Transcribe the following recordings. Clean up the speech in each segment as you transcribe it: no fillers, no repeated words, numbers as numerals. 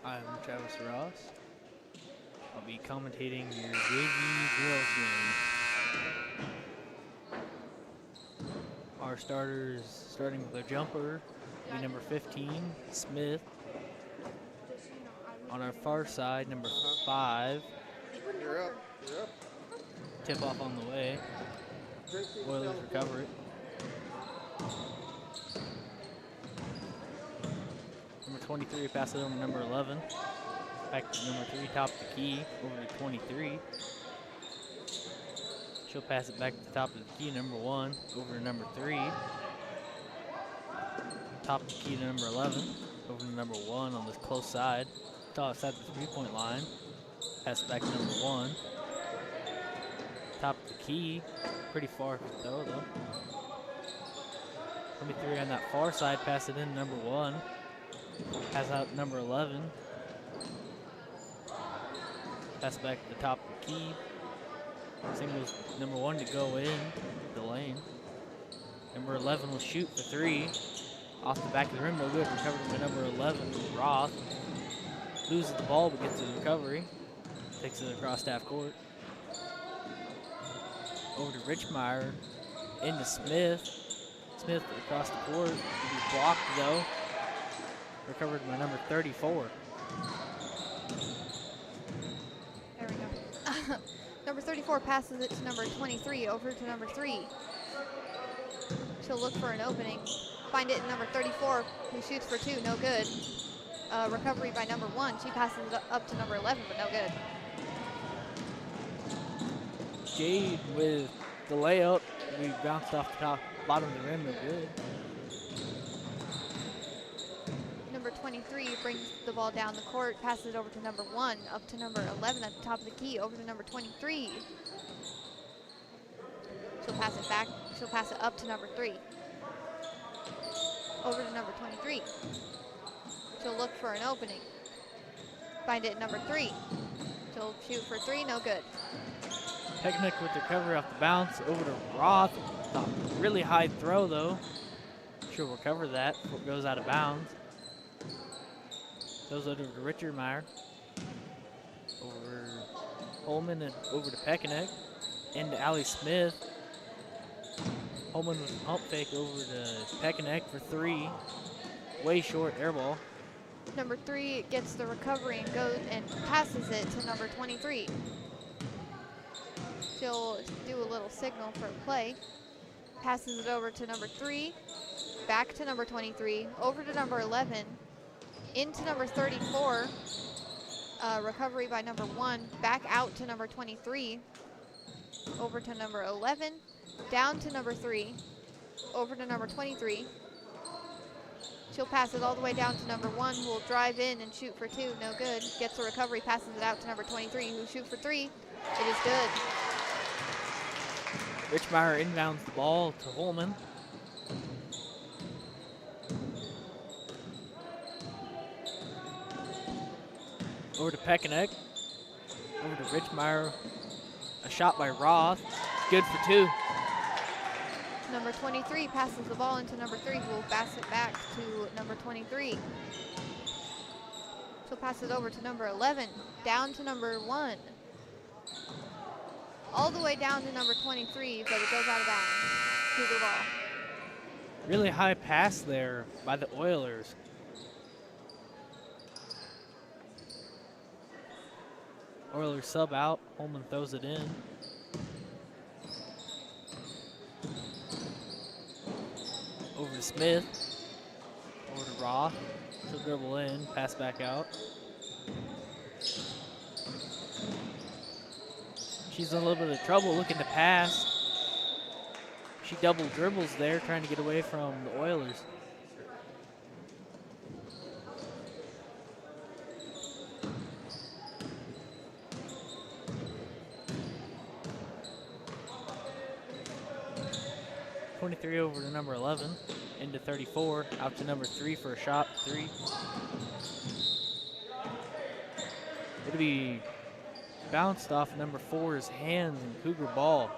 I'm Travis Ross. I'll be commentating your JV girls game. Our starters, starting with a jumper, will be number 15, Smith. On our far side, number 5. You're up. Tip off on the way. Oilers recover it. Number 23 passes it over to number 11. Back to number 3, top of the key, over to 23. She'll pass it back to the top of the key, number 1, over to number 3. Top of the key to number 11, over to number 1 on this close side. Toss at the 3-point line. Pass it back to number 1. Top of the key, pretty far throw though. 23 on that far side, pass it in number 1. Pass out number 11. Pass back to the top of the key. Singles number 1 to go in the lane. Number 11 will shoot for 3. Off the back of the rim, no good. Recovered by number 11, Roth. Loses the ball but gets the recovery. Takes it across half court. Over to Richmeyer. Into Smith. Smith across the court. Will be blocked though. Recovered by number 34. There we go. Number 34 passes it to number 23, over to number 3. She'll look for an opening. Find it in number 34, who shoots for 2, no good. Recovery by number 1. She passes it up to number 11, but no good. Jade with the layup. We bounced off the top, bottom of the rim, no good. Number 23 brings the ball down the court, passes it over to number 1, up to number 11 at the top of the key, over to number 23. She'll pass it back, she'll pass it up to number 3. Over to number 23. She'll look for an opening. Find it at number 3. She'll shoot for 3, no good. Technic with the recovery off the bounce, over to Roth. Really high throw though. She'll recover that before it goes out of bounds. Goes over to Richard Meyer. Over Holman and over to Pekanek. Into Allie Smith. Holman with a pump fake over to Pekanek for 3. Way short, air ball. Number 3 gets the recovery and goes and passes it to number 23. She'll do a little signal for play. Passes it over to number 3. Back to number 23. Over to number 11. Into number 34, recovery by number 1, back out to number 23, over to number 11, down to number 3, over to number 23. She'll pass it all the way down to number 1, who will drive in and shoot for 2, no good. Gets the recovery, passes it out to number 23, who shoots for 3. It is good. Richmeyer inbounds the ball to Holman. Over to Pekanek. Over to Richmeyer. A shot by Roth. Good for 2. Number 23 passes the ball into number 3, who will pass it back to number 23. She'll pass it over to number 11, down to number 1. All the way down to number 23, but it goes out of bounds. Cougar ball. Really high pass there by the Oilers. Oilers sub out. Holman throws it in. Over to Smith. Over to Roth. She'll dribble in. Pass back out. She's in a little bit of trouble looking to pass. She double dribbles there, trying to get away from the Oilers. .23 over to number 11, into 34, out to number 3 for a shot, 3. It'll be bounced off number 4's hands and Cougar ball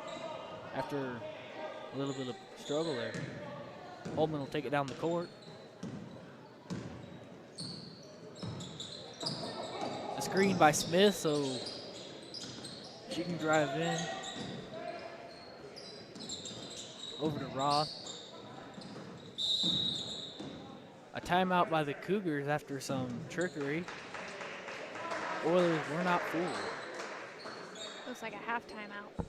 after a little bit of struggle there. Holman will take it down the court. Screen by Smith, so she can drive in. Over to Roth. A timeout by the Cougars after some trickery. Oilers were not fooled. Looks like a half timeout.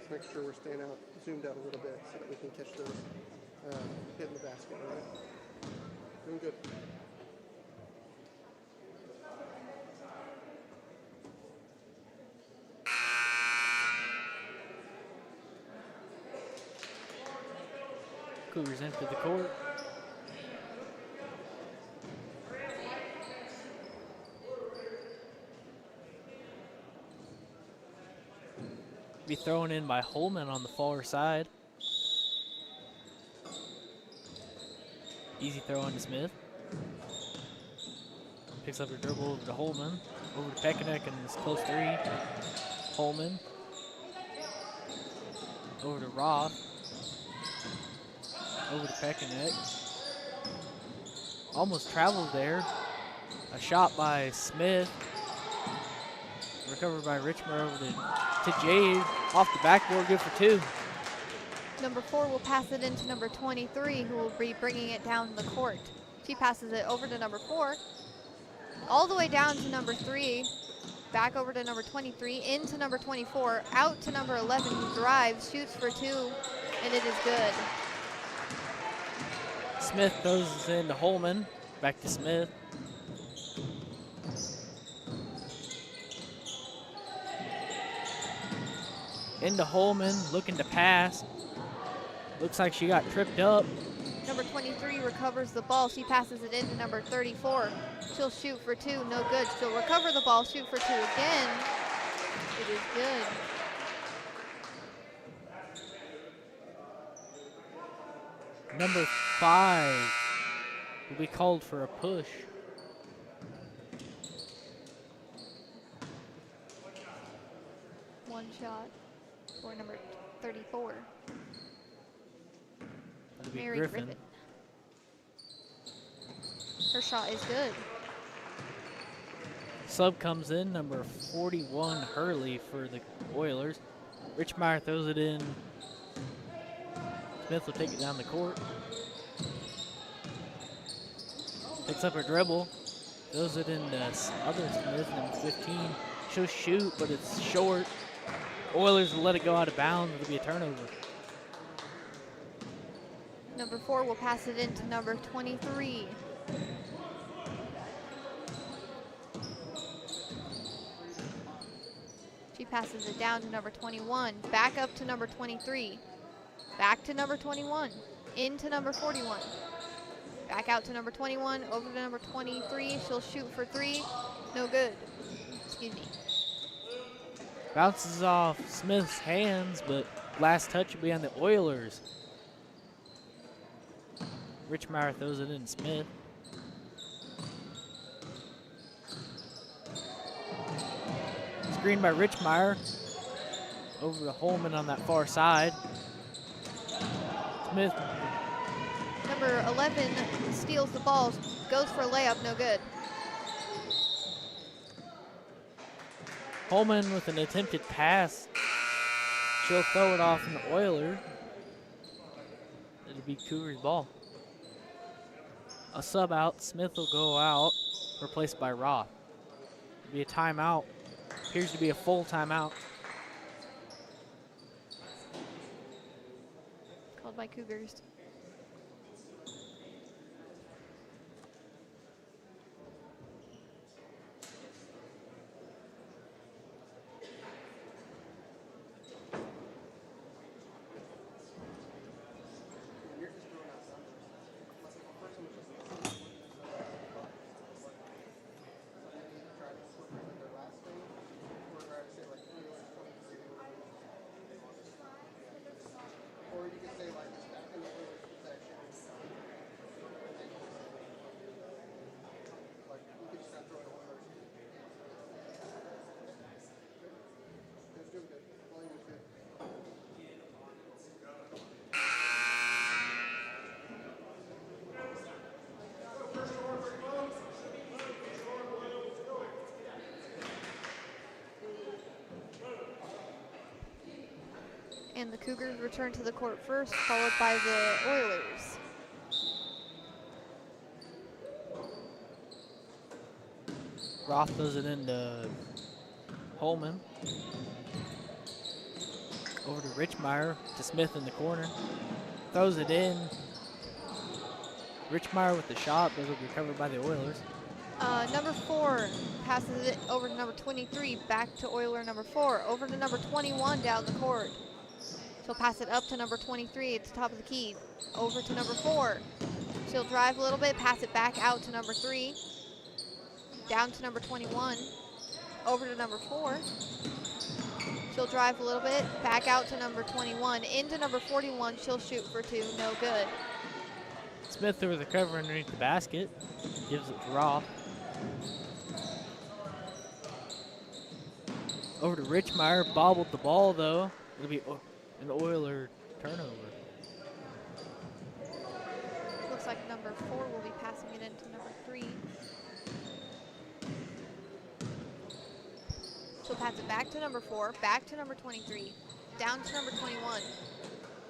Let's make sure we're staying out, zoomed out a little bit so that we can catch those hitting the basket. All right? Doing good. Cougars into the court. Be thrown in by Holman on the far side. Easy throw into Smith. Picks up her dribble over to Holman. Over to Pekanek and this close three. Holman. Over to Roth. Over to Pekanek. Almost traveled there. A shot by Smith. Recovered by Richmond over to Jade. Off the backboard, good for two. Number 4 will pass it into number 23, who will be bringing it down the court. She passes it over to number 4, all the way down to number 3, back over to number 23, into number 24, out to number 11, who drives, shoots for 2, and it is good. Smith throws this into Holman. Back to Smith. Into Holman, looking to pass. Looks like she got tripped up. Number 23 recovers the ball. She passes it into number 34. She'll shoot for 2, no good. She'll recover the ball, shoot for 2 again. It is good. Number 5 will be called for a push. One shot for number 34. That'll be Mary Griffin. Griffin. Her shot is good. Sub comes in, number 41, Hurley for the Oilers. Richmeyer throws it in. Smith will take it down the court. Picks up her dribble. Throws it into other Smith, number 15. She'll shoot, but it's short. Oilers will let it go out of bounds. It'll be a turnover. Number 4 will pass it into number 23. She passes it down to number 21, back up to number 23, back to number 21, into number 41, back out to number 21, over to number 23. She'll shoot for 3, no good. Excuse me. Bounces off Smith's hands, but last touch will be on the Oilers. Richmeyer throws it in Smith. Screen by Richmeyer. Over to Holman on that far side. Smith. Number 11 steals the ball, goes for a layup, no good. Holman with an attempted pass. She'll throw it off in the Oiler. It'll be Cougars ball. A sub out. Smith will go out, replaced by Roth. It'll be a timeout. Appears to be a full timeout. Called by Cougars. Or you could say like it's back in the And the Cougars return to the court first, followed by the Oilers. Roth throws it into Holman. Over to Richmeyer, to Smith in the corner. Throws it in. Richmeyer with the shot, but it'll be recovered by the Oilers. Number 4 passes it over to number 23, back to Oiler number 4, over to number 21 down the court. She'll pass it up to number 23 at the top of the key, over to number 4. She'll drive a little bit, pass it back out to number 3, down to number 21, over to number 4. She'll drive a little bit, back out to number 21, into number 41. She'll shoot for 2, no good. Smith over the cover underneath the basket, gives it to Roth. Over to Richmeyer, bobbled the ball though. It'll be an Oiler turnover. Looks like number 4 will be passing it into number 3. She'll pass it back to number 4, back to number 23, down to number 21,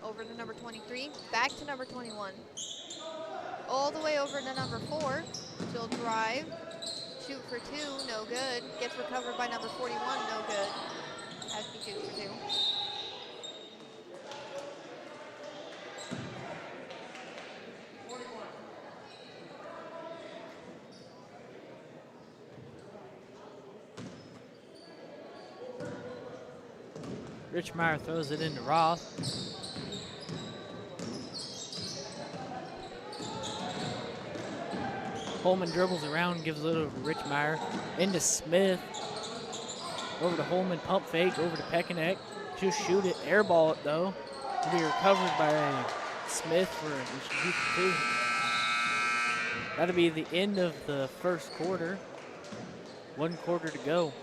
over to number 23, back to number 21, all the way over to number 4. She'll drive, shoot for 2, no good. Gets recovered by number 41, no good. Has to be shoot for 2. Richmeyer throws it into Roth. Holman dribbles around, gives it over to Richmeyer. Into Smith. Over to Holman, pump fake, over to Pekanek. She'll shoot it, airball it though. It'll be recovered by Smith for shoot for 2. That'll be the end of the first quarter. 1 quarter to go.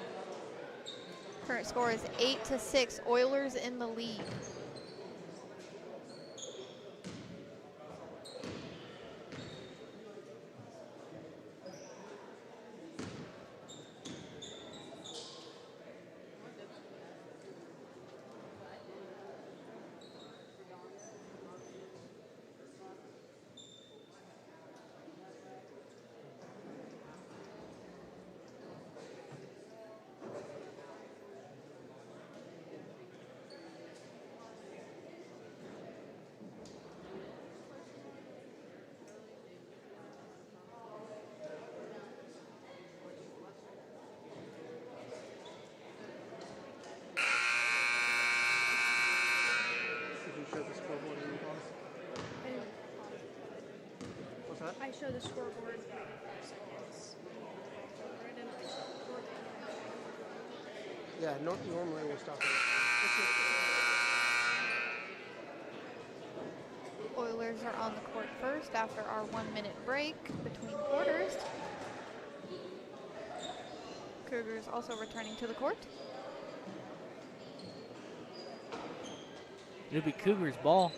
Current score is 8-6, Oilers in the lead. I show the scoreboard. Yeah, normally we'll stop it. Oilers are on the court first after our 1-minute break between quarters. Cougars also returning to the court. It'll be Cougars ball.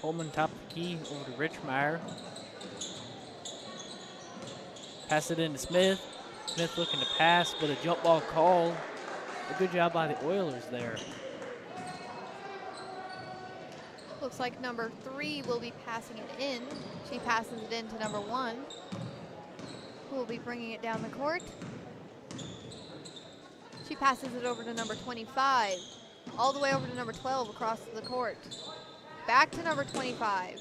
Holman top of the key over to Richmeyer. Pass it into Smith. Smith looking to pass, but a jump ball called. A good job by the Oilers there. Looks like number 3 will be passing it in. She passes it in to number 1, who will be bringing it down the court. She passes it over to number 25, all the way over to number 12 across the court. Back to number 25.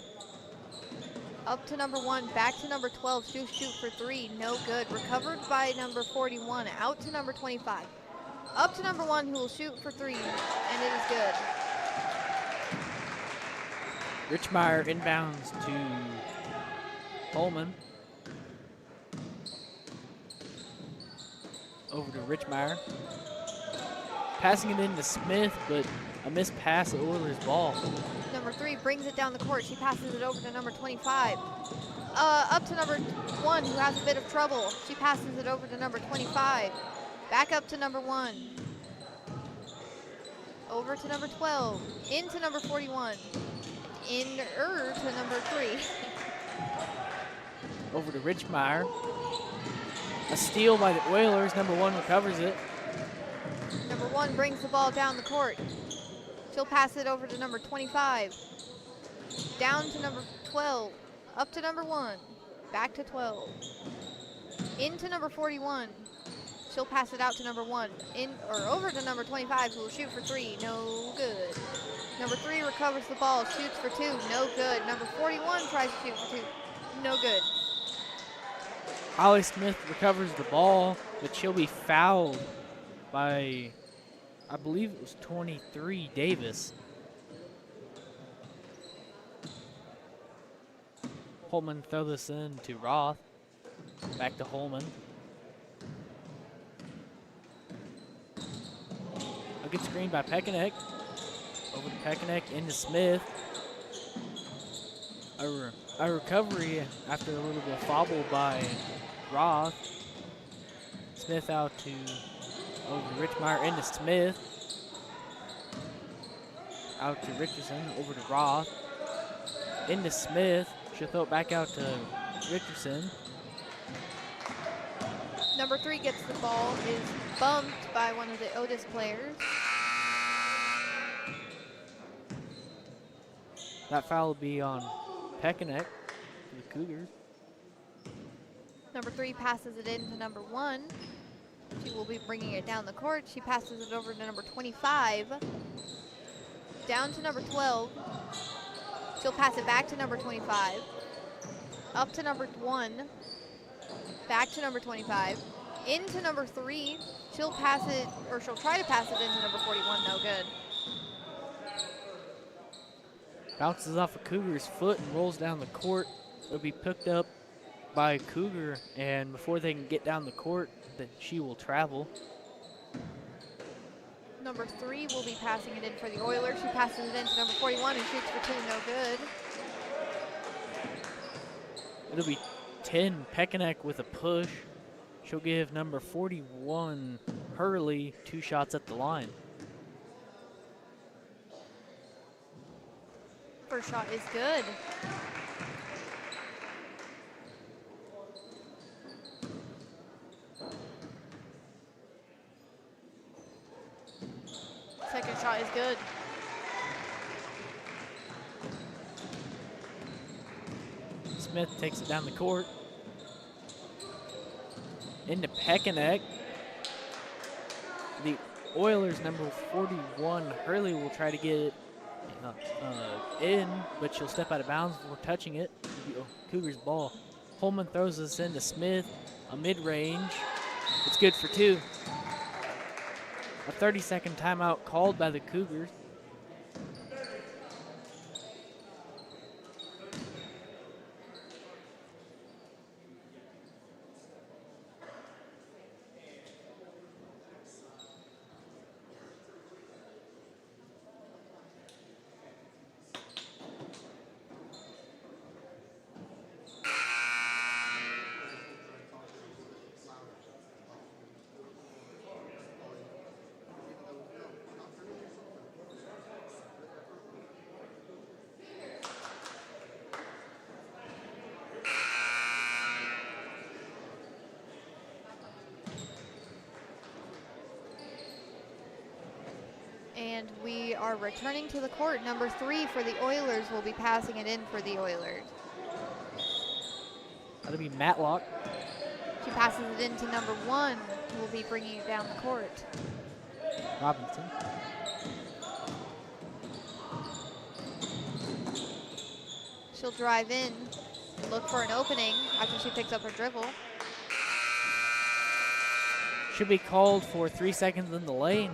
Up to number 1, back to number 12. She'll shoot for 3, no good. Recovered by number 41, out to number 25. Up to number 1, who will shoot for 3, and it is good. Richmeyer inbounds to Holman. Over to Richmeyer. Passing it into Smith, but a missed pass at Oilers ball. Number 3 brings it down the court. She passes it over to number 25. Up to number 1, who has a bit of trouble. She passes it over to number 25. Back up to number 1. Over to number 12. Into number 41. To number 3. Over to Richmeyer. A steal by the Oilers. Number 1 recovers it. Number 1 brings the ball down the court. She'll pass it over to number 25. Down to number 12. Up to number 1. Back to 12. Into number 41. She'll pass it out to number 1. Over to number 25, who will shoot for 3. No good. Number 3 recovers the ball, shoots for 2. No good. Number 41 tries to shoot for 2. No good. Holly Smith recovers the ball, but she'll be fouled by, I believe it was 23, Davis. Holman throw this in to Roth. Back to Holman. A good screen by Pekanek. Over to Pekanek into Smith. A recovery after a little bit of fobble by Roth. Smith out to over to Richmeyer into Smith. Out to Richardson, over to Roth. Into Smith. She'll throw it back out to Richardson. Number 3 gets the ball, is bumped by one of the Otis players. That foul will be on Pekanek for the Cougars. Number 3 passes it in to number 1. She will be bringing it down the court. She passes it over to number 25. Down to number 12. She'll pass it back to number 25. Up to number 1. Back to number 25. Into number 3. She'll pass it, or she'll try to pass it into number 41. No good. Bounces off a Cougar's foot and rolls down the court. It'll be picked up by Cougar, and before they can get down the court, that she will travel. Number 3 will be passing it in for the Oilers. She passes it in to number 41 and shoots for 2. No good. It'll be 10, Pekanek with a push. She'll give number 41, Hurley, 2 shots at the line. First shot is good. Second shot is good. Smith takes it down the court. Into Pekanek. The Oilers, number 41, Hurley, will try to get it in, but she'll step out of bounds before touching it. Cougars ball. Holman throws this into Smith, a mid-range. It's good for 2. A 30-second timeout called by the Cougars. And we are returning to the court. Number 3 for the Oilers will be passing it in for the Oilers. That'll be Matlock. She passes it in to number 1, who will be bringing it down the court. Robinson. She'll drive in, look for an opening after she picks up her dribble. Should be called for 3 seconds in the lane.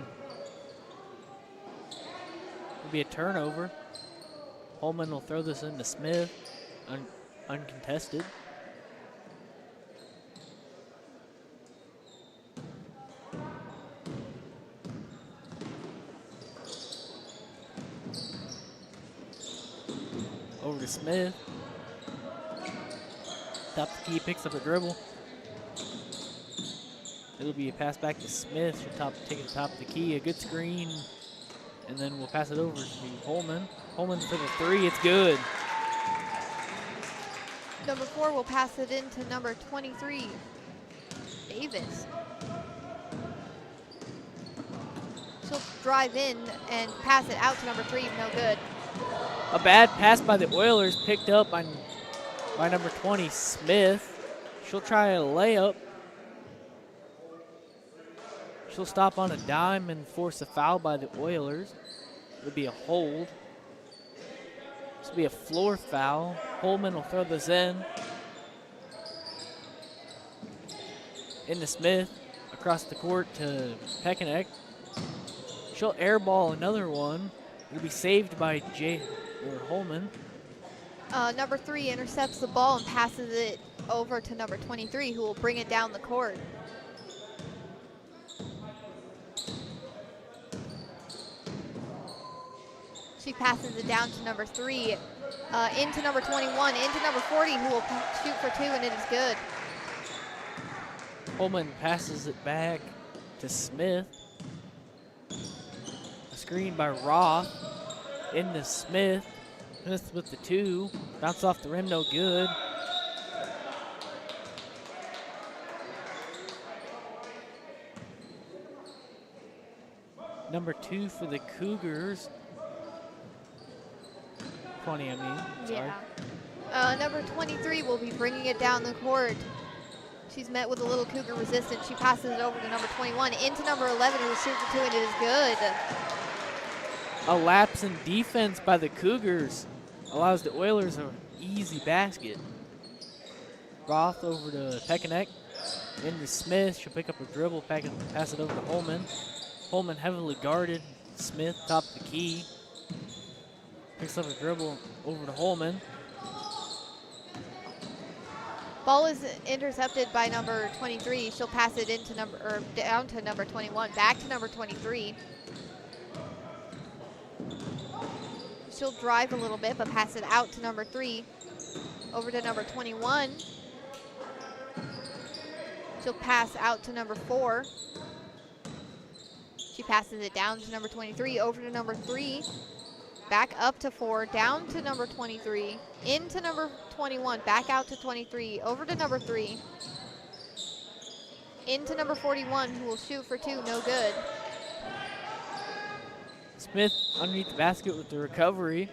It'll be a turnover. Holman will throw this into Smith, uncontested. Over to Smith. Top the key, picks up a dribble. It'll be a pass back to Smith. She'll take it to top of the key, a good screen. And then we'll pass it over to Holman. Holman for the 3, it's good. Number 4 will pass it in to number 23. Davis. She'll drive in and pass it out to number 3, no good. A bad pass by the Oilers picked up by number 20, Smith. She'll try a layup. She'll stop on a dime and force a foul by the Oilers. It'll be a hold. This will be a floor foul. Holman will throw this in. Into Smith, across the court to Pekanek. She'll airball another one. It'll be saved by Holman. Number 3 intercepts the ball and passes it over to number 23, who will bring it down the court. She passes it down to number 3, into number 21, into number 40, who will shoot for 2, and it is good. Holman passes it back to Smith. A screen by Roth. Into Smith. Smith with the 2. Bounce off the rim, no good. Number 2 for the Cougars. 20, I mean. Sorry. Yeah. Number 23 will be bringing it down the court. She's met with a little Cougar resistance. She passes it over to number 21, into number 11, who will shoot for 2, and it is good. A lapse in defense by the Cougars allows the Oilers an easy basket. Roth over to Pekanek. Into Smith. She'll pick up a dribble, pass it over to Holman. Holman heavily guarded. Smith top of the key. Picks up a dribble over to Holman. Ball is intercepted by number 23. She'll pass it into down to number 21, back to number 23. She'll drive a little bit, but pass it out to number 3, over to number 21. She'll pass out to number 4. She passes it down to number 23, over to number 3. Back up to 4, down to number 23, into number 21, back out to 23, over to number 3, into number 41, who will shoot for 2, no good. Smith underneath the basket with the recovery.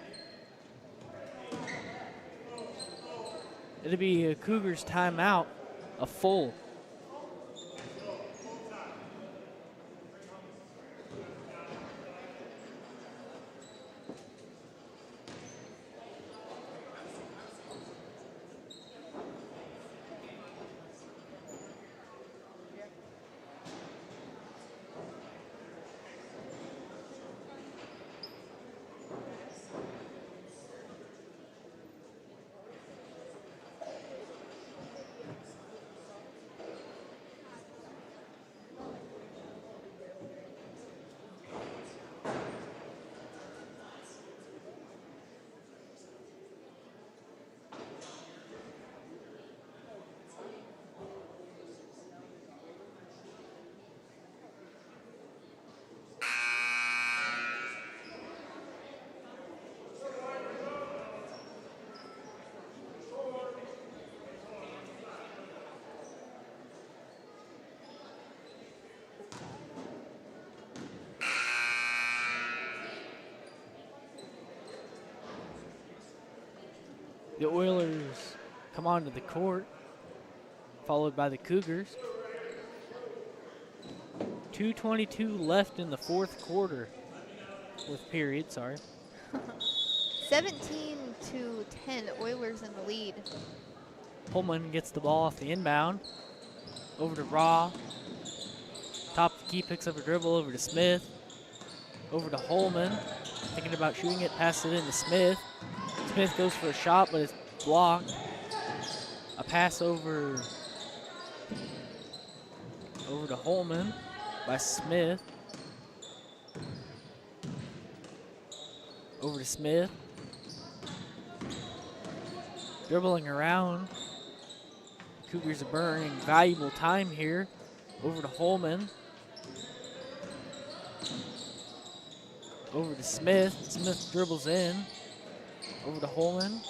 It'll be a Cougars timeout, a full. The Oilers come onto the court, followed by the Cougars. 2:22 left in the fourth quarter. Period, sorry. 17-10, Oilers in the lead. Holman gets the ball off the inbound. Over to Raw. Top of the key, picks up a dribble over to Smith. Over to Holman. Thinking about shooting it, passes it into Smith. Smith goes for a shot, but it's blocked. A pass over to Holman by Smith. Over to Smith. Dribbling around. Cougars are burning valuable time here. Over to Holman. Over to Smith. Smith dribbles in. Over to Holman.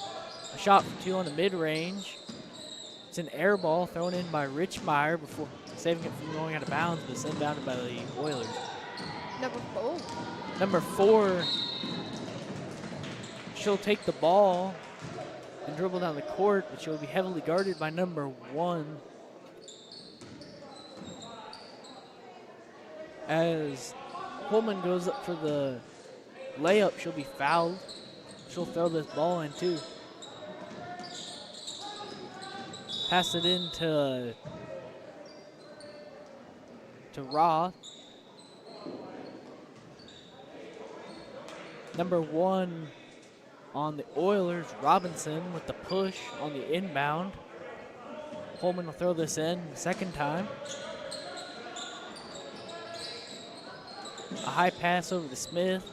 A shot for 2 on the mid-range. It's an air ball thrown in by Rich Meyer before saving it from going out of bounds, but it's inbounded by the Oilers. Oh, Number 4, she'll take the ball and dribble down the court, but she'll be heavily guarded by number 1. As Holman goes up for the layup, she'll be fouled. She'll throw this ball in too. Pass it in to Roth. Number 1 on the Oilers, Robinson with the push on the inbound. Holman will throw this in second time. A high pass over to Smith.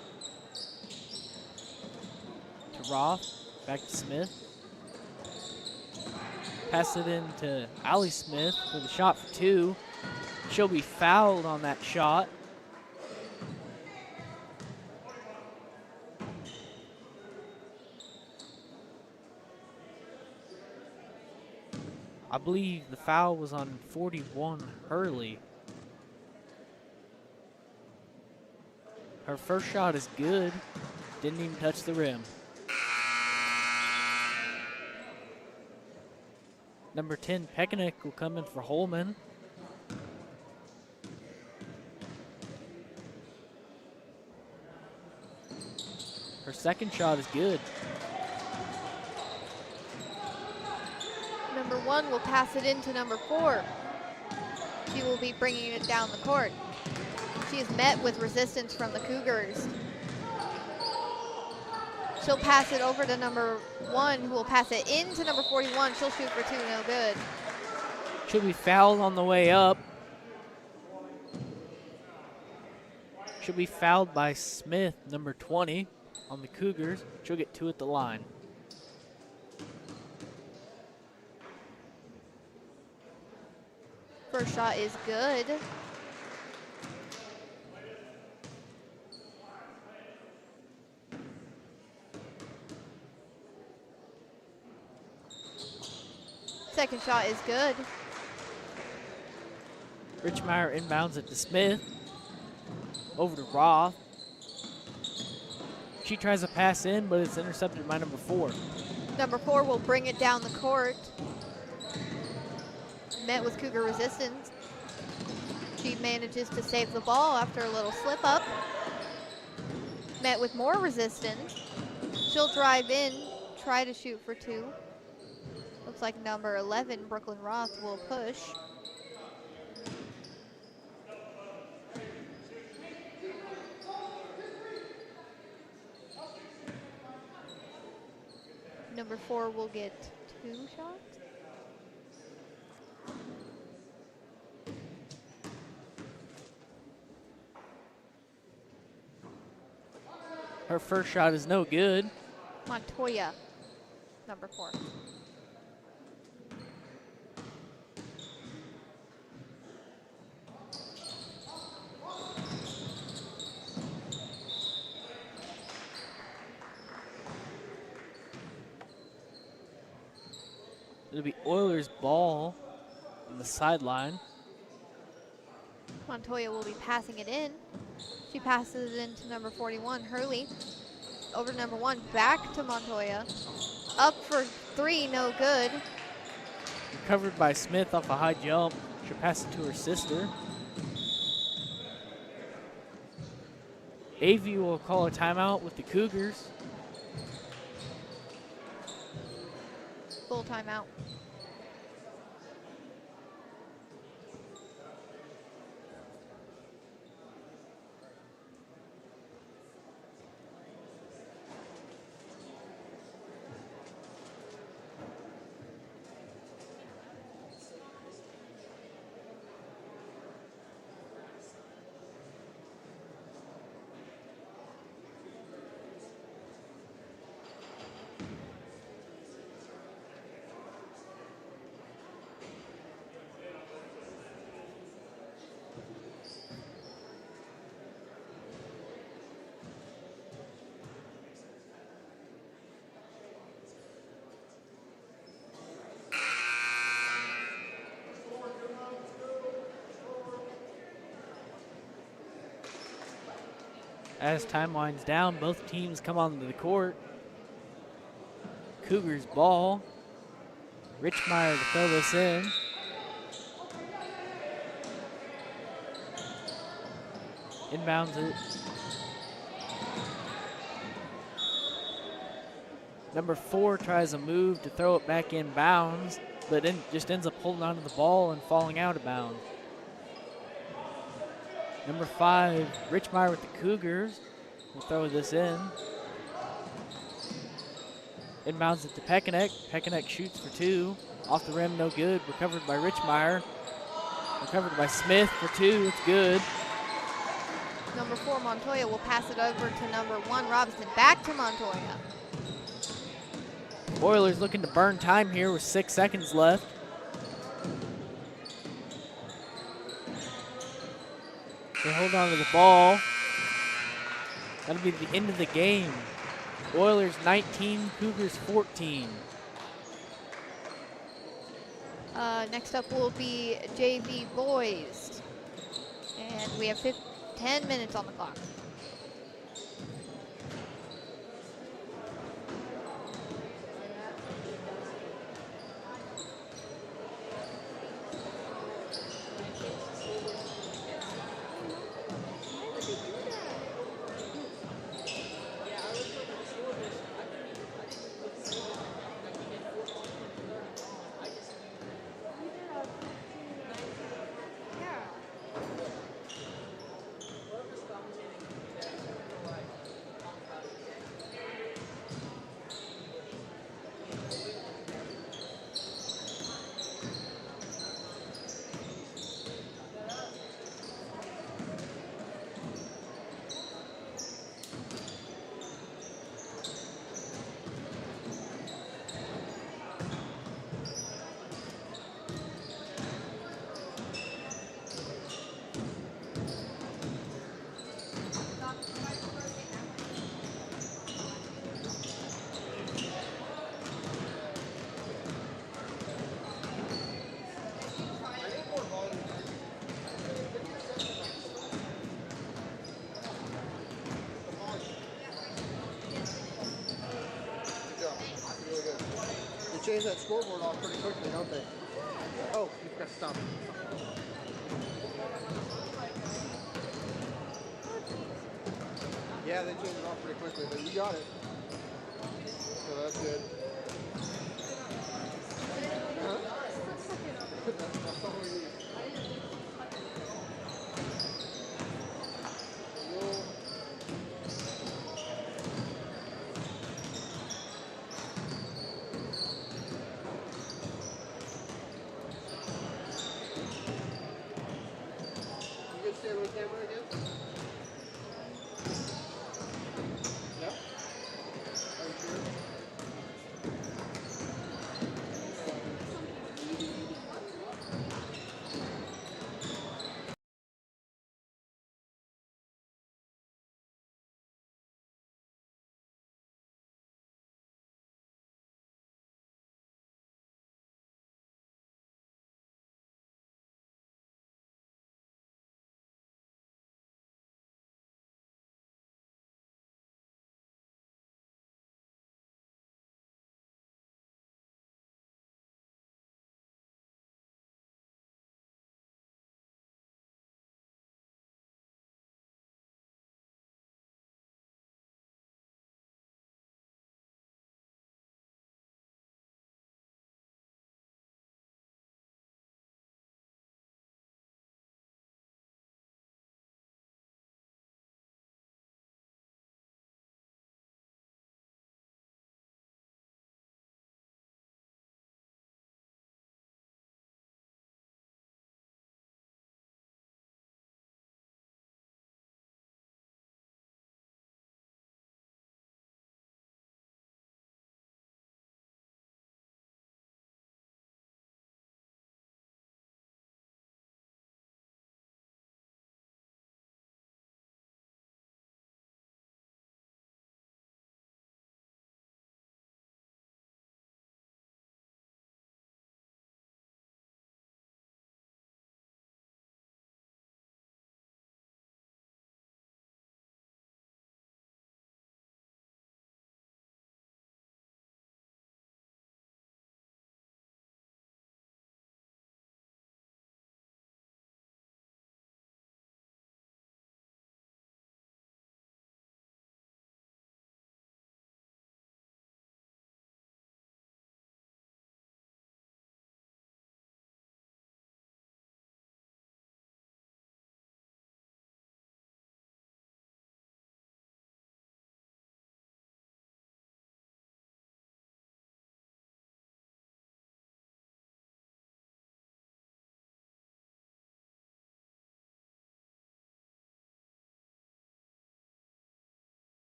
To Roth, back to Smith. Pass it in to Allie Smith for the shot for 2. She'll be fouled on that shot. I believe the foul was on 41, Hurley. Her first shot is good. Didn't even touch the rim. Number 10, Peckenick will come in for Holman. Her second shot is good. number 1 will pass it into number 4. She will be bringing it down the court. She is met with resistance from the Cougars. She'll pass it over to number 1, who will pass it into number 41. She'll shoot for 2, no good. She'll be fouled on the way up. She'll be fouled by Smith, number 20, on the Cougars. She'll get 2 at the line. First shot is good. Second shot is good. Richmeyer inbounds it to Smith. Over to Roth. She tries to pass in, but it's intercepted by number 4. Number 4 will bring it down the court. Met with Cougar resistance. She manages to save the ball after a little slip up. Met with more resistance. She'll drive in, try to shoot for 2. Looks like number 11, Brooklyn Roth, will push. Number 4 will get 2 shots. Her first shot is no good. Montoya, number 4. It'll be Oilers ball on the sideline. Montoya will be passing it in. She passes it into number 41, Hurley. Over to number 1, back to Montoya. Up for 3, no good. Recovered by Smith off a high jump. She'll pass it to her sister. AV will call a timeout with the Cougars. Full timeout. As time winds down, both teams come onto the court. Cougars ball. Richmeyer to throw this in. Inbounds it. Number 4 tries a move to throw it back in bounds, but just ends up holding onto the ball and falling out of bounds. Number 5, Richmeyer with the Cougars will throw this in. Inbounds it to Peckinick. Peckinick shoots for 2. Off the rim, no good. Recovered by Richmeyer. Recovered by Smith for 2. It's good. Number 4, Montoya will pass it over to number 1, Robinson. Back to Montoya. Oilers looking to burn time here with 6 seconds left. They hold on to the ball. That'll be the end of the game. Oilers 19, Cougars 14. Next up will be JV boys. And we have 10 minutes on the clock. Change that scoreboard off pretty quickly, don't they? Oh, you've got to stop. Yeah, they changed it off pretty quickly, but you got it. So that's good. Huh? That's all we need. Stand on camera again? Yeah? Are you sure?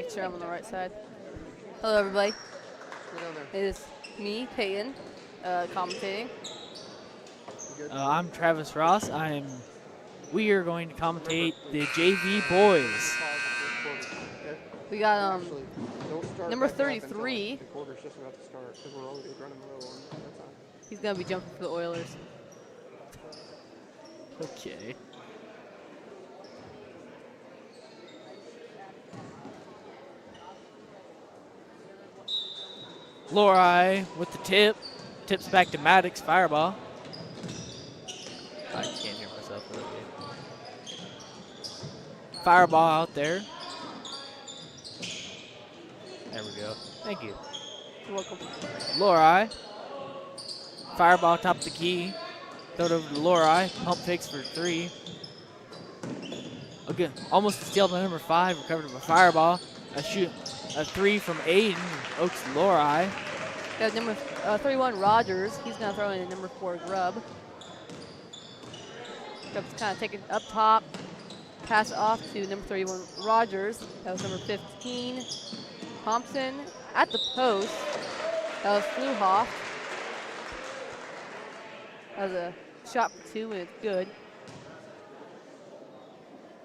Make sure I'm on the right side. Hello, everybody. Go down there. It is me, Peyton, commentating. You good? I'm Travis Ross. We are going to commentate the JV boys. Okay? We got Actually, don't start number back up until 33. the quarter's just about to start because we're already running low on that time. He's gonna be jumping for the Oilers. Okay. Lori with the tip. Tips back to Maddox. Fireball. I can't hear myself. But okay. Fireball out there. There we go. Thank you. You're welcome. Lori. Fireball top of the key. Throw it over to Lori. Pump fakes for 3. Okay, almost stealed by number 5. Recovered by Fireball. A 3 from Aiden. Oaks Lori. Got number 31, Rogers. He's gonna throw in a number 4, Grubb. Grubb's kind of taking up top. Pass it off to number 31, Rogers. That was number 15, Thompson. At the post, that was Fluhoff. That was a shot for 2, and it's good.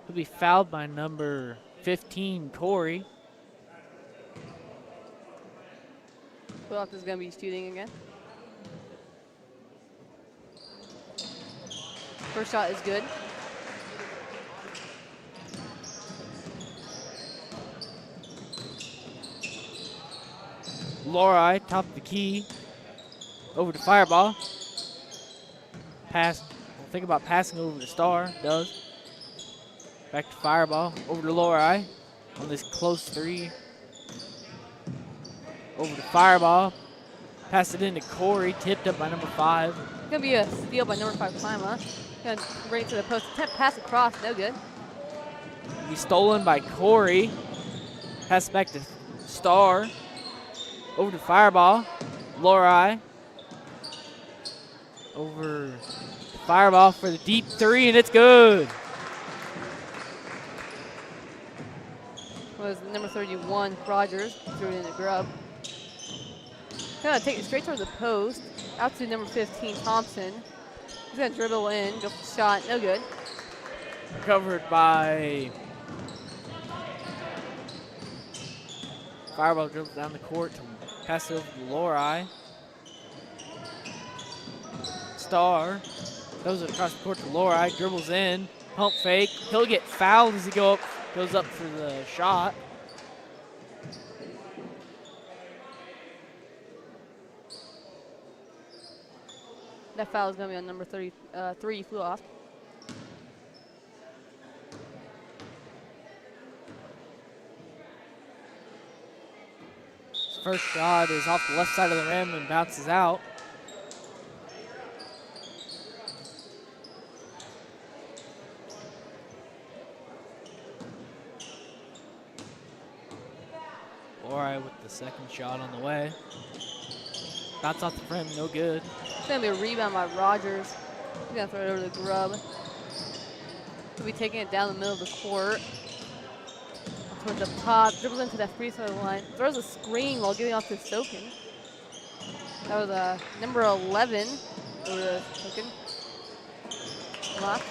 He'll be fouled by number 15, Corey. Fluhoff is gonna be shooting again. First shot is good. Lori, top of the key. Over to Fireball. Pass. Think about passing over to Star. Does. Back to Fireball. Over to Lori. On this close 3. Over to Fireball. Pass it into Corey. Tipped up by number 5. Gonna be a steal by number 5, Klima. Gonna bring it to the post. Attempt pass across. No good. Be stolen by Corey. Pass back to Star. Over to Fireball. Lori. Over to Fireball for the deep 3, and it's good. Was number 31, Rogers. Threw it into Grubb. Gonna take it straight towards the post. Out to number 15, Thompson. He's gonna dribble in. Go for the shot. No good. Covered by Fireball. Dribbles down the court to pass it over to Lori. Star throws it across the court to Lori. Dribbles in. Pump fake. He'll get fouled as he goes up for the shot. That foul is gonna be on number 33, Fluhoff. His first shot is off the left side of the rim and bounces out. Lori with the second shot on the way. Bounce off the rim, no good. It's gonna be a rebound by Rogers. He's gonna throw it over to Grubb. He'll be taking it down the middle of the court. Towards the top, dribbles into that free throw line. Throws a screen while giving off to Sokin. That was number 11 over to Sokin. Block.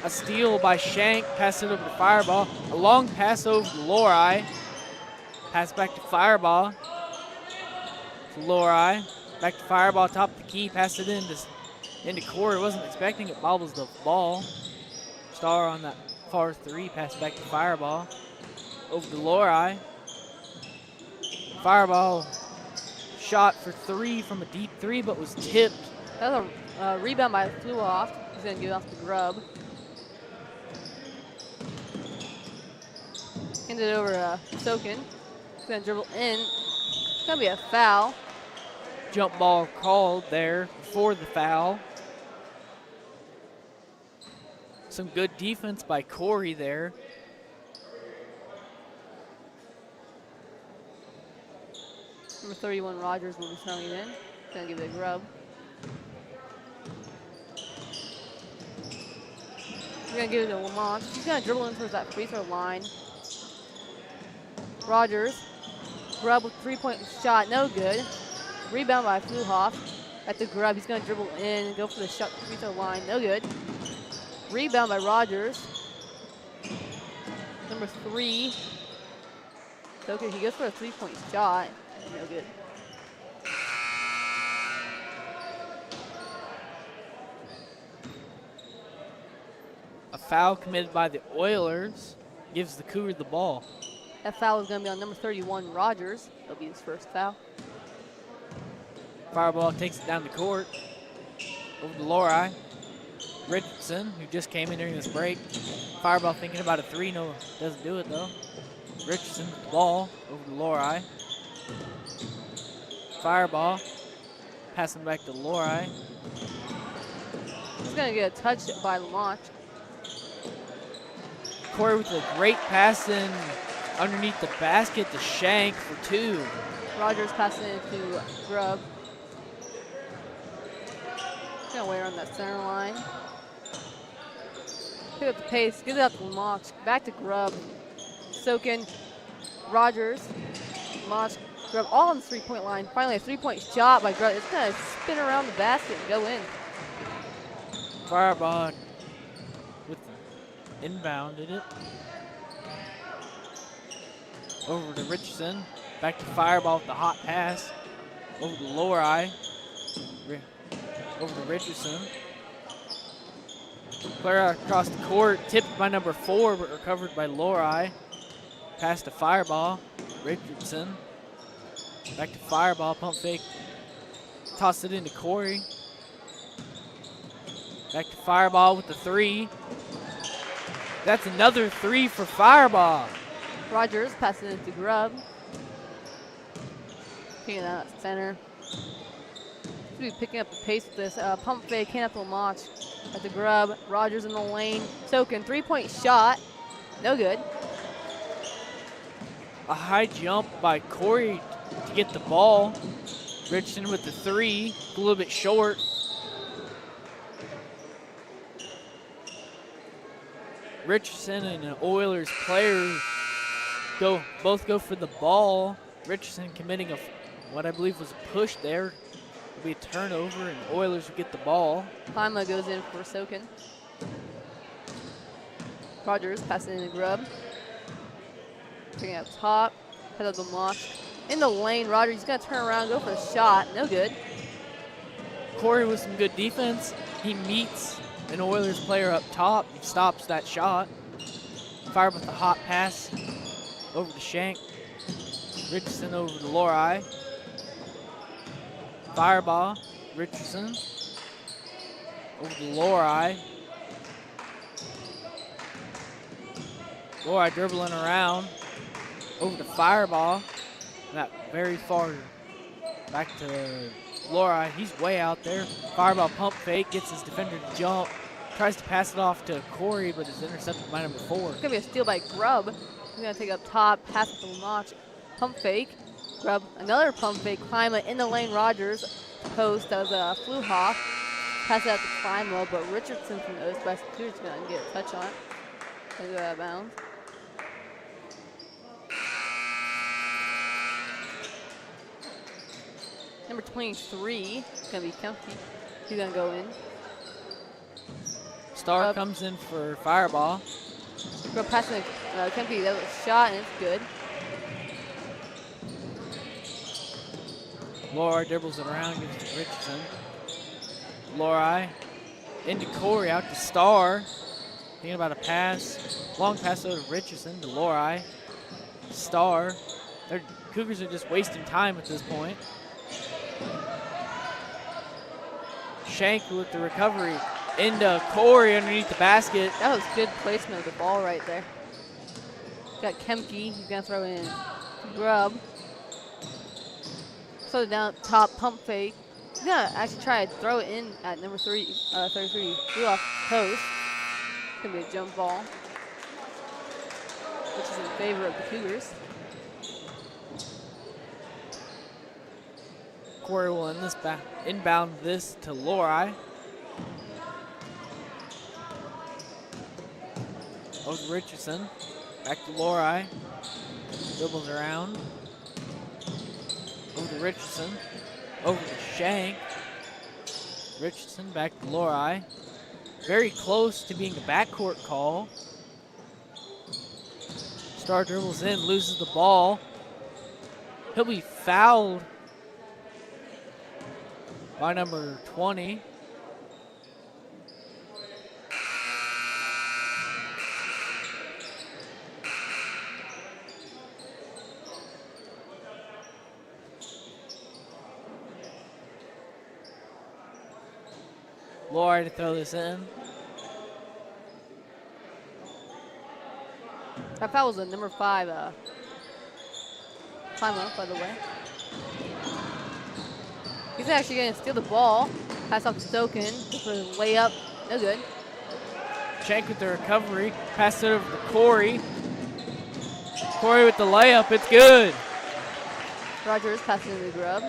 A steal by Shank, pass it over to Fireball. A long pass over to Lori. Pass back to Fireball. To Lori. Back to Fireball, top of the key, pass it into Corey. Wasn't expecting it, bobbles the ball. Star on that far 3, pass back to Fireball. Over to Lori. Fireball shot for 3 from a deep 3, but was tipped. That was a rebound by Fluhoff. He's gonna give it off to Grubb. Hand it over to Sokin. He's gonna dribble in. It's gonna be a foul. Jump ball called there for the foul. Some good defense by Corey there. Number 31, Rogers, will be throwing it in. Gonna give it a Grubb. He's gonna give it to Lamont. He's gonna dribble in towards that free throw line. Rogers. Grub with 3-point shot, no good. Rebound by Fluhoff. At the Grub, he's gonna dribble in and go for the shot free throw line, no good. Rebound by Rogers. Number 3. Okay, he goes for a 3-point shot, no good. A foul committed by the Oilers gives the Cougars the ball. That foul is going to be on number 31, Rogers. That'll be his first foul. Fireball takes it down the court. Over to Lori. Richardson, who just came in during this break. Fireball thinking about a 3. No, doesn't do it though. Richardson with the ball. Over to Lori. Fireball. Passing back to Lori. He's going to get a touch by Lamont. Corey with a great pass in underneath the basket to Shank for 2. Rogers passing it to Grubb. Gonna wait on that center line. Pick up the pace, get it out to Lamont. Back to Grubb. Soaking. Rogers. Lamont. Grubb all on the 3-point line. Finally a 3-point shot by Grubb. It's gonna spin around the basket and go in. Fireball with inbounded it. Over to Richardson. Back to Fireball with the hot pass. Over to Lori. Over to Richardson. Clear out across the court. Tipped by number 4, but recovered by Lori. Pass to Fireball. Richardson. Back to Fireball. Pump fake. Toss it into Corey. Back to Fireball with the 3. That's another 3 for Fireball. Rogers passing it to Grubb. Picking out center. Should be picking up the pace with this. Pump fake, hand up to Lamont. At the Grubb. Rogers in the lane. Token, 3-point shot. No good. A high jump by Corey to get the ball. Richardson with the 3. A little bit short. Richardson and the Oilers players both go for the ball. Richardson committing what I believe was a push there. It'll be a turnover and Oilers will get the ball. Lima goes in for Sokin. Rogers passing in to Grubb. Picking up top. Head of the Mosh. In the lane, Rogers, he's gonna turn around, go for the shot. No good. Corey with some good defense. He meets an Oilers player up top. He stops that shot. Fire with the hot pass. Over to Shank. Richardson over to Lori. Fireball. Richardson. Over to Lori. Lori dribbling around. Over to Fireball. Not very far. Back to Lori. He's way out there. Fireball pump fake. Gets his defender to jump. Tries to pass it off to Corey, but is intercepted by number 4. It's gonna be a steal by Grubb. He's gonna take up top, pass it to Lamont. Pump fake. Grubb, another pump fake. Klima in the lane. Rogers post. That was a Fluhoff. Pass it out to Klima, but Richardson from the Otis-Bison is gonna get a touch on it. Gonna go out of bounds. Number 23 is gonna be Kempy. He's gonna go in. Star comes in for Fireball. Grubb passing Kempy. That was a shot and it's good. Lori dribbles it around, gives it to Richardson. Lori into Corey, out to Star. Thinking about a pass. Long pass over to Richardson to Lori. Star. Their Cougars are just wasting time at this point. Shank with the recovery into Corey underneath the basket. That was good placement of the ball right there. Got Kemke. He's going to throw in Grubb. Throw it down top, pump fake. He's going to actually try to throw it in at number 33. Blew off post. It's going to be a jump ball, which is in favor of the Cougars. Corey will inbound this to Lori. Over to Richardson. Back to Lori. Dribbles around. Over to Richardson. Over to Shank. Richardson back to Lori. Very close to being a backcourt call. Star dribbles in, loses the ball. He'll be fouled by number 20. Lori to throw this in. That foul was a number 5 climber, by the way. He's actually going to steal the ball. Pass off to Stoken for the layup. No good. Shank with the recovery. Pass it over to Corey. Corey with the layup. It's good. Rogers passing to the grub.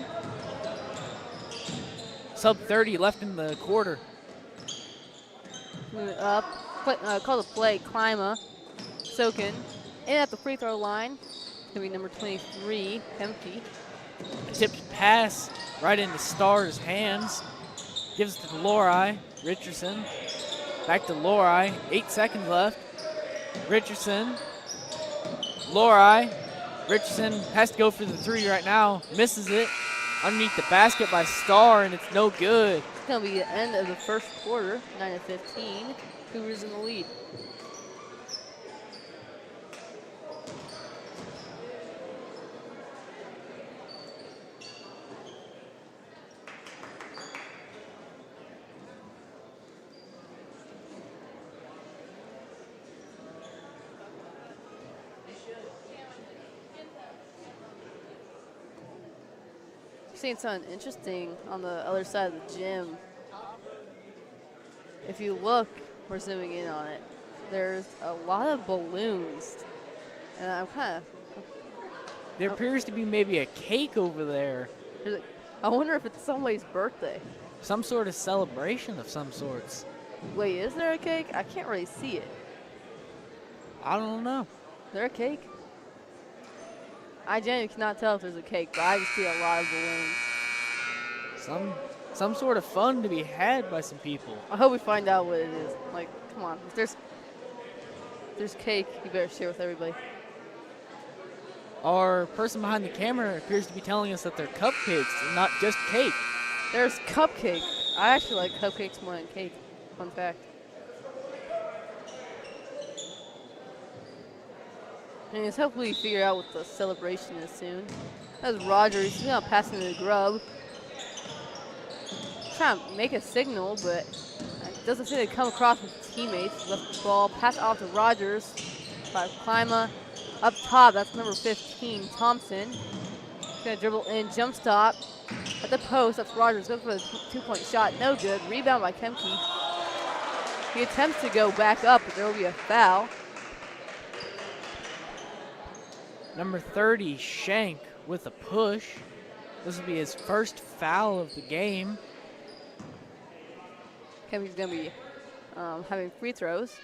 Sub 30 left in the quarter. Move it up. Call the play. Klima. Stoken. In at the free throw line. It's going to be number 23, Kempke. A tipped pass right into Starr's hands. Gives it to Lori. Richardson. Back to Lori. 8 seconds left. Richardson. Lori. Richardson has to go for the 3 right now. Misses it. Underneath the basket by Starr, and it's no good. It's going to be the end of the first quarter. 9-15. Cougars in the lead. Seeing something interesting on the other side of the gym. If you look, we're zooming in on it. There's a lot of balloons, and I'm kind of. There appears to be maybe a cake over there. I wonder if it's somebody's birthday. Some sort of celebration of some sorts. Wait, is there a cake? I can't really see it. I don't know. Is there a cake? I genuinely cannot tell if there's a cake, but I just see a lot of balloons. Some sort of fun to be had by some people. I hope we find out what it is. Like, come on. If there's cake, you better share with everybody. Our person behind the camera appears to be telling us that they're cupcakes and not just cake. There's cupcake. I actually like cupcakes more than cake. Fun fact. And let's hopefully figure out what the celebration is soon. That's Rogers. He's not passing to the grub. Trying to make a signal, but it doesn't seem to come across with his teammates. Left the ball, pass off to Rogers. By Klima. Up top, that's number 15, Thompson. He's gonna dribble in, jump stop. At the post, that's Rogers. Goes for the 2-point shot, no good. Rebound by Kempke. He attempts to go back up, but there will be a foul. Number 30, Shank with a push. This will be his first foul of the game. Kempke's going to be having free throws.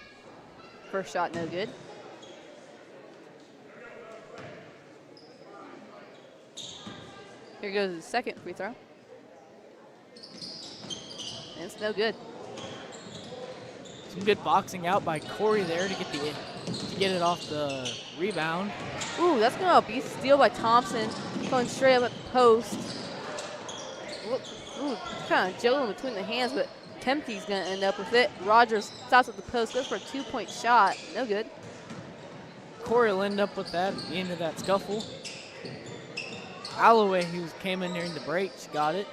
First shot, no good. Here goes his second free throw. And it's no good. Some good boxing out by Corey there to get it off the rebound. Ooh, that's going to be a steal by Thompson. Going straight up at the post. Ooh, kind of juggling between the hands, but Kempke's going to end up with it. Rogers stops at the post, goes for a 2-point shot. No good. Corey will end up with that at the end of that scuffle. Alloway, who came in during the breaks, got it.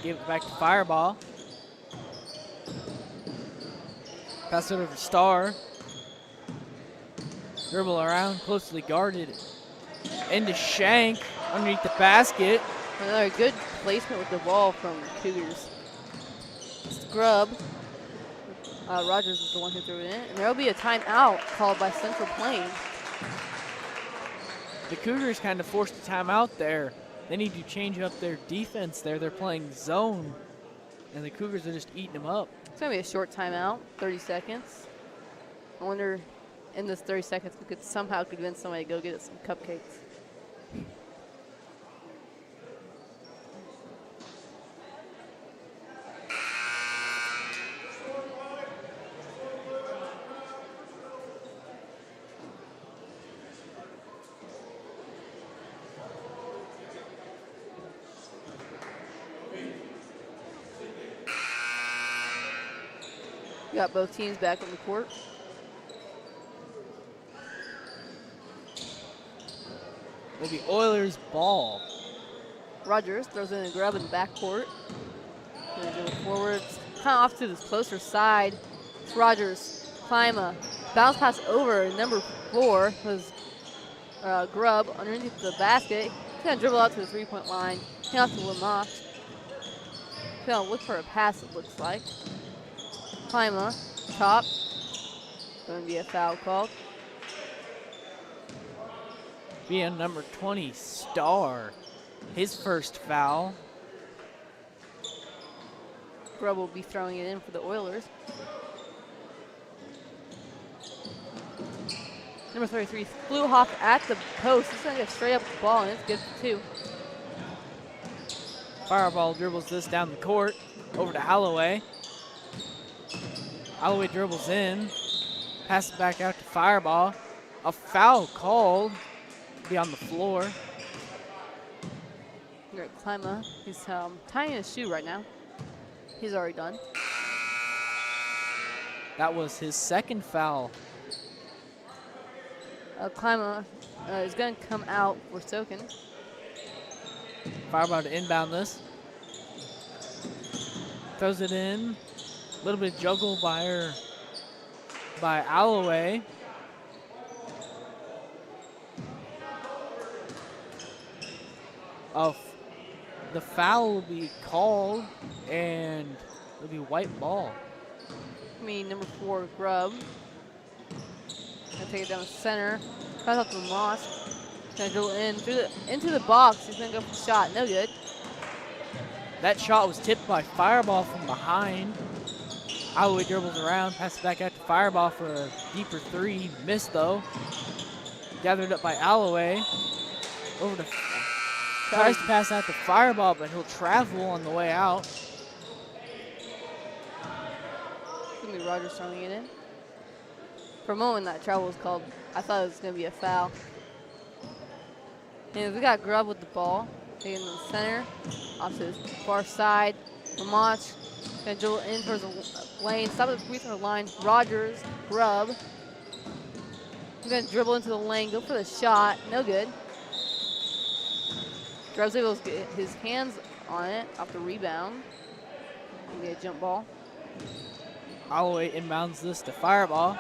Gave it back to Fireball. Pass it over to Starr. Dribble around, closely guarded. Into Shank, underneath the basket. Another good placement with the ball from Cougars. Scrub. Rogers is the one who threw it in. And there will be a timeout called by Central Plains. The Cougars kind of forced a timeout there. They need to change up their defense there. They're playing zone, and the Cougars are just eating them up. It's going to be a short timeout, 30 seconds. I wonder in this 30 seconds, we could somehow convince somebody to go get us some cupcakes. Got both teams back on the court. Will be Oilers ball. Rogers throws in a grab in the backcourt. Gonna go forward, kind of off to this closer side. It's Rogers, Klima, bounce pass over number 4 was Grubb underneath the basket. He's gonna dribble out to the 3-point line. Hand off to Lamont. He's gonna look for a pass, it looks like. Klima, top. Going to be a foul called. Being number 20, Star. His first foul. Grubb will be throwing it in for the Oilers. Number 33 flew off at the post. He's going to get straight up the ball, and it's good for 2. Fireball dribbles this down the court. Over to Alloway. Alloway dribbles in. Passes it back out to Fireball. A foul called. Be on the floor. You're at Klima. He's tying his shoe right now. He's already done. That was his second foul. Klima is going to come out for Soken. Fireball to inbound this. Throws it in. A little bit juggle by Alloway. The foul will be called, and it'll be white ball. Number 4, Grubb. Gonna take it down the center. Pass off to Moss. Gonna dribble in into the box. He's gonna go for the shot. No good. That shot was tipped by Fireball from behind. Alloway dribbles around, passes back out to Fireball for a deeper 3. Missed though. Gathered up by Alloway. Over to tries to pass out to Fireball, but he'll travel on the way out. It's gonna be Rogers throwing it in. For a moment, that travel was called. I thought it was gonna be a foul. And we got Grubb with the ball, taking to the center, off to his far side. Lamont gonna dribble in towards the lane, stop at the free throw line. Rogers, Grubb. He's gonna dribble into the lane, go for the shot, no good. Grubb's able to get his hands on it off the rebound. Get a jump ball. Alloway inbounds this to Fireball.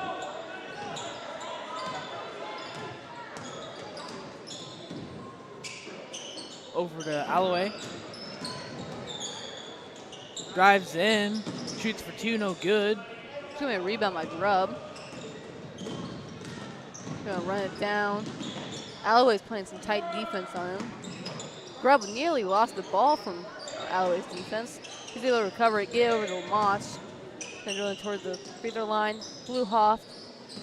Over to Alloway. Drives in, shoots for 2, no good. It's gonna be a rebound by Grubb. Gonna run it down. Alloway's playing some tight defense on him. Grubb nearly lost the ball from Alloway's defense. He's able to recover it, get over to Lamont. Then drilling towards the free throw line. Fluhoff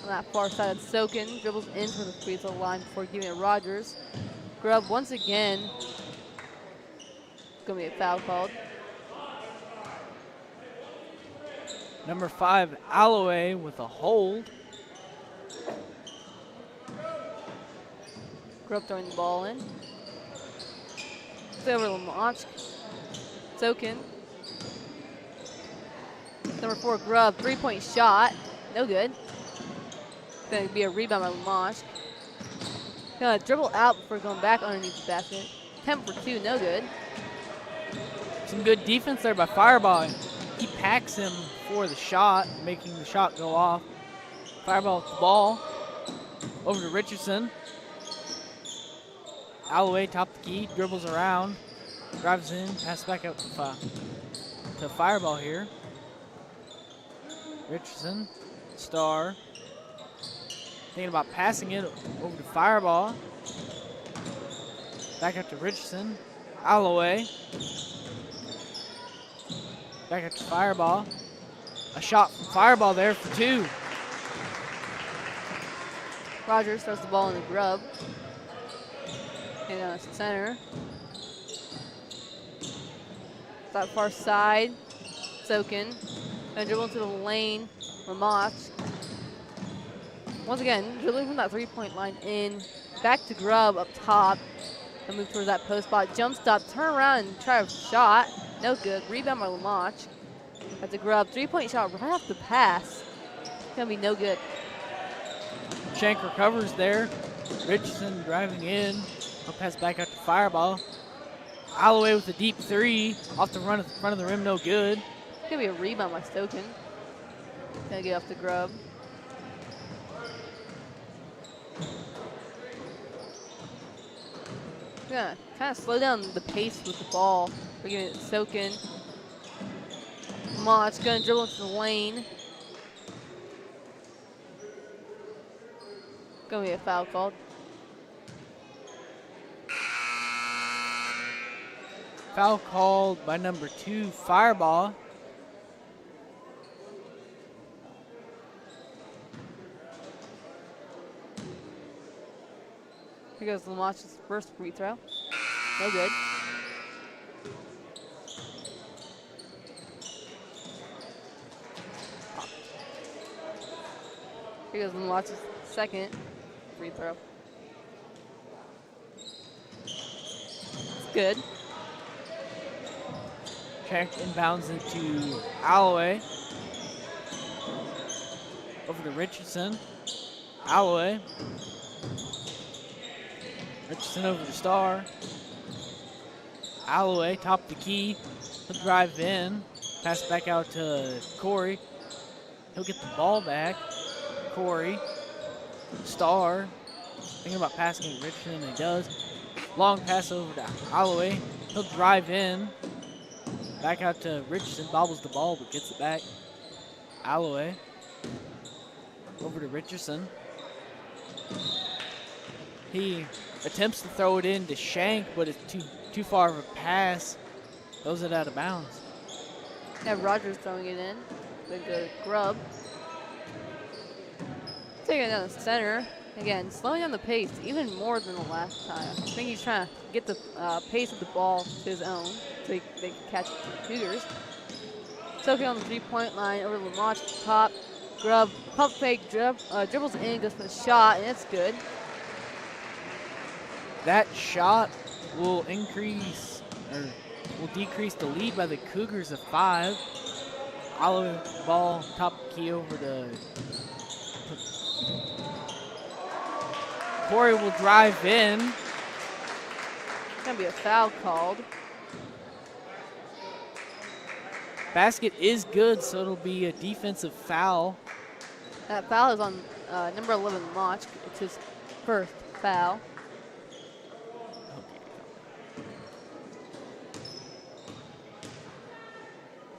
on that far side of Soken. Dribbles into the free throw line before giving it Rogers. Grubb once again. It's gonna be a foul called. Number 5, Alloway with a hold. Grubb throwing the ball in. It's over to Lamont. Soken. Number 4, Grubb, 3-point shot. No good. It's going to be a rebound by Lamont. Going to dribble out before going back underneath the basket. 10 for 2, no good. Some good defense there by Fireball. He packs him for the shot, making the shot go off. Fireball with the ball. Over to Richardson. Alloway, top of the key, dribbles around. Drives in, passes back out to Fireball here. Richardson, Star. Thinking about passing it over to Fireball. Back out to Richardson. Alloway. Back out to Fireball. A shot from Fireball there for 2. Rogers throws the ball in the grub. And down to center. That far side. Sokin. And dribble into the lane. Lamont. Once again, dribbling from that 3-point line in. Back to Grubb up top. And move towards that post spot. Jump stop. Turn around and try a shot. No good. Rebound by Lamont. At the Grubb. 3-point shot right off the pass. It's going to be no good. Shank recovers there. Richardson driving in. He'll pass back out to Fireball. Alloway with a deep three. Off the front of the rim, no good. It's going to be a rebound by Stoken. Going to get off the Grubb. Gonna kind of slow down the pace with the ball. We're giving it Stoken. Mott's going to dribble into the lane. Going to be a foul called. Foul called by number 2, Fireball. Here goes Lamont's first free throw. No good. Here goes Lamont's second free throw. It's good. Check inbounds into Alloway. Over to Richardson. Alloway. Richardson over to Star. Alloway, top of the key. He'll drive in. Pass back out to Corey. He'll get the ball back. Corey. Star. Thinking about passing to Richardson, and he does. Long pass over to Alloway. He'll drive in. Back out to Richardson. Bobbles the ball, but gets it back. Alloway. Over to Richardson. He attempts to throw it in to Shank, but it's too far of a pass. Throws it out of bounds. Yeah, Rogers throwing it in. Good, good Grubb. Taking it down the center. Again, slowing down the pace even more than the last time. I think he's trying to get the pace of the ball to his own so they can catch the Cougars. Soaking on the 3-point line over Lamont at the top. Grubb, pump fake, dribbles in, goes for the shot, and it's good. That shot will increase, or will decrease the lead by the Cougars to 5. Oliver ball, top key over to Corey will drive in. It's going to be a foul called. Basket is good, so it'll be a defensive foul. That foul is on number 11, Launch. It's his first foul.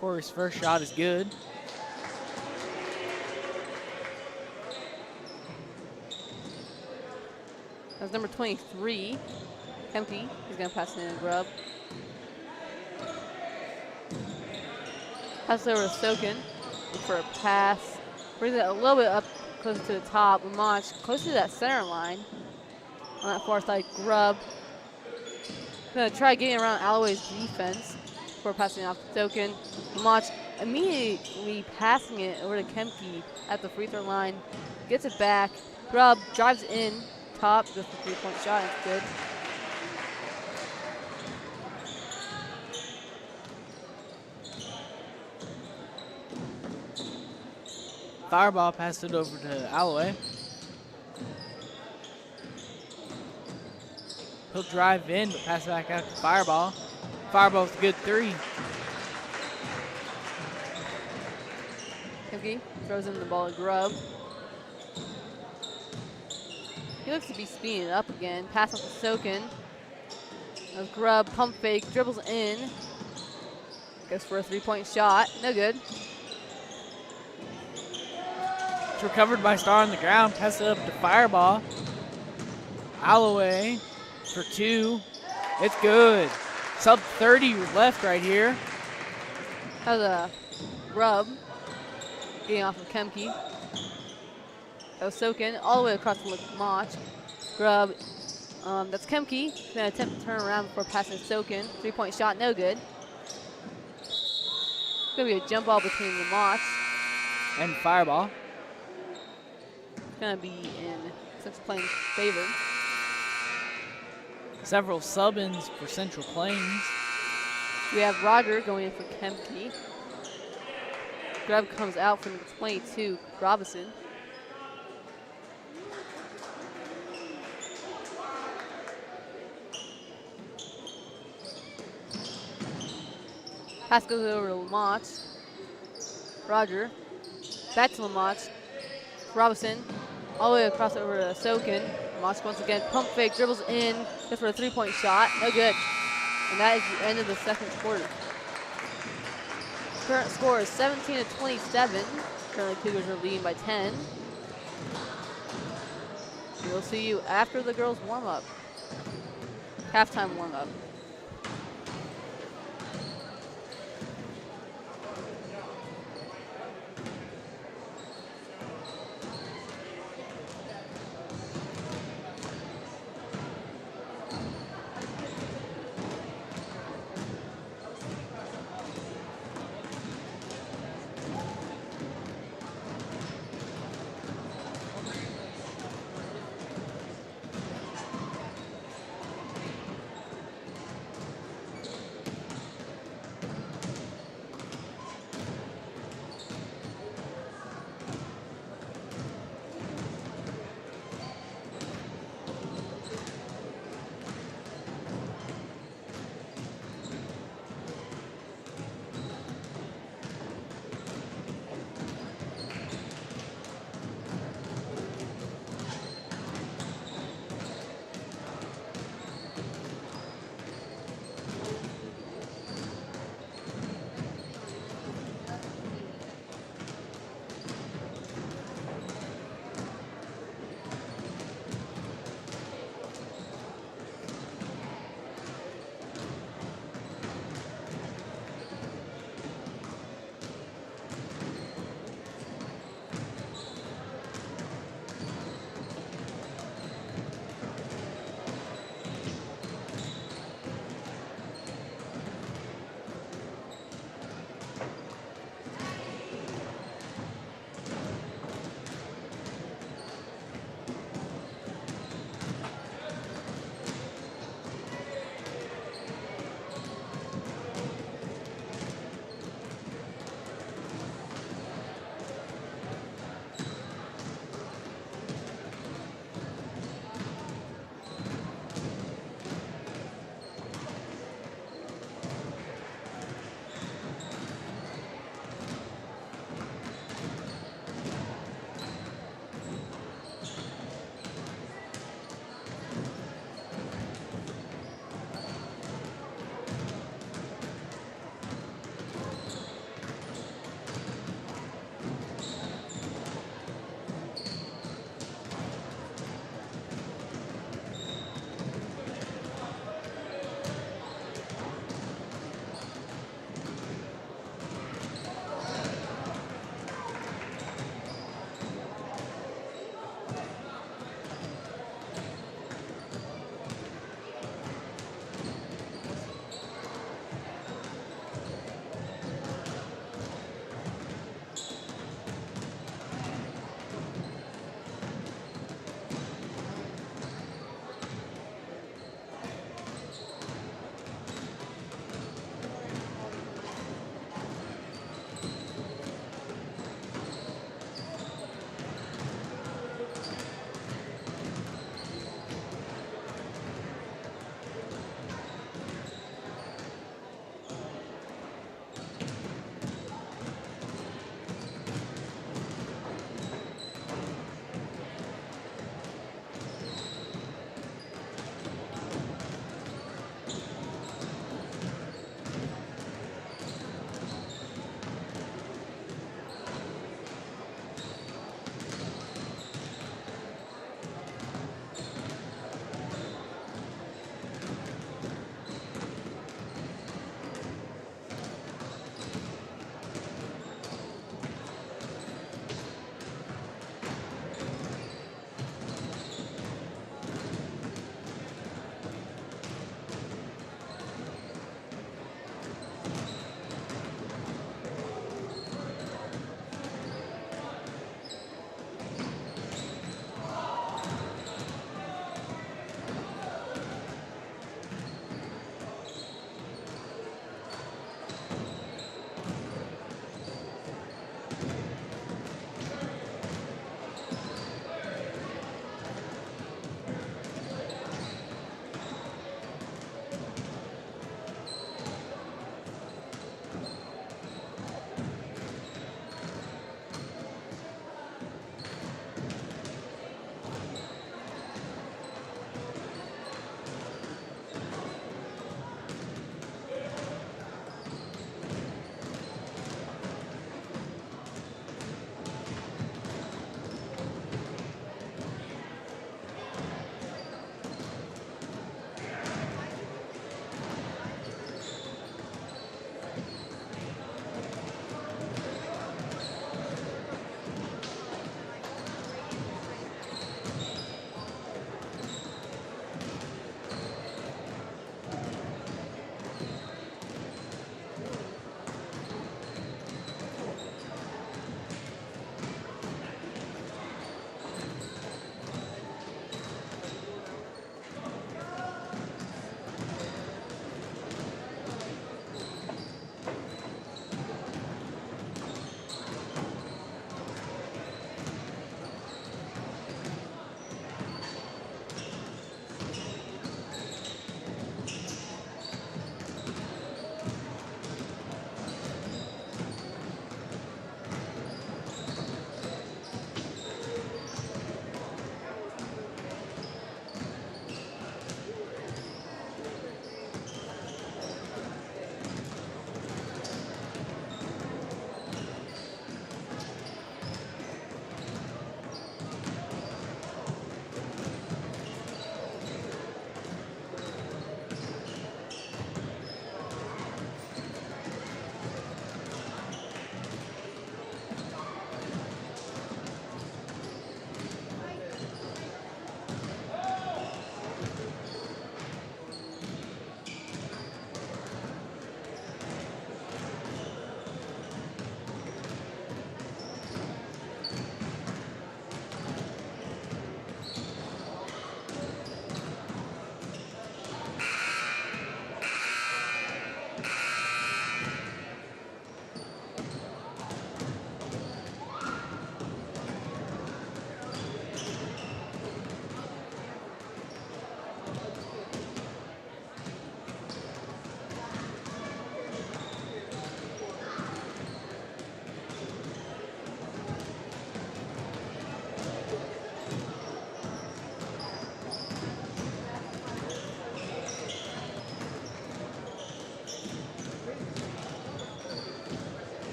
Corey's first shot is good. That's number 23, Kempe. He's going to pass it in to Grubb. Pass over to Stoken. Look for a pass. Brings it a little bit up closer to the top. Lamont close to that center line. On that far side, Grubb. Going to try getting around Alloway's defense before passing off to Stoken. Lamont immediately passing it over to Kempe at the free throw line. Gets it back. Grubb drives in. Top, just a 3-point shot, it's good. Fireball passed it over to Alloway. He'll drive in, but pass back out to Fireball. Fireball's a good 3. Kempe throws in the ball to Grubb. He looks to be speeding it up again. Pass off to Sokin. As Grubb, pump fake, dribbles in. Goes for a 3-point shot. No good. It's recovered by Star on the ground. Pass it up to Fireball. Alloway for 2. It's good. Sub 30 left right here. That was a Grubb getting off of Kempe. Osoken all the way across the Mach. Grub. That's Kemke. He's going to attempt to turn around before passing Soken. 3-point shot, no good. It's going to be a jump ball between the Mach. And fireball. It's going to be in Central Plains' favor. Several sub-ins for Central Plains. We have Roger going in for Kemke. Grub comes out from the 22, Robinson. Pass goes over to Lamont. Roger. Back to Lamont. Robinson. All the way across over to Soken. Lamont once again. Pump fake. Dribbles in. Just for a 3-point shot. No good. And that is the end of the second quarter. Current score is 17-27. Currently Cougars are leading by 10. We'll see you after the girls warm up. Halftime warm up.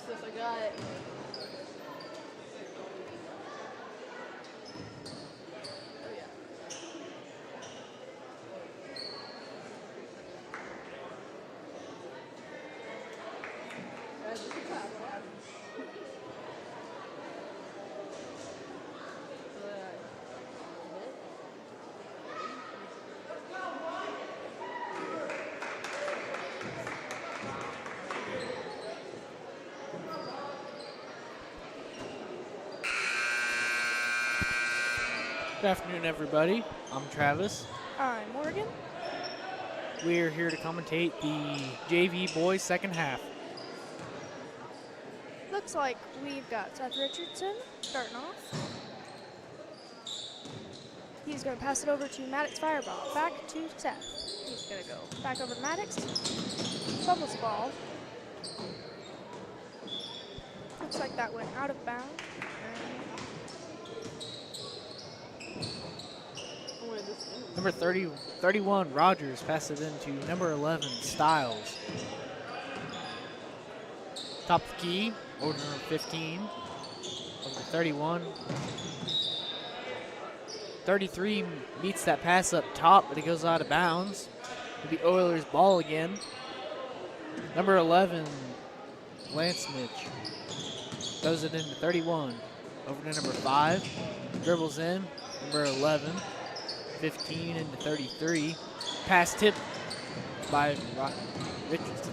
this. I got it. Oh, yeah. Guys, look at that. Good afternoon, everybody. I'm Travis. I'm Morgan. We're here to commentate the JV boys second half. Looks like we've got Seth Richardson starting off. He's going to pass it over to Maddox Fireball. Back to Seth. He's going to go back over to Maddox. Fumbles the ball. Looks like that went out of bounds. Number 31, Rogers, passes it into number 11, Styles. Top of the key, over to number 15, over to 31. 33 meets that pass up top, but it goes out of bounds. It'll be Oilers' ball again. Number 11, Lance Mitch, throws it into 31. Over to number 5, dribbles in, number 11. 15 into 33. Pass tip by Richardson.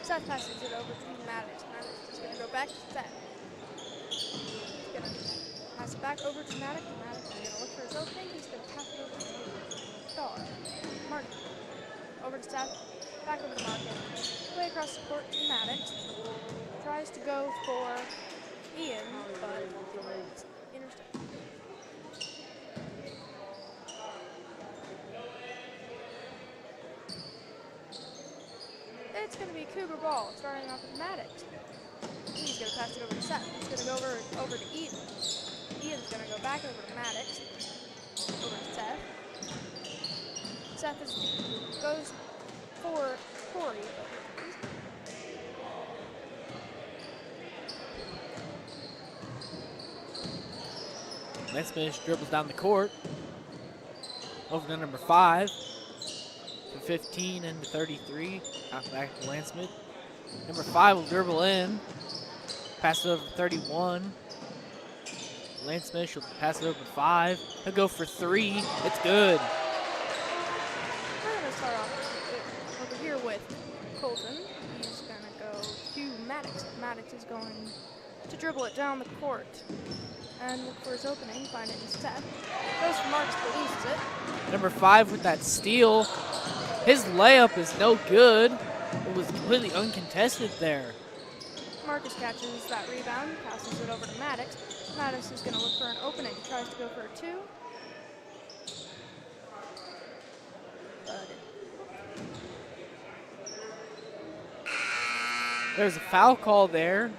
Seth passes it over to Maddox. Maddox is going to go back to Seth. He's going to pass it back over to Maddox. Maddox is going to look for his opening. He's going to pass it over to Star. Martin. Over to Seth. Back over to Martin. Way across the court to Maddox. Tries to go for Ian, but intercepted. It's going to be Cougar ball, starting off with Maddox. He's going to pass it over to Seth. He's going to go over to Ian. Ian's going to go back over to Maddox. Over to Seth. Seth goes for Corey, but Lance Mitch dribbles down the court. Over to number 5. From 15 into 33. Out back to Lance Smith. Number 5 will dribble in. Pass it over to 31. Lance Smith will pass it over to 5. He'll go for 3. It's good. we're going to start off over here with Colton. He's going to go to Maddox. Maddox is going to dribble it down the court and look for his opening, find it in Seth. Goes for Marks, but loses it. Number 5 with that steal. His layup is no good. It was completely uncontested there. Marcus catches that rebound, passes it over to Maddox. Maddox is going to look for an opening, tries to go for a 2. But There's a foul call there.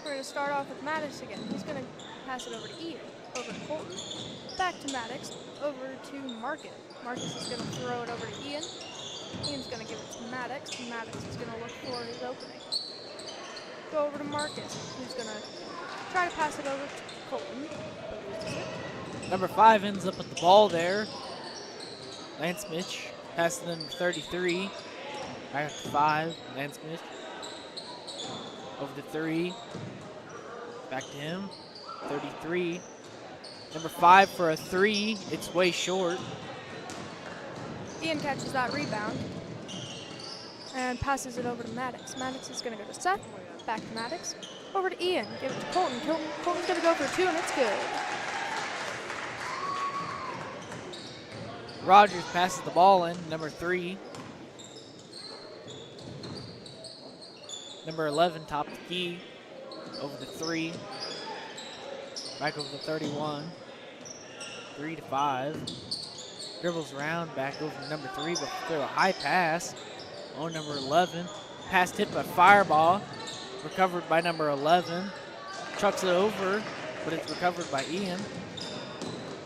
we're going to start off with Maddox again. He's going to pass it over to Ian, over to Colton, back to Maddox, over to Marcus. Marcus is going to throw it over to Ian. Ian's going to give it to Maddox. Maddox is going to look for his opening. Go over to Marcus, who's going to try to pass it over to Colton, but loses it. Number 5 ends up with the ball there. Lance Mitch passes it into 33. Back to 5. Lance Mitch. Over to 3. Back to him. 33. Number 5 for a 3. It's way short. Ian catches that rebound and passes it over to Maddox. Maddox is going to go to Seth, back to Maddox, over to Ian, give it to Colton. Colton's going to go for a 2, and it's good. Rogers passes the ball in. Number 3. Number 11, top of the key. Over to 3. Back over to 31. 3 to 5. Dribbles around, back over to number 3, but through a high pass. On number 11. Pass tipped by Fireball. Recovered by number 11. Chucks it over, but it's recovered by Ian.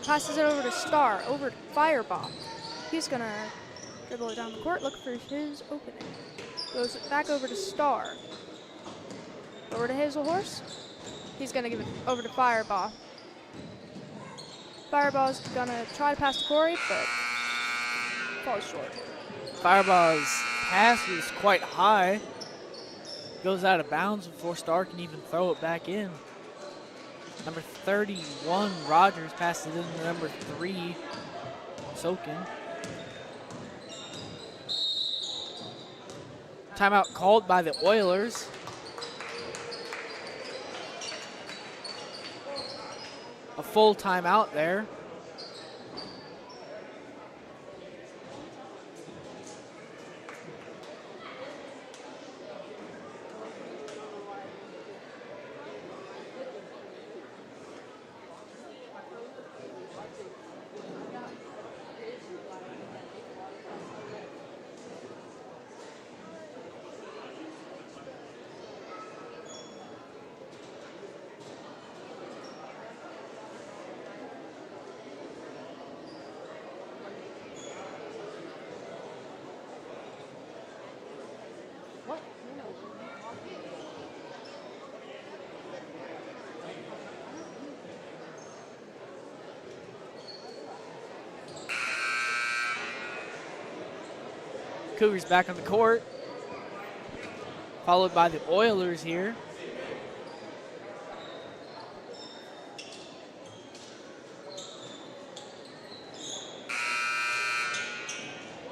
passes it over to Star, over to Fireball. He's gonna dribble it down the court, look for his opening. Goes back over to Star. Over to Hazel Horse. He's gonna give it over to Fireball. Fireball's gonna try to pass to Corey, but falls short. Fireball's pass was quite high. Goes out of bounds before Star can even throw it back in. Number 31, Rogers, passes it in to number 3, Sokin. Timeout called by the Oilers. A full timeout there. Cougars back on the court, followed by the Oilers here.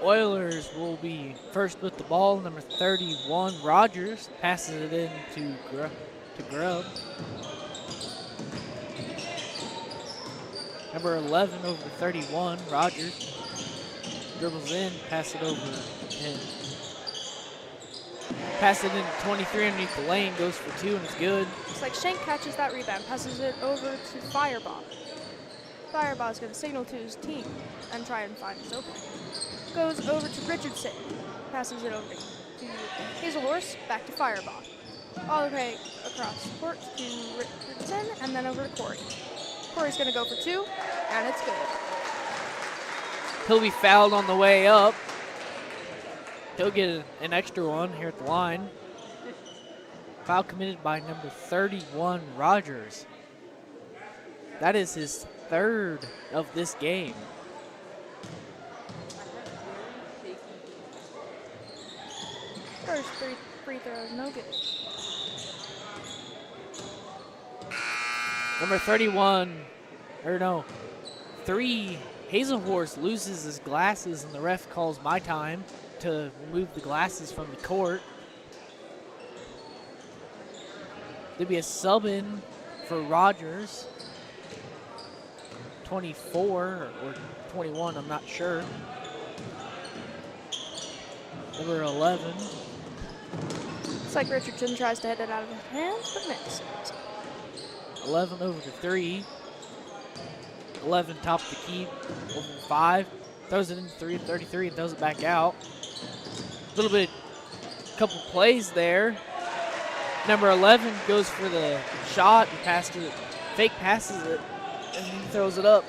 Oilers will be first with the ball. Number 31, Rogers, passes it in to Grubb. Number 11 over 31, Rogers. Dribbles in, pass it over to 10. Pass it in 23 underneath the lane, goes for 2 and it's good. Looks like Shank catches that rebound, passes it over to Fireball. Fireball's going to signal to his team and try and find his opening. Goes over to Richardson, passes it over to Hazel Horse, back to Fireball. All the way across the court to Richardson and then over to Corey. Corey's going to go for 2 and it's good. He'll be fouled on the way up. He'll get an extra one here at the line. Foul committed by number 31, Rogers. That is his 3rd of this game. First free throw, no good. Number 3, Hazel Horse loses his glasses and the ref calls my time to remove the glasses from the court. There'll be a sub in for Rogers. 24 or 21, I'm not sure. Number 11. Looks like Richardson tries to hit it out of his hands, but misses. 11 over to 3. 11 top of the key, over 5. Throws it into 3 and 33 and throws it back out. A little bit, couple plays there. Number 11 goes for the shot and fake passes it, and he throws it up.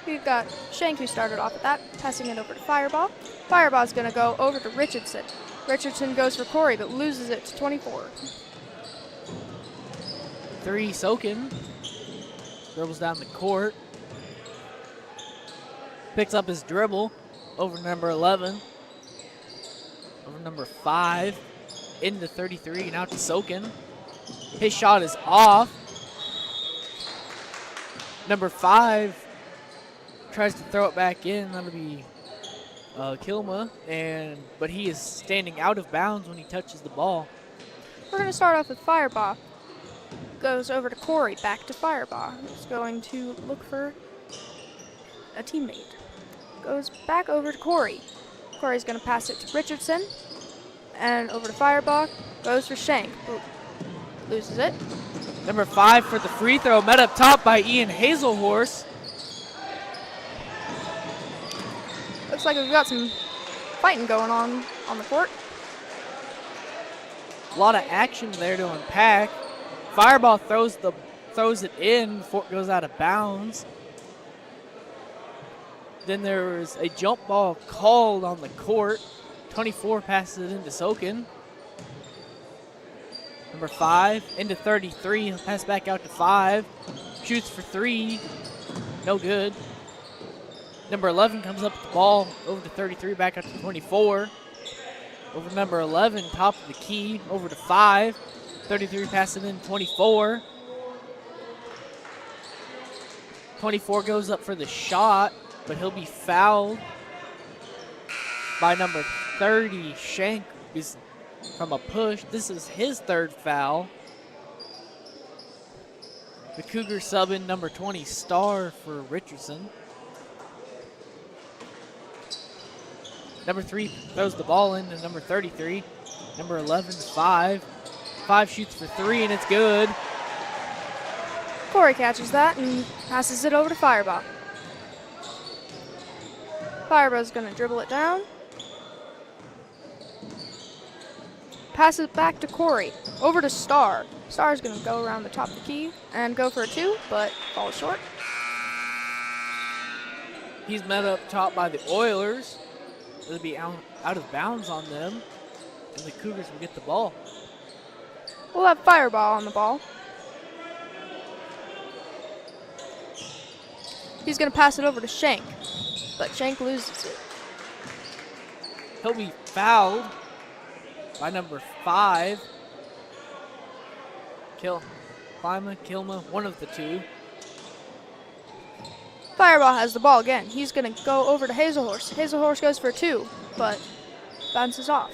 We've got Shank who started off at that, passing it over to Fireball. Fireball's going to go over to Richardson. Richardson goes for Corey, but loses it to 24. 3, Sokin. Dribbles down the court. Picks up his dribble over number 11. Over number 5. Into 33, now to Sokin. His shot is off. Number 5 tries to throw it back in. That'll be Kilma, but he is standing out of bounds when he touches the ball. We're going to start off with Fireball. Goes over to Corey, back to Fireball. He's going to look for a teammate. Goes back over to Corey. Corey's going to pass it to Richardson. And over to Fireball. Goes for Shank. Ooh. Loses it. Number 5 for the free throw, met up top by Ian Hazelhorse. Looks like we've got some fighting going on the court. A lot of action there to unpack. Fireball throws it in before it goes out of bounds. Then there was a jump ball called on the court. 24 passes it into Sokin. Number 5 into 33. He'll pass back out to 5. Shoots for 3. No good. Number 11 comes up with the ball over to 33, back out to 24. Over to number 11, top of the key, over to 5. 33 passing in 24. 24 goes up for the shot, but he'll be fouled by number 30. Shank is from a push. This is his third foul. The Cougars sub in number 20, Star, for Richardson. Number 3 throws the ball in to number 33. Number 11, 5. 5 shoots for 3, and it's good. Corey catches that and passes it over to Fireball. Fireball's going to dribble it down. Passes it back to Corey. Over to Star. Star's going to go around the top of the key and go for a 2, but falls short. He's met up top by the Oilers. It'll be out of bounds on them, and the Cougars will get the ball. We'll have Fireball on the ball. He's going to pass it over to Shank, but Shank loses it. He'll be fouled by number 5. Kilma, one of the two. Fireball has the ball again. He's going to go over to Hazelhorse. Hazelhorse goes for 2, but bounces off.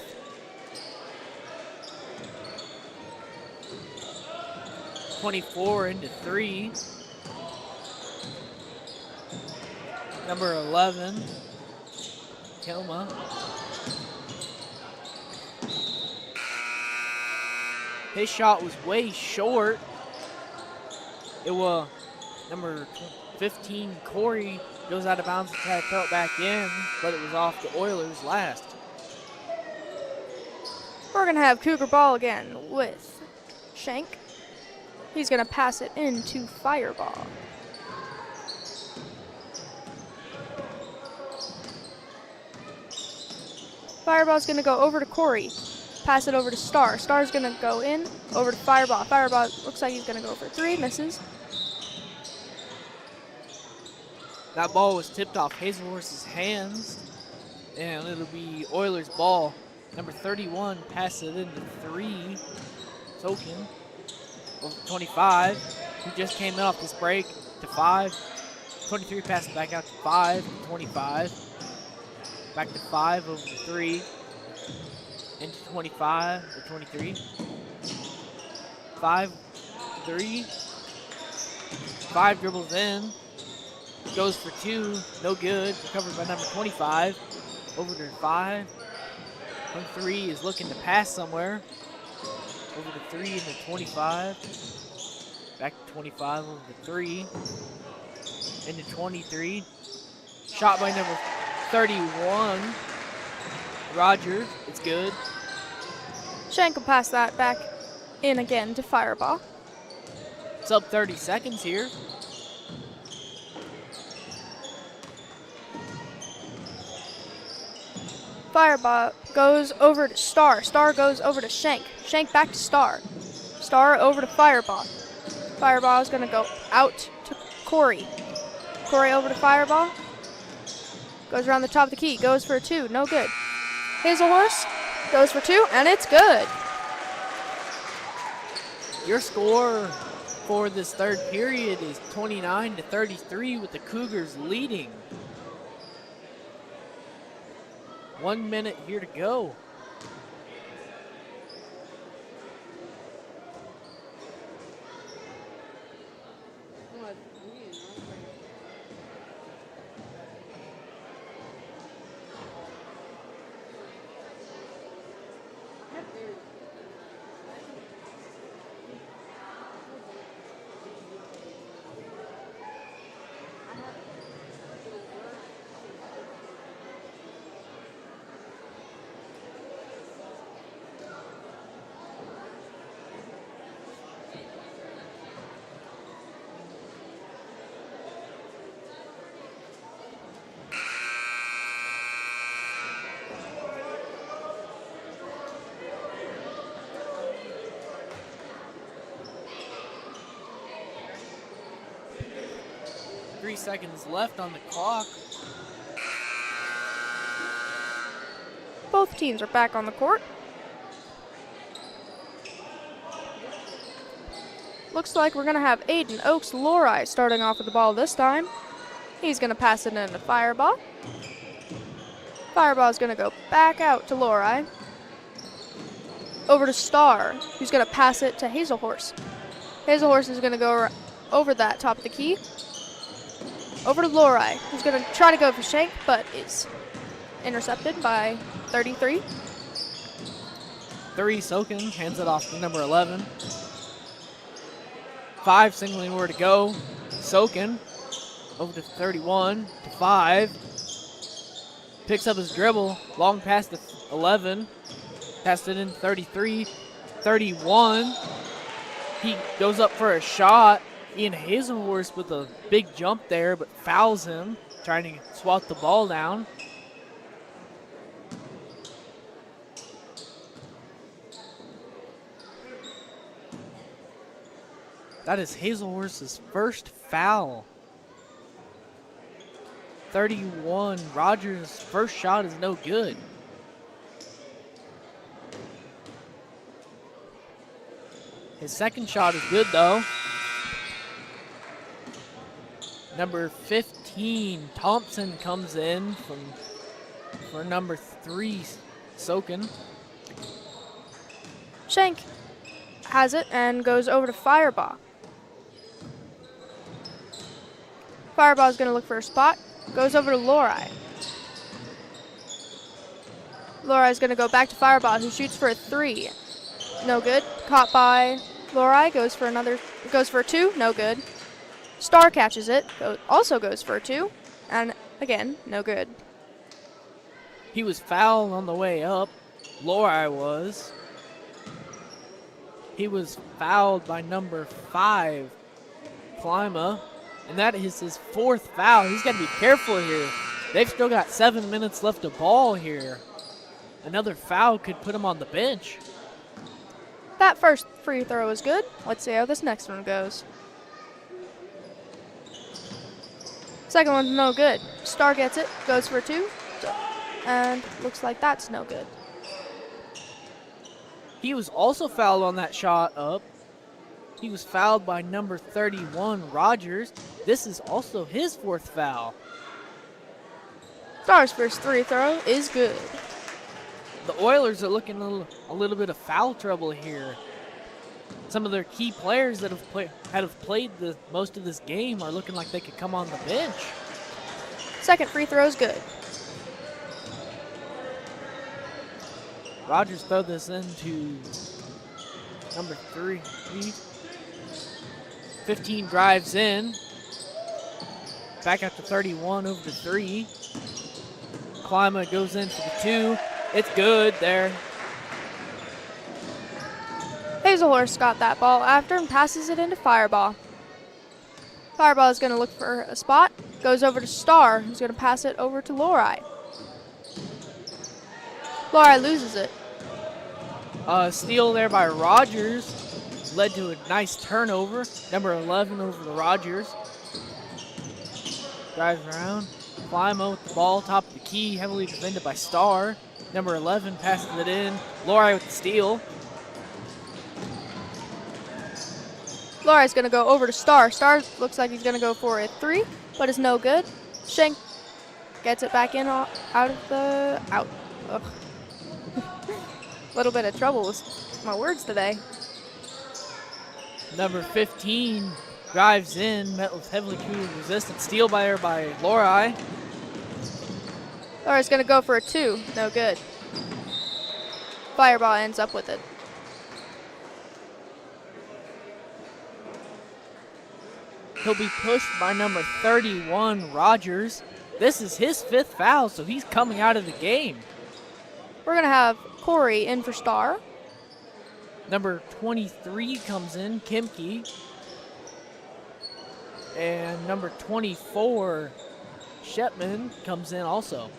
.24 into 3. Number 11, Kilma. His shot was way short. It was number 15, Corey, goes out of bounds and tried to throw it back in, but it was off the Oilers last. We're going to have Cougar ball again with Shank. He's going to pass it into Fireball. Fireball's going to go over to Corey. Pass it over to Star. Star's going to go in, over to Fireball. Fireball looks like he's going to go for 3, misses. That ball was tipped off Hazelhorse's hands, and it'll be Oilers' ball. Number 31 passes it into 3. Sokin. Over 25, who just came in off this break, to 5. 23 passes back out to 5. 25. Back to 5 over to 3. Into 25 or 23. 5, 3. 5 dribbles in. Goes for 2. No good. Recovered by number 25. Over to 5. 23 is looking to pass somewhere. Over to 3 into 25. Back to 25 over to 3. Into 23. Shot by number 31. Rogers. It's good. Shank will pass that back in again to Fireball. Sub 30 seconds here. Fireball goes over to Star. Star goes over to Shank. Shank back to Star. Star over to Fireball. Fireball is going to go out to Corey. Corey over to Fireball. Goes around the top of the key. Goes for a 2. No good. Hazelhorse goes for 2, and it's good. Your score for this third period is 29-33 with the Cougars leading. 1 minute here to go. 3 seconds left on the clock. Both teams are back on the court. Looks like we're going to have Aiden Oaks Lori starting off with the ball this time. He's going to pass it into Fireball. Fireball is going to go back out to Lori. Over to Star, who's going to pass it to Hazel Horse. Hazel Horse is going to go over that top of the key. Over to Lori, who's going to try to go for Shank, but is intercepted by 33. 3 Soken hands it off to number 11. 5 signaling where to go. Soken over to 31 to 5. Picks up his dribble. Long pass to 11. Passed it in 33. 31. He goes up for a shot. Ian Hazelhorse with a big jump there, but fouls him, trying to swat the ball down. That is Hazelhorse's first foul. 31. Rogers' first shot is no good. His second shot is good though. Number 15, Thompson comes in for number 3, Soken. Shank has it and goes over to Fireball. Fireball is going to look for a spot. Goes over to Lori. Lori is going to go back to Fireball, who shoots for a 3. No good. Caught by Lori. Goes for a 2. No good. Star catches it. Also goes for a 2. And again, no good. He was fouled on the way up. Lori was. He was fouled by number 5, Klima. And that is his 4th foul. He's got to be careful here. They've still got 7 minutes left of ball here. Another foul could put him on the bench. That first free throw is good. Let's see how this next one goes. Second one's no good. Star gets it, goes for 2, and looks like that's no good. He was also fouled on that shot up. He was fouled by number 31, Rogers. This is also his 4th foul. Star's first free throw is good. The Oilers are looking a little bit of foul trouble here. Some of their key players that have played the most of this game are looking like they could come on the bench. Second free throw is good. Rogers throw this into number 3. 15 drives in. Back out to 31 over to 3. Klima goes in for the 2. It's good there. Hazelhorse got that ball after and passes it into Fireball. Fireball is going to look for a spot. Goes over to Star, who's going to pass it over to Lori. Lori loses it. Steal there by Rogers. Led to a nice turnover. Number 11 over to Rogers. Drives around. Klima with the ball, top of the key, heavily defended by Star. Number 11 passes it in. Lori with the steal. Lori's going to go over to Star. Star looks like he's going to go for a 3, but it's no good. Shank gets it back in out. Ugh. Little bit of trouble with my words today. Number 15 drives in, met with heavily cooled resistance. Steal by her by Lori. Lori's going to go for a 2. No good. Fireball ends up with it. He'll be pushed by number 31, Rogers. This is his 5th foul, so he's coming out of the game. We're going to have Corey in for Star. Number 23 comes in, Kimke. And number 24, Shepman, comes in also.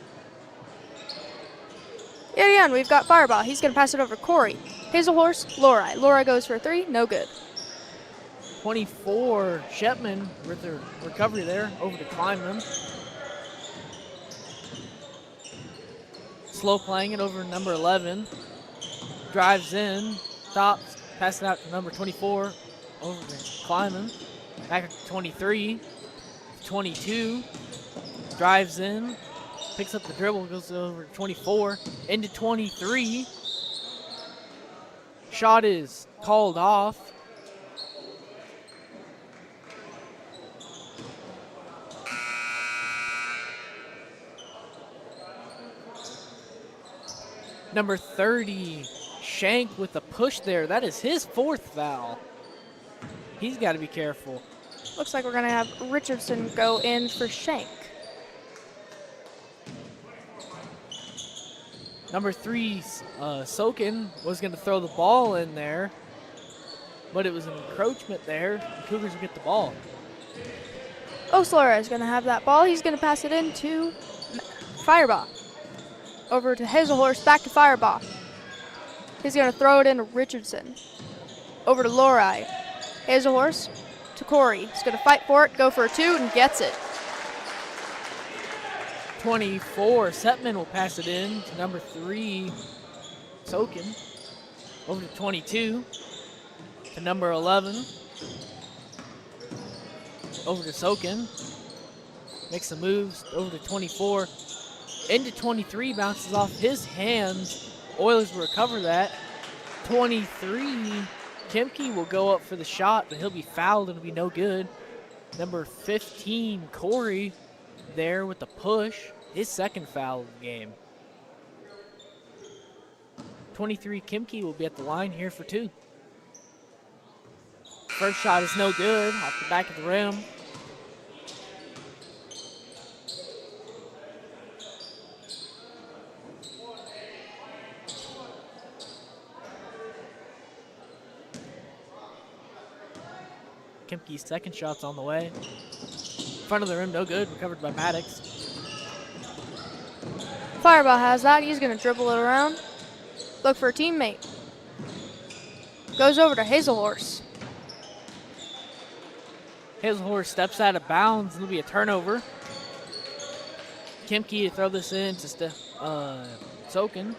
Yet again, we've got Fireball. He's going to pass it over to Corey. Hazelhorse, Lori. Lori goes for a 3. No good. 24, Shepman with the recovery there over to Kleinman. Slow playing it over to number 11. Drives in, stops, passes it out to number 24 over to Kleinman. Back to 23, 22. Drives in, picks up the dribble, goes over to 24, into 23. Shot is called off. Number 30, Shank with the push there. That is his 4th foul. He's got to be careful. Looks like we're going to have Richardson go in for Shank. Number 3, Sokin was going to throw the ball in there, but it was an encroachment there. The Cougars will get the ball. Oslora is going to have that ball. He's going to pass it in to Firebaugh. Over to Hazelhorse, back to Firebaugh. He's going to throw it into Richardson. Over to Lori. Hazelhorse to Corey. He's going to fight for it, go for a 2, and gets it. 24, Setman will pass it in to number 3, Sokin. Over to 22, to number 11. Over to Sokin. Makes some moves, over to 24. Into 23, bounces off his hands. Oilers will recover that. 23, Kimke will go up for the shot, but he'll be fouled and it'll be no good. Number 15, Corey, there with the push. His 2nd foul of the game. 23, Kimke will be at the line here for 2. First shot is no good, off the back of the rim. Kimke's 2nd shot's on the way. Front of the rim, no good. Recovered by Maddox. Firebaugh has that. He's going to dribble it around. Look for a teammate. Goes over to Hazelhorse. Hazelhorse steps out of bounds. It'll be a turnover. Kimke to throw this in to Sokin.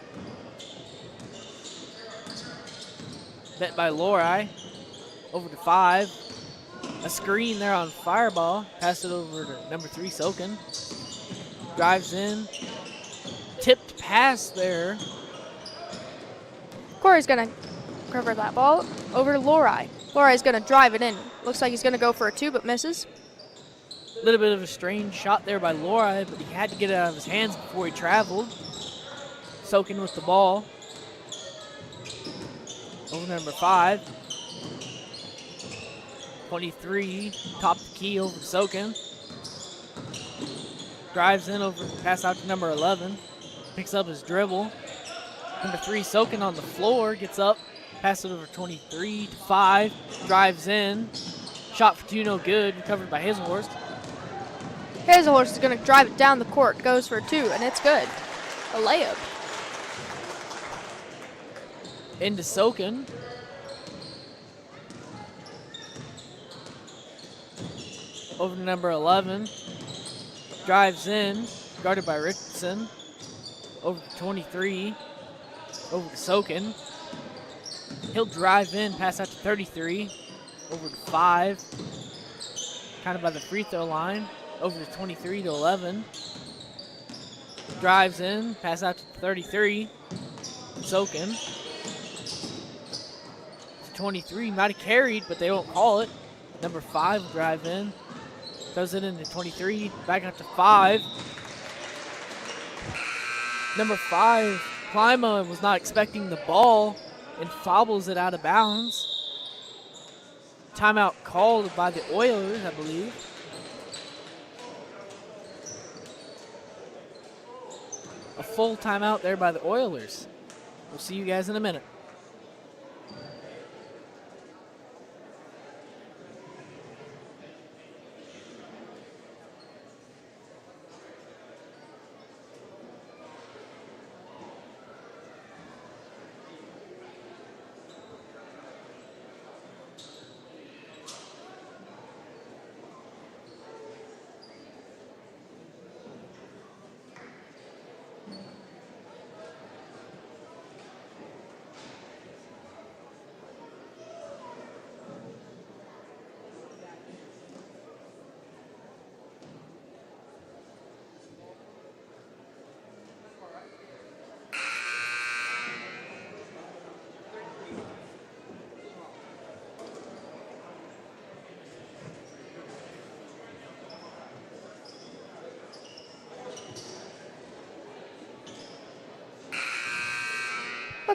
Bet by Lori. Over to 5. A screen there on Fireball. Pass it over to number 3, Sokin. Drives in. Tipped pass there. Corey's going to cover that ball. Over to Lori. Lori's going to drive it in. Looks like he's going to go for a 2, but misses. A little bit of a strange shot there by Lori, but he had to get it out of his hands before he traveled. Sokin with the ball. Over to number 5. 23, top the key over to Sokin. Drives in over, pass out to number 11. Picks up his dribble. Number 3, Sokin on the floor, gets up, pass it over 23 to 5. Drives in. Shot for 2, no good. Recovered by Hazelhorst. Hazelhorse is going to drive it down the court. Goes for a 2, and it's good. A layup. Into Sokin. Over to number 11. Drives in. Guarded by Richardson. Over to 23. Over to Sokin. He'll drive in. Pass out to 33. Over to 5. Kind of by the free throw line. Over to 23 to 11. Drives in. Pass out to 33. Sokin. To 23. Might have carried, but they won't call it. Number 5 will drive in. Throws it into 23, back up to 5. Number 5, Klima was not expecting the ball and fobbles it out of bounds. Timeout called by the Oilers, I believe. A full timeout there by the Oilers. We'll see you guys in a minute.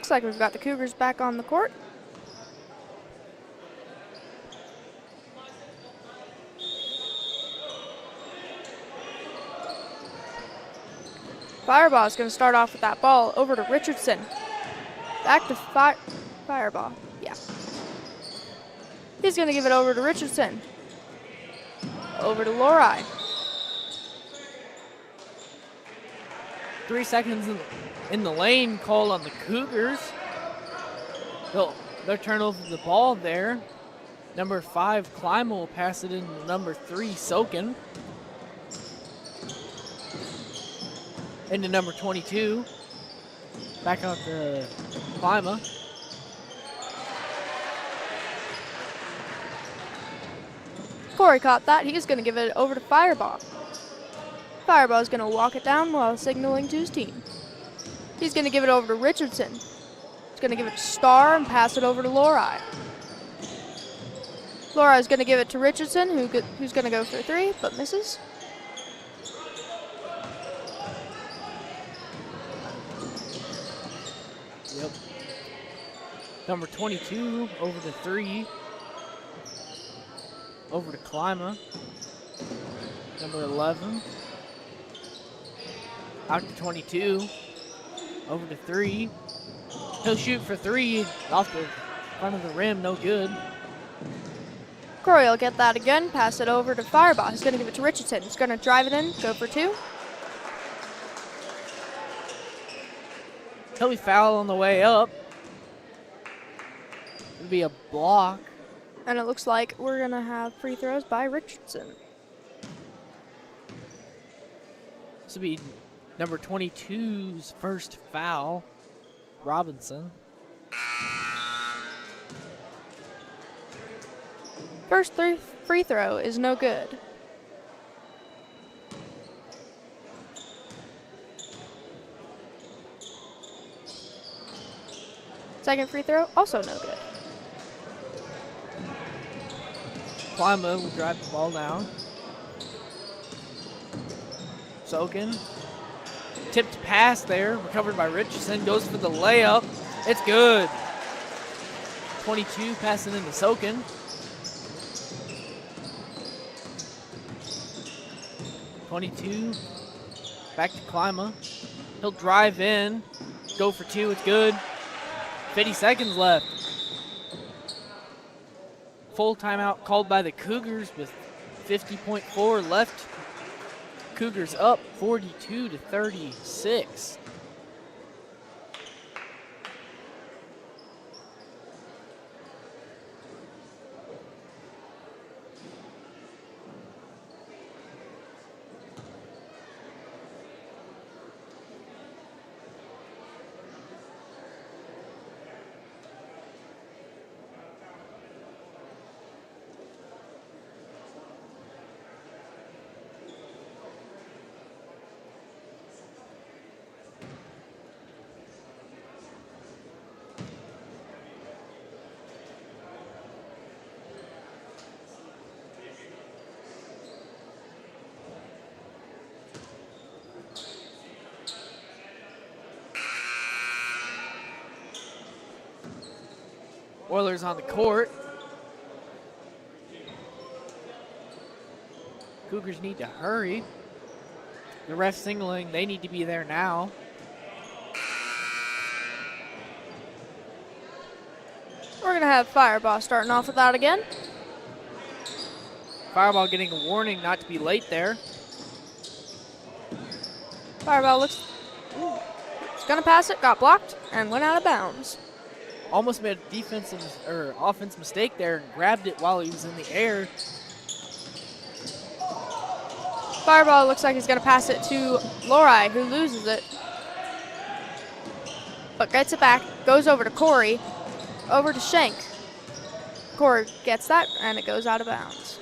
looks like we've got the Cougars back on the court. Fireball is going to start off with that ball over to Richardson. Back to Fireball. Yeah. He's going to give it over to Richardson. Over to Lori. 3 seconds in the lane call on the Cougars. They'll turn over the ball there. Number 5, Klima will pass it in to number 3, Sokin. Into number 22. Back out to Klima. Corey caught that. He's going to give it over to Fireball. Fireball is going to walk it down while signaling to his team. He's going to give it over to Richardson. He's going to give it to Starr and pass it over to Lori. Lori is going to give it to Richardson, who's going to go for 3, but misses. Yep. Number 22 over to 3. Over to Klima. Number 11. Out to 22. Over to 3. He'll shoot for 3 off the front of the rim. No good. Corey will get that again, pass it over to Fireball. He's going to give it to Richardson. He's going to drive it in, go for 2. He'll be fouled on the way up. It'll be a block. And it looks like we're going to have free throws by Richardson. This will be number 22's first foul, Robinson. First free throw is no good. Second free throw, also no good. Klima will drive the ball down. Sokin. Tipped pass there, recovered by Richardson, goes for the layup. It's good. 22 passing into Sokin. .22, back to Klima. He'll drive in, go for 2, it's good. 50 seconds left. Full timeout called by the Cougars with 50.4 left. Cougars up 42-36. Oilers on the court. Cougars need to hurry. The ref signaling they need to be there now. We're going to have Fireball starting off with that again. Fireball getting a warning not to be late there. Fireball looks, he's going to pass it, got blocked, and went out of bounds. Almost made a defensive or offense mistake there and grabbed it while he was in the air. Fireball looks like he's going to pass it to Lori, who loses it. But gets it back, goes over to Corey, over to Shank. Corey gets that, and it goes out of bounds.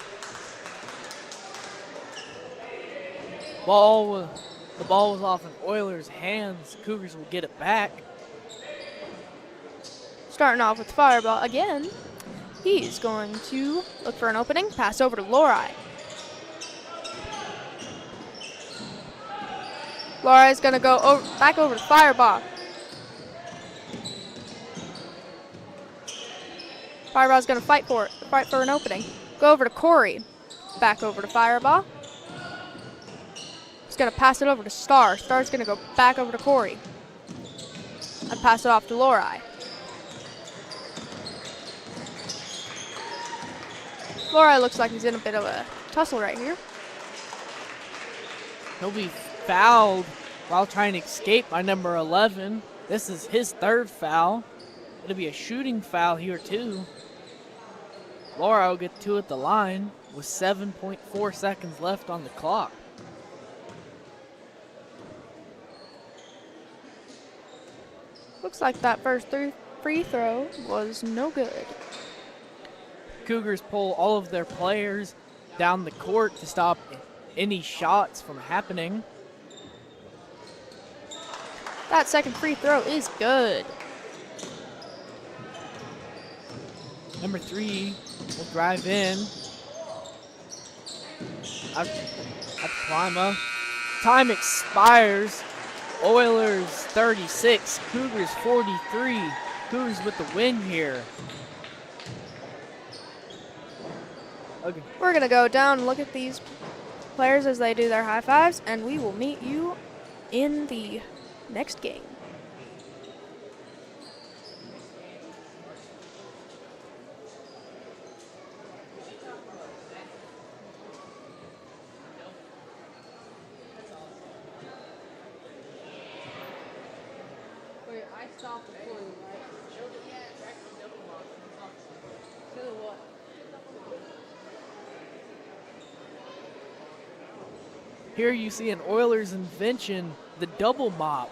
The ball was off in Oilers' hands. Cougars will get it back. Starting off with Fireball again. He's going to look for an opening, pass over to Lori. Lori's going to go back over to Fireball. Fireball's gonna fight for it. Fight for an opening. Go over to Corey. Back over to Fireball. He's gonna pass it over to Star. Star's gonna go back over to Corey. And pass it off to Lorai. Lorai looks like he's in a bit of a tussle right here. He'll be fouled while trying to escape by number 11. This is his third foul. It'll be a shooting foul here too. Laura will get two at the line with 7.4 seconds left on the clock. Looks like that first free throw was no good. Cougars pull all of their players down the court to stop any shots from happening. That second free throw is good. Number 3 will drive in. Out Plima. Time expires. Oilers 36, Cougars 43. Cougars with the win here. Okay. We're gonna go down and look at these players as they do their high fives, and we will meet you in the next game. Wait, I stopped recording, right? So what? Here you see an Oilers invention, the double mop.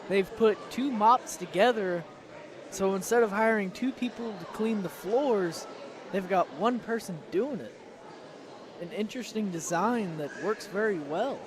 They've put two mops together, so instead of hiring two people to clean the floors, they've got one person doing it. An interesting design that works very well.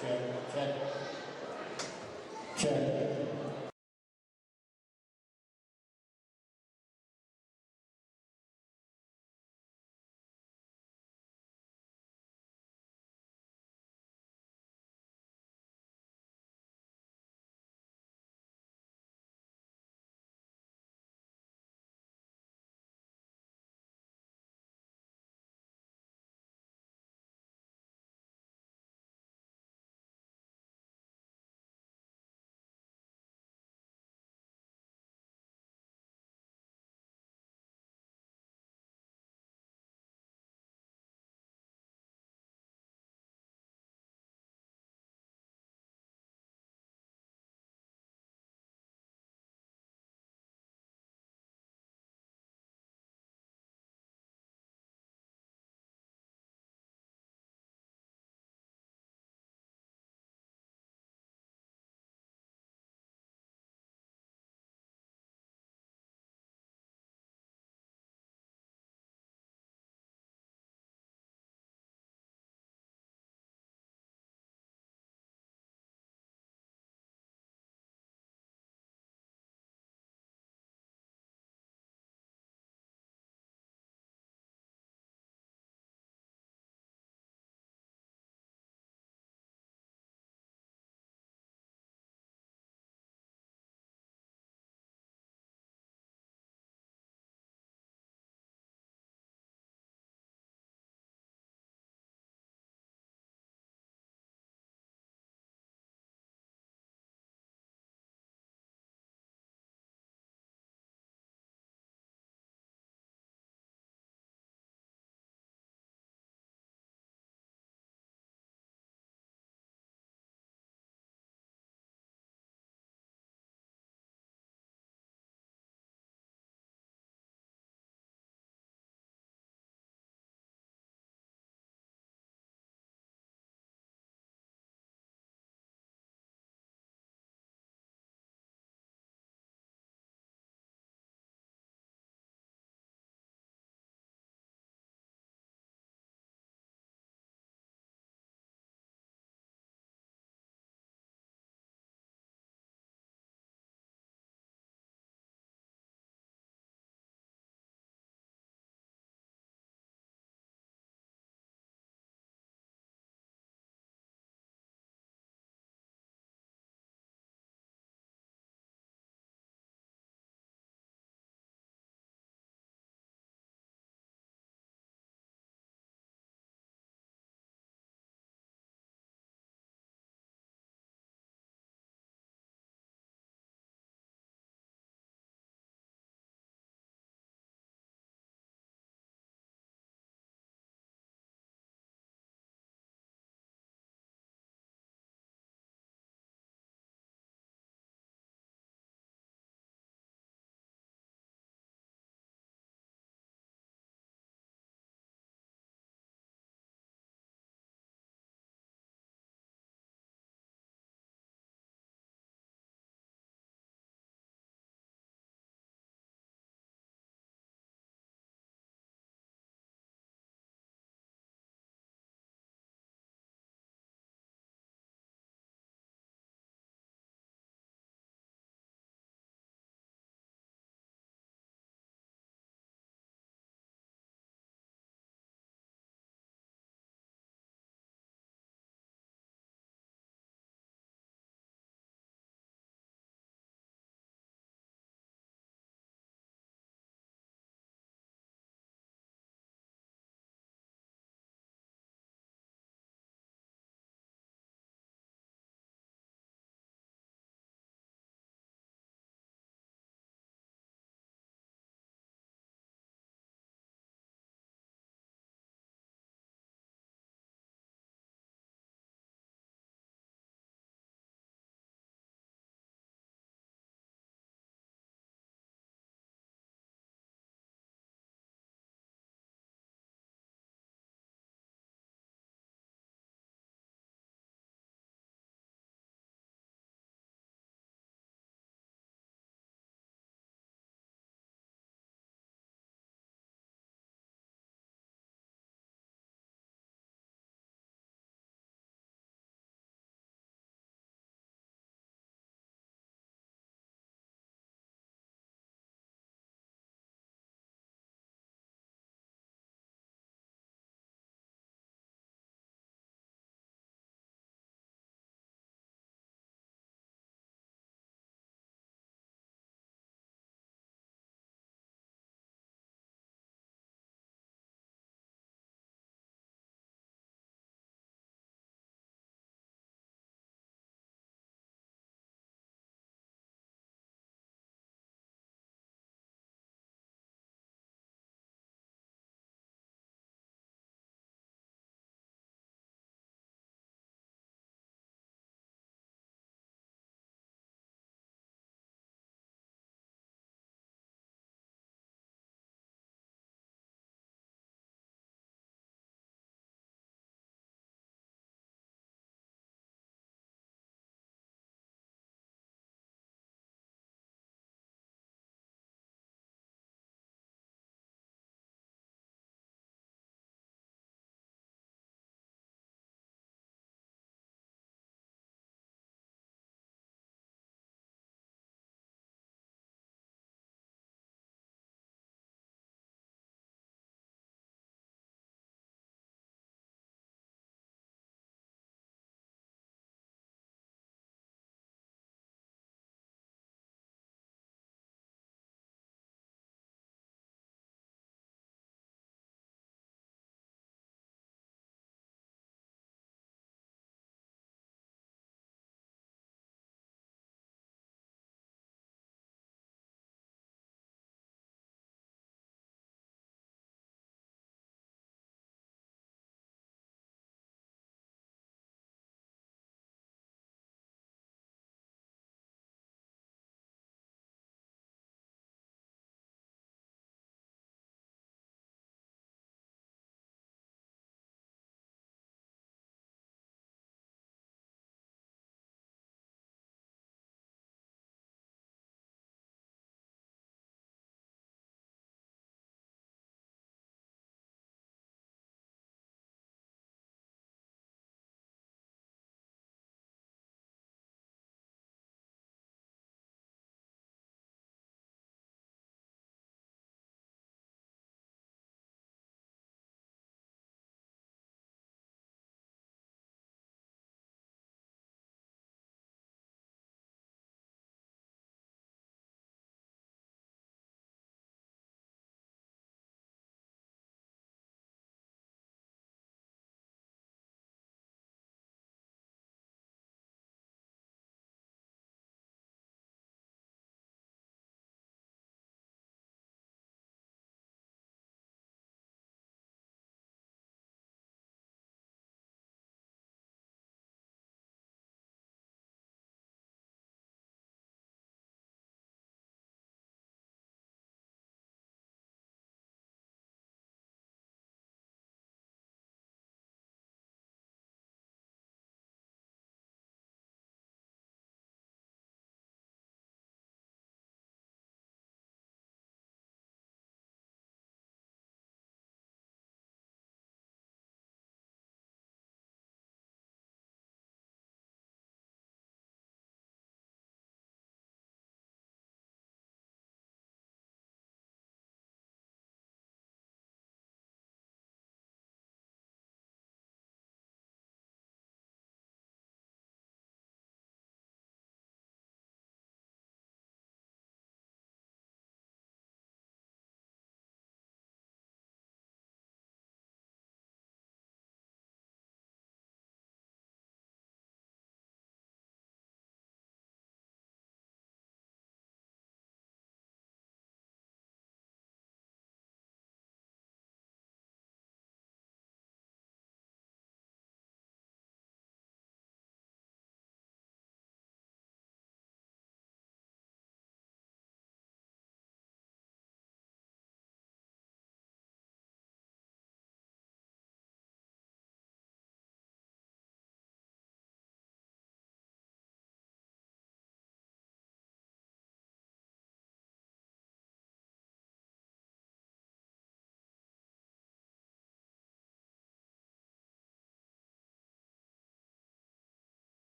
Check. Check.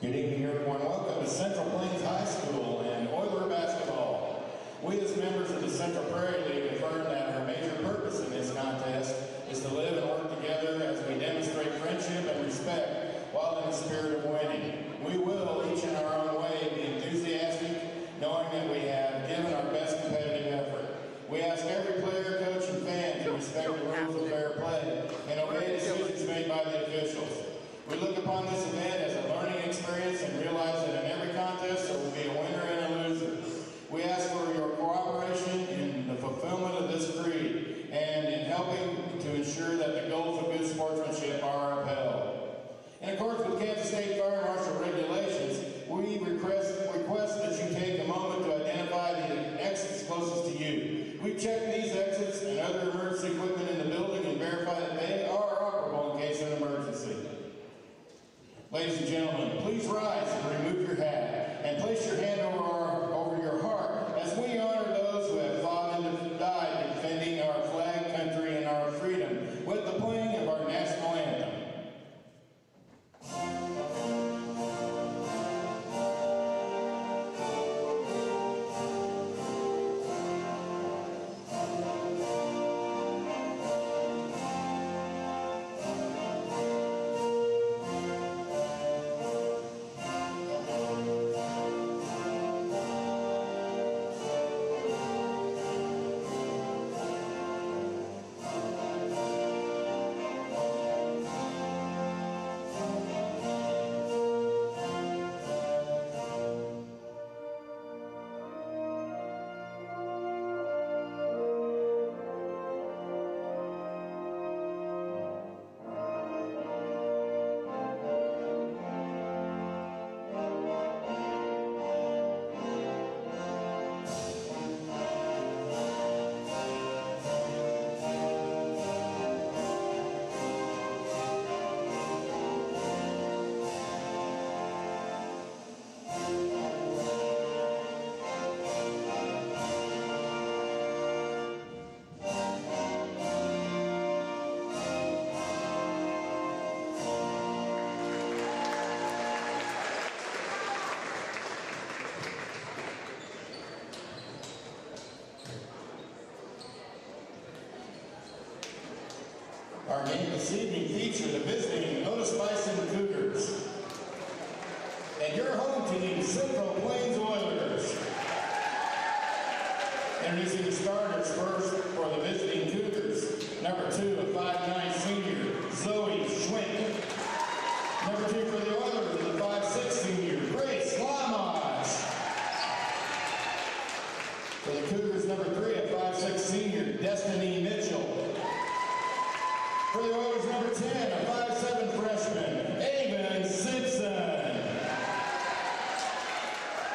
Good evening, everyone. Welcome to Central Plains High School and Oiler basketball. We as members of the Central Prairie League affirm that our major purpose in this contest is to live and work together as we demonstrate friendship and respect while in the spirit of winning. We will, each in our own way, be enthusiastic, knowing that we have given our best competitive effort. We ask every player, coach, and fan to respect the rules of fair play and obey decisions made by the officials. We look upon this event as a learning experience and realize that in every contest there will be a winner and a loser. We ask for your cooperation in the fulfillment of this creed and in helping to ensure that the goals of good sportsmanship are upheld. In accordance with Kansas State Fire Marshal regulations, we request that you take a moment to identify the exits closest to you. We've checked these exits and other emergency equipment in the building and verified that they are operable in case of an emergency. Ladies and gentlemen, please rise and remove your hat and place your hand over your heart as we honor those who have fought and died defending our flag, country, and our freedom with the playing of our national anthem. Our game this evening features the visiting Otis-Bison Cougars and your home team, Central Plains Oilers. Introducing the starters first for the visiting Cougars. Number 2, a 5'9" senior, Zoe Schwink. Number 2 for the Oilers, the 5'6" senior, Grace Lamas. For the Cougars, number 3, a 5'6" senior, Destiny Mitchell. For the Oilers, number 10, a 5'7" freshman, Avon Simpson.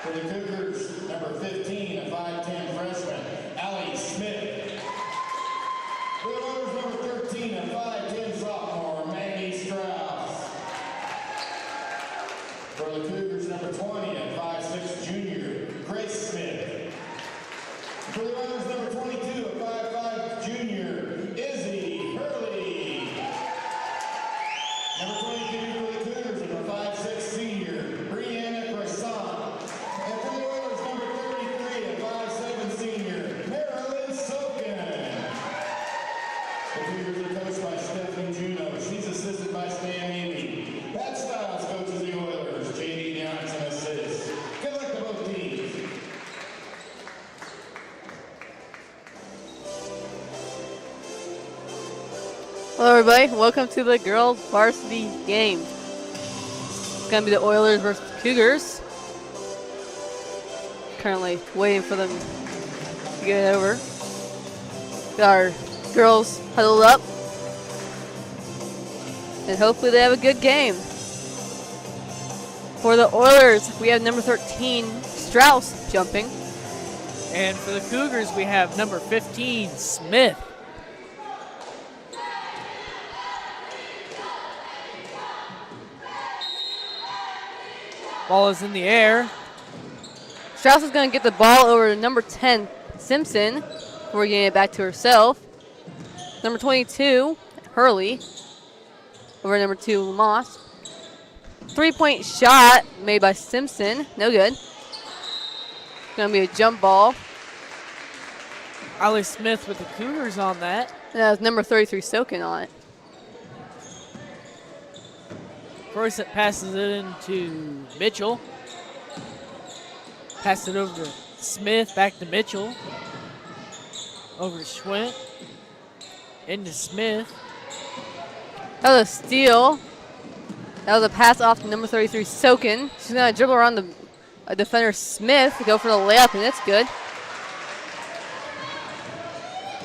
For the Cougars, number 15, a 5'10" freshman, Allie Smith. For the Oilers, number 13, a 5'10" sophomore, Maggie Strauss. For the Cougars, number 20, a 5'6" junior, Grace Smith. For the Oilers, number 22, a 5'5" junior, Izzy Hurley. Number 22 for the Cougars, number 5'6" senior, Brianna Croissant. And for the Oilers, number 33, a 5'7" senior, Marilyn Sokin. The Cougars are coached by Stephanie Juno. She's assisted by Stan Amy. Pat Stiles coaches the Oilers. J.D. Johnson assists. Good luck to both teams. Hello everybody, welcome to the girls varsity game. It's gonna be the Oilers versus Cougars. Currently waiting for them to get over. Got our girls huddled up. And hopefully they have a good game. For the Oilers, we have number 13, Strauss, jumping. And for the Cougars, we have number 15, Smith. Ball is in the air. Strauss is going to get the ball over to number 10, Simpson, before getting it back to herself. Number 22, Hurley, over to number 2, Moss. 3-point shot made by Simpson. No good. Gonna be a jump ball. Riley Smith with the Cougars on that. And that was number 33 Sokin on it. Croissant passes it into Mitchell. Pass it over to Smith, back to Mitchell. Over to Schwint. Into Smith. That was a steal. That was a pass off to number 33 Sokin. She's gonna dribble around the defender Smith to go for the layup, and it's good.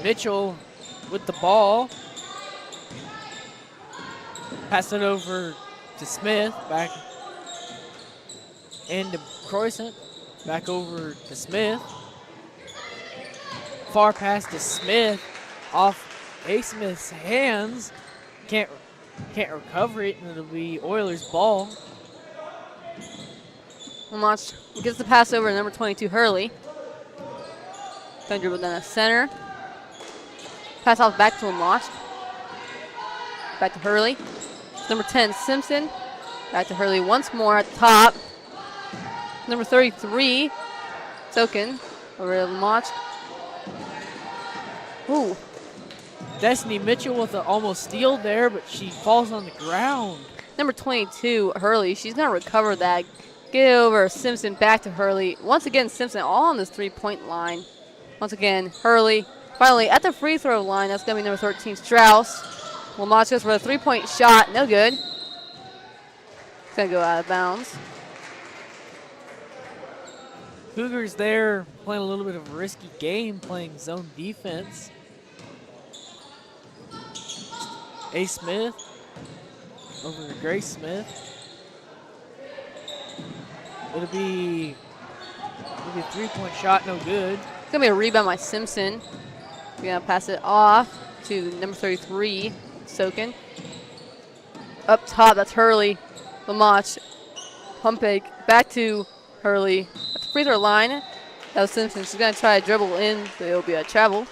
Mitchell with the ball. Pass it over to Smith, back into Croissant, back over to Smith. Far pass to Smith, off A. Smith's hands. Can't recover it, and it'll be Oilers' ball. Lamont gets the pass over to number 22 Hurley. Gonna dribble down the center. Pass off back to Lamont. Back to Hurley. Number 10 Simpson. Back to Hurley once more at the top. Number 33 Sokin over to Lamont. Ooh. Destiny Mitchell with an almost steal there, but she falls on the ground. Number 22 Hurley. She's gonna recover that. Get it over Simpson, back to Hurley. Once again, Simpson all on this 3-point line. Once again, Hurley. Finally, at the free throw line, that's going to be number 13, Strauss. Lamont goes for a 3-point shot. No good. It's going to go out of bounds. Cougars there playing a little bit of a risky game, playing zone defense. A. Smith over to Grace Smith. It'll be a 3-point shot, no good. It's going to be a rebound by Simpson. We're going to pass it off to number 33, Sokin. Up top, that's Hurley. Lamont, pump fake, back to Hurley. At the free throw line, that was Simpson. She's going to try to dribble in, so it'll be a travel.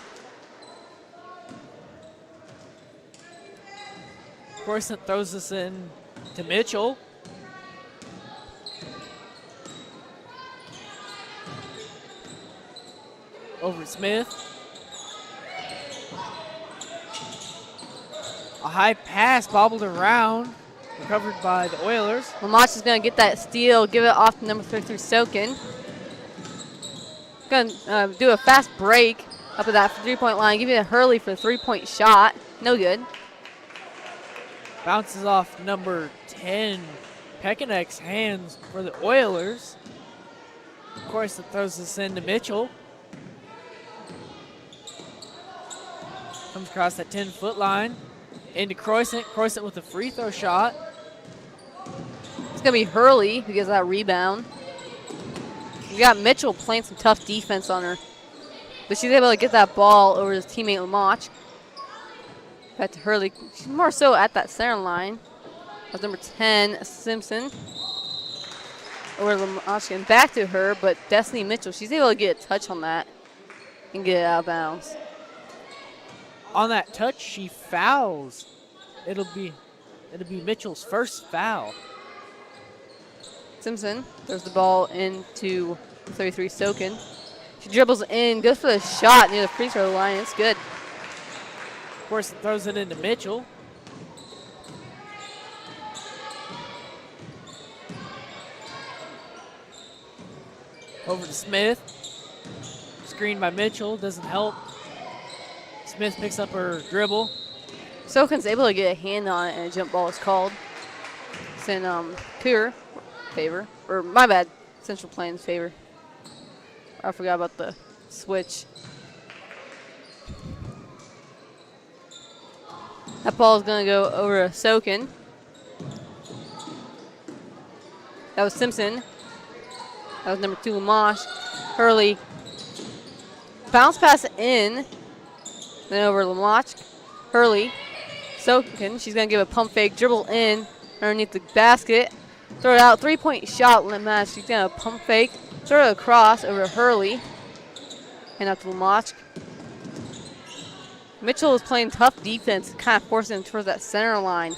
Croissant throws this in to Mitchell. Over to Smith. A high pass bobbled around, recovered by the Oilers. Lamont is going to get that steal, give it off to number 33 Sokin. Going to do a fast break up at that 3-point line, give it to Hurley for a 3-point shot. No good. Bounces off number 10, Pekinek's hands for the Oilers. Of course, it throws this into Mitchell. Comes across that 10-foot line. Into Croissant. Croissant with a free throw shot. It's going to be Hurley who gets that rebound. We got Mitchell playing some tough defense on her. But she's able to get that ball over his teammate Lamont. Back to Hurley. She's more so at that center line. That's number 10, Simpson. Over to Lamont and back to her, but Destiny Mitchell, she's able to get a touch on that and get it out of bounds. On that touch, she fouls. It'll be Mitchell's first foul. Simpson throws the ball into 33 Sokin. She dribbles in, goes for the shot near the free throw line. It's good. Of course, it throws it into Mitchell. Over to Smith. Screen by Mitchell, doesn't help. Smith picks up her dribble. Sokin's able to get a hand on it, and a jump ball is called. It's in Cougar favor. Or, my bad, Central Plains favor. I forgot about the switch. That ball is going to go over to Sokin. That was Simpson. That was number 2, Lamash. Hurley. Bounce pass in. Then over to Lamont. Hurley. Sokin. She's going to give a pump fake. Dribble in underneath the basket. Throw it out. 3-point shot. Lamont. She's going to pump fake. Throw it across over to Hurley. And out to Lamont. Mitchell is playing tough defense, kind of forcing him towards that center line.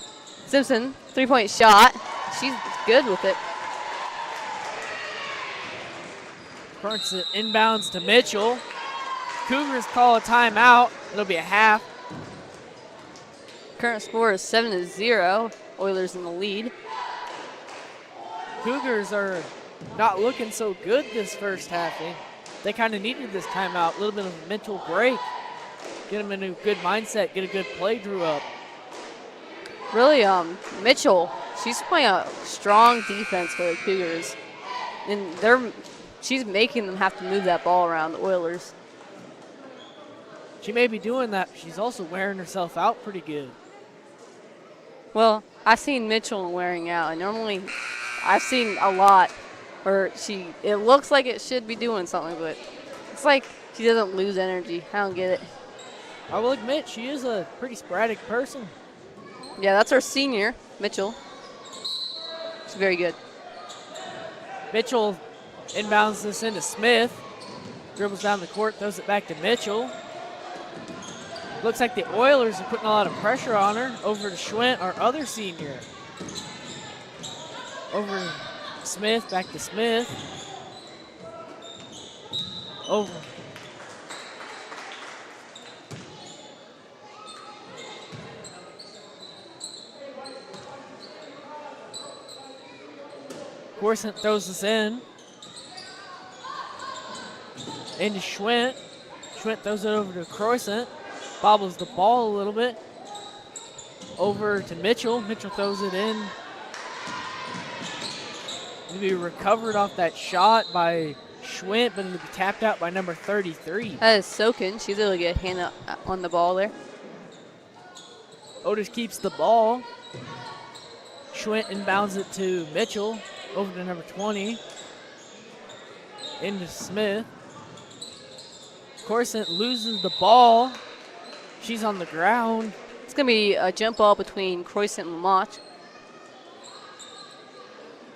Simpson, 3-point shot. She's good with it. Croissant inbounds to Mitchell. Cougars call a timeout. It'll be a half. Current score is 7-0. Oilers in the lead. Cougars are not looking so good this first half. They kind of needed this timeout, a little bit of a mental break. Get them in a good mindset, get a good play drew up. Really, Mitchell, she's playing a strong defense for the Cougars. And she's making them have to move that ball around, the Oilers. She may be doing that, but she's also wearing herself out pretty good. Well, I've seen Mitchell wearing out, and normally I've seen a lot where it looks like it should be doing something, but it's like she doesn't lose energy. I don't get it. I will admit, she is a pretty sporadic person. Yeah, that's our senior, Mitchell. She's very good. Mitchell inbounds this into Smith. Dribbles down the court, throws it back to Mitchell. Looks like the Oilers are putting a lot of pressure on her. Over to Schwint, our other senior. Over to Smith, back to Smith. Over. Corson throws this in. Into Schwint. Schwint throws it over to Croissant. Bobbles the ball a little bit. Over to Mitchell. Mitchell throws it in. It'll be recovered off that shot by Schwint, but it'll be tapped out by number 33. That is Sokin. She's able to get a hand up on the ball there. Otis keeps the ball. Schwint inbounds it to Mitchell. Over to number 20. Into Smith. Corson loses the ball. She's on the ground. It's going to be a jump ball between Croissant and Lamont.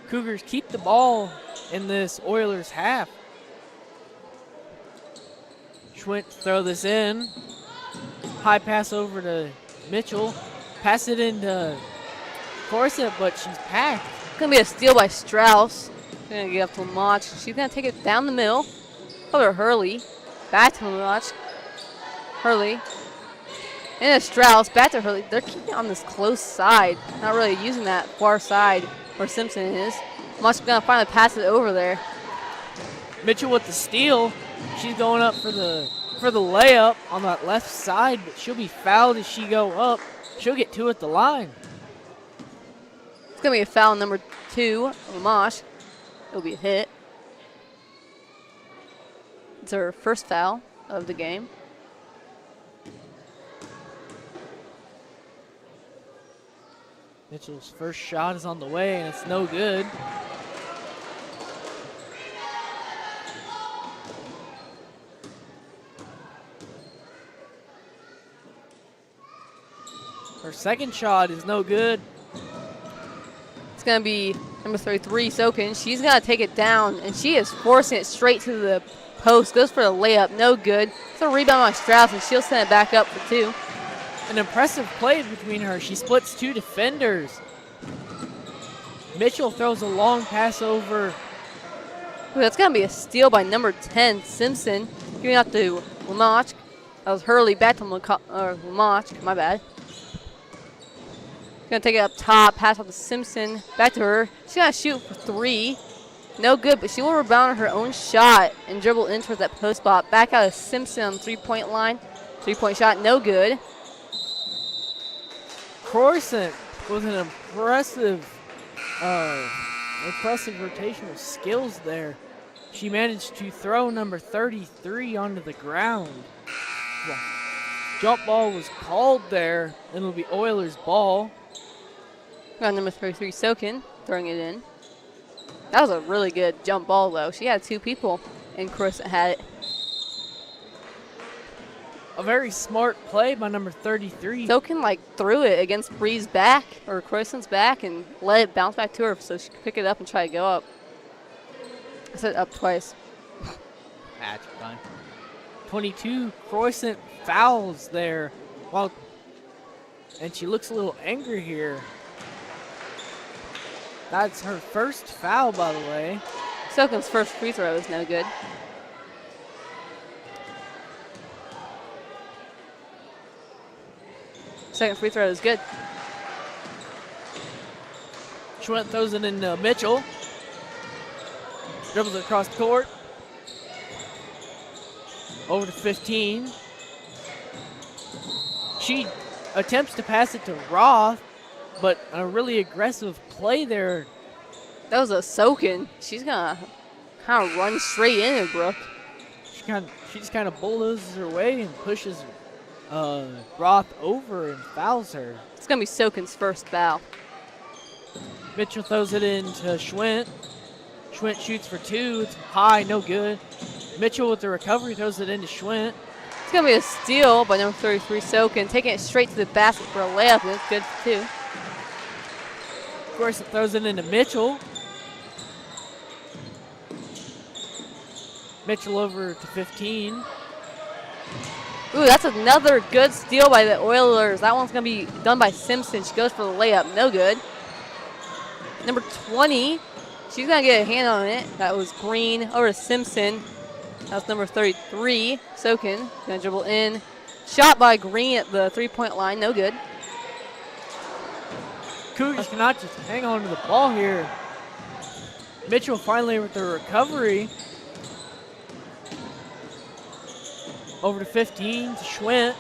Cougars keep the ball in this Oilers half. Schwint throw this in. High pass over to Mitchell. Pass it into Corson, but she's packed. It's going to be a steal by Strauss. Going to get up to Lamont. She's going to take it down the middle. Over to Hurley. Back to Lamont. Hurley. And Strauss. Back to Hurley. They're keeping on this close side. Not really using that far side where Simpson is. Lamont's going to finally pass it over there. Mitchell with the steal. She's going up for the layup on that left side, but she'll be fouled as she go up. She'll get two at the line. It's going to be a foul number 2, Lamont. It'll be a hit. It's her first foul of the game. Mitchell's first shot is on the way, and it's no good. Her second shot is no good. It's going to be number 33, Sokin. She's going to take it down, and she is forcing it straight to the post. Goes for the layup, no good. It's a rebound by Strauss, and she'll send it back up for 2. An impressive play between her. She splits 2 defenders. Mitchell throws a long pass over. Ooh, that's going to be a steal by number 10, Simpson. Giving out to Lamont. That was Hurley back to Lamont. My bad. Going to take it up top, pass off to Simpson. Back to her. She's going to shoot for 3. No good, but she will rebound her own shot and dribble in towards that post spot. Back out of Simpson on the 3-point line. 3-point shot, no good. Croissant with an impressive rotational skills there. She managed to throw number 33 onto the ground. Well, jump ball was called there, and it'll be Oilers' ball. Got number 33, Sokin, throwing it in. That was a really good jump ball, though. She had 2 people, and Croissant had it. A very smart play by number 33. Sokin threw it against Bree's back, or Croissant's back, and let it bounce back to her so she could pick it up and try to go up. I said up twice. Match fine. 22, Croissant fouls there. And she looks a little angry here. That's her first foul, by the way. Soken's first free throw is no good. Second free throw is good. Schwent throws it into Mitchell. Dribbles it across the court. Over to 15. She attempts to pass it to Roth, but a really aggressive play there. That was a Soken. She's gonna kind of run straight into Brooke. She just kind of bulldozes her way and pushes Roth over and fouls her. It's gonna be Soken's first foul. Mitchell throws it into Schwent. Schwent shoots for 2. It's high, no good. Mitchell with the recovery throws it into Schwent. It's gonna be a steal by number 33 Soken, taking it straight to the basket for a layup, and it's good for 2. Of course, it throws it into Mitchell. Mitchell over to 15. Ooh, that's another good steal by the Oilers. That one's gonna be done by Simpson. She goes for the layup, no good. Number 20, she's gonna get a hand on it. That was Green over to Simpson. That's number 33, Soken. Gonna dribble in. Shot by Green at the 3-point line, no good. Cougars cannot just hang on to the ball here. Mitchell finally with the recovery. Over to 15 to Schwent.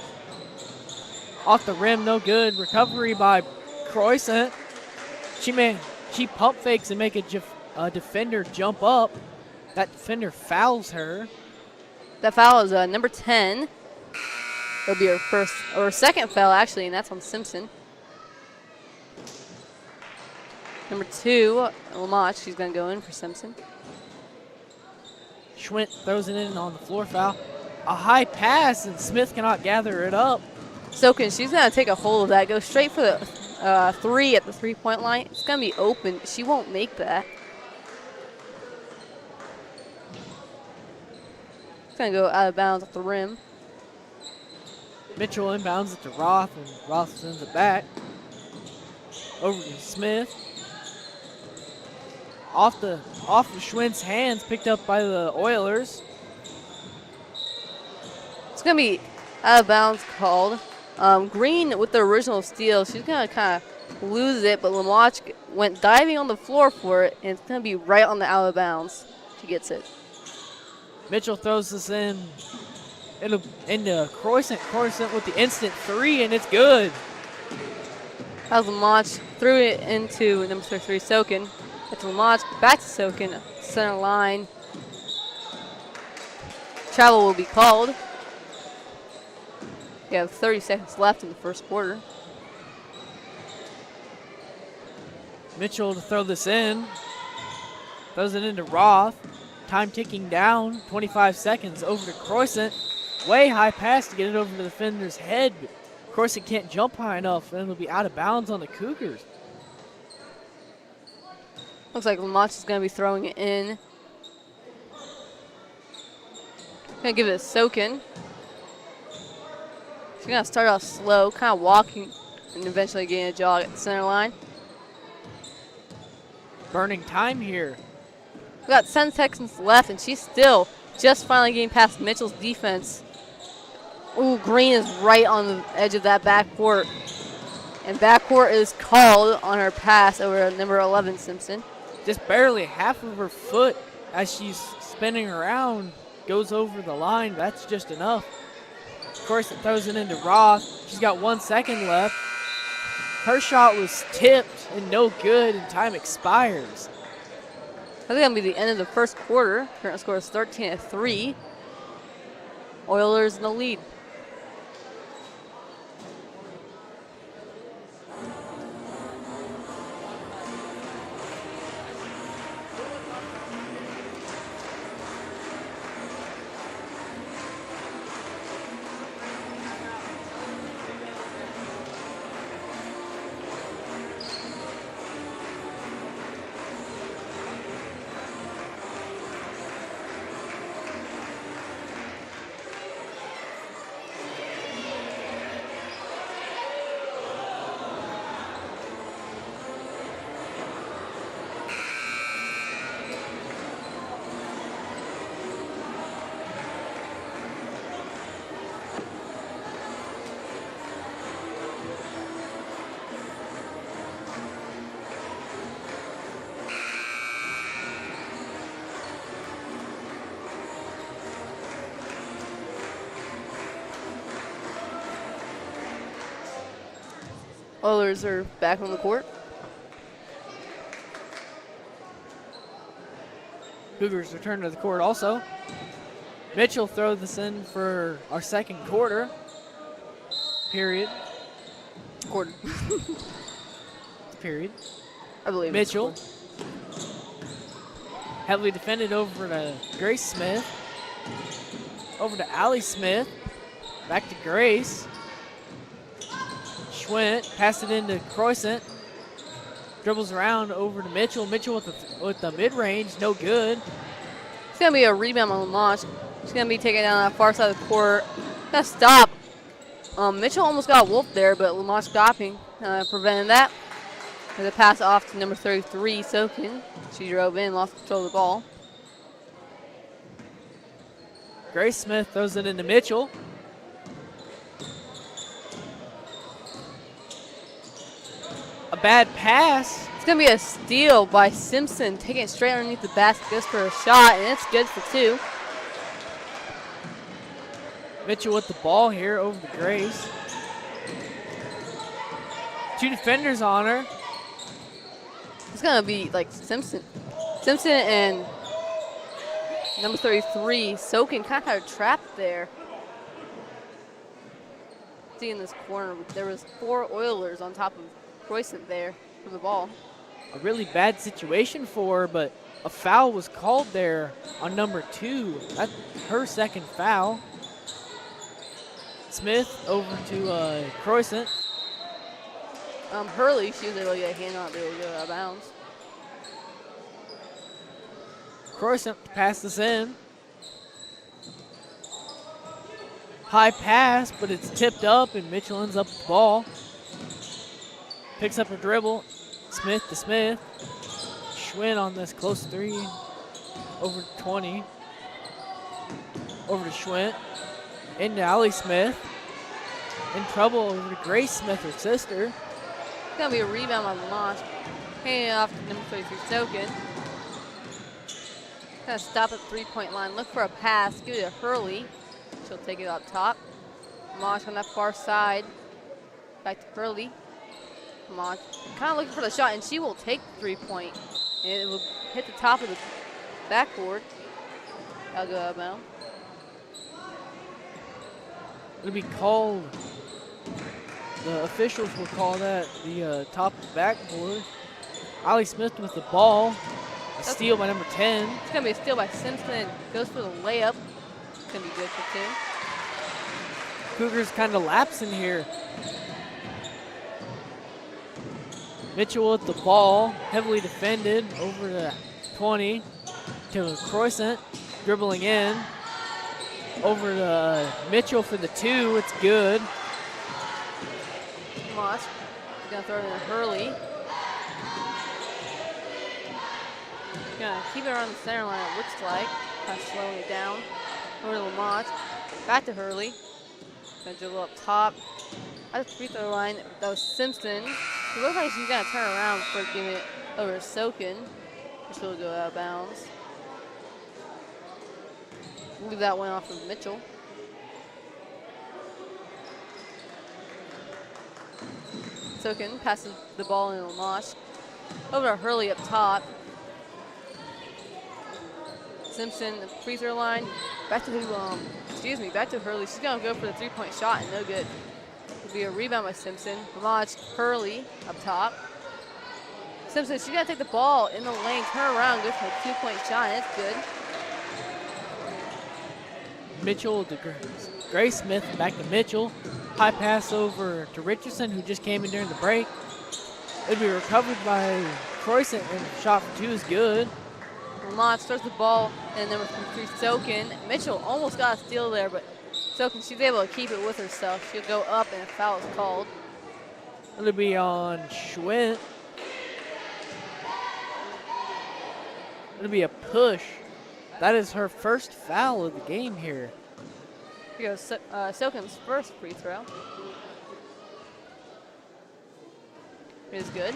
Off the rim, no good. Recovery by Croissant. She pump fakes and make a defender jump up. That defender fouls her. That foul is number 10. It'll be her second foul actually, and that's on Simpson. Number 2, Lamont. She's gonna go in for Simpson. Schwent throws it in on the floor foul. A high pass, and Smith cannot gather it up. Soken, she's gonna take a hold of that. Go straight for the 3 at the 3-point line. It's gonna be open. She won't make that. It's gonna go out of bounds at the rim. Mitchell inbounds it to Roth, and Roth sends it back. Over to Smith. Off of Schwent's hands, picked up by the Oilers. It's gonna be out of bounds called. Green with the original steal. She's gonna kind of lose it, but Lamont went diving on the floor for it, and it's gonna be right on the out of bounds. She gets it. Mitchell throws this into Croissant. Croissant with the instant 3, and it's good. That was Lamont. Threw it into number 33 Soken. It's Lamont back to Soken. Center line. Travel will be called. We have 30 seconds left in the first quarter. Mitchell to throw this in. Throws it into Roth. Time ticking down. 25 seconds. Over to Croissant. Way high pass to get it over to the defender's head. But Croissant can't jump high enough, and it'll be out of bounds on the Cougars. Looks like Lamont is going to be throwing it in. Going to give it a Soken. She's going to start off slow, kind of walking, and eventually getting a jog at the center line. Burning time here. We got 10 seconds left, and she's still just finally getting past Mitchell's defense. Ooh, Green is right on the edge of that backcourt. And backcourt is called on her pass over number 11, Simpson. Just barely half of her foot as she's spinning around goes over the line. That's just enough. Of course, it throws it into Roth. She's got 1 second left. Her shot was tipped and no good, and time expires. That's going to be the end of the first quarter. Current score is 13-3. Oilers in the lead. Oilers are back on the court. Cougars return to the court also. Mitchell throws this in for our second quarter. Period. Quarter. Period. I believe Mitchell. It's Heavily defended over to Grace Smith. Over to Allie Smith. Back to Grace. Schwint passed it into Croissant. Dribbles around over to Mitchell. Mitchell with the mid-range, no good. It's going to be a rebound on Lamoche. She's going to be taken down on that far side of the court. Got to stop. Mitchell almost got wolfed there, but Lamoche stopping, prevented that. With a pass off to number 33, Sokin. She drove in, lost control of the ball. Grace Smith throws it into Mitchell. A bad pass. It's going to be a steal by Simpson, taking it straight underneath the basket, goes for a shot, and it's good for 2. Mitchell with the ball here over to Grace. 2 defenders on her. It's going to be like Simpson and number 33, Sokin, kind of had a trap there. See in this corner, there was 4 Oilers on top of Croissant there for the ball. A really bad situation for her, but a foul was called there on number 2. That's her second foul. Smith over to Croissant. Hurley, she was able to get a hand on it, but it will go out of bounds. Croissant pass this in. High pass, but it's tipped up, and Mitchell ends up with the ball. Picks up her dribble. Smith to Smith. Schwinn on this close 3. Over 20. Over to Schwinn. Into Allie Smith. In trouble over to Grace Smith, her sister. It's going to be a rebound on Lamoche. Handing it off to number 33, Sokin. Going to stop at the 3-point line. Look for a pass. Give it to Hurley. She'll take it up top. Lamoche on that far side. Back to Hurley. Lamoche kind of looking for the shot, and she will take the 3-point. And it will hit the top of the backboard. That'll go out of bounds. It'll be called, the officials will call that the top of the backboard. Allie Smith with the ball. A steal by number 10. It's going to be a steal by Simpson. Goes for the layup. It's going to be good for 2. Cougars kind of lapsing here. Mitchell with the ball, heavily defended, over to 20, to Croissant, dribbling in. Over to Mitchell for the 2, it's good. Moss is going to throw it in Hurley. Gonna keep it around the center line, it looks like. Kind of slowing it down. Over to Lamont. Back to Hurley. Gonna dribble up top. At the free throw line, that was Simpson. It looks like she's gonna turn around before giving it over to Sokin, which will go out of bounds. Leave that one off of Mitchell. Sokin passes the ball in Lamoche. Over to Hurley up top. Simpson, the free throw line. Back to back to Hurley. She's gonna go for the 3-point shot and no good. It'll be a rebound by Simpson. Lamoche, Hurley up top. Simpson, she's gonna take the ball in the lane, turn around, go for a 2-point shot, and it's good. Mitchell to Grace Smith, back to Mitchell. High pass over to Richardson, who just came in during the break. It'll be recovered by Croissant, and shot for 2 is good. Lamont starts the ball, and then through Sokin. Mitchell almost got a steal there, but Sokin, she's able to keep it with herself. She'll go up, and a foul is called. It'll be on Schwinn. It'll be a push. That is her first foul of the game here. Here goes Sokin's first free throw. It is good.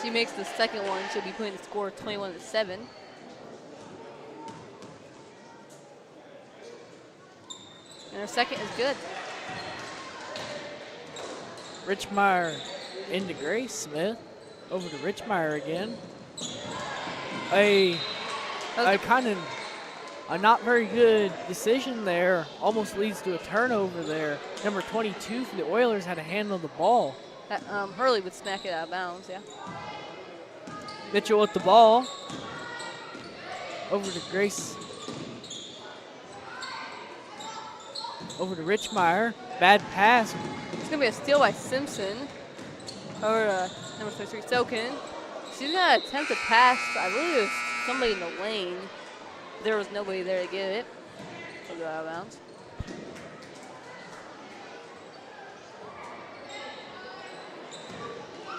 She makes the second one. She'll be putting the score 21-7. And her second is good. Richmeyer into Grace Smith. Over to Richmeyer again. A not very good decision there. Almost leads to a turnover there. Number 22 for the Oilers had to handle the ball. That, Hurley would smack it out of bounds, yeah. Mitchell with the ball. Over to Grace. Over to Richmeyer. Bad pass. It's going to be a steal by Simpson. Over to number 33, Sokin. She's going to attempt to pass. I believe it was somebody in the lane. There was nobody there to get it. So go out of bounds.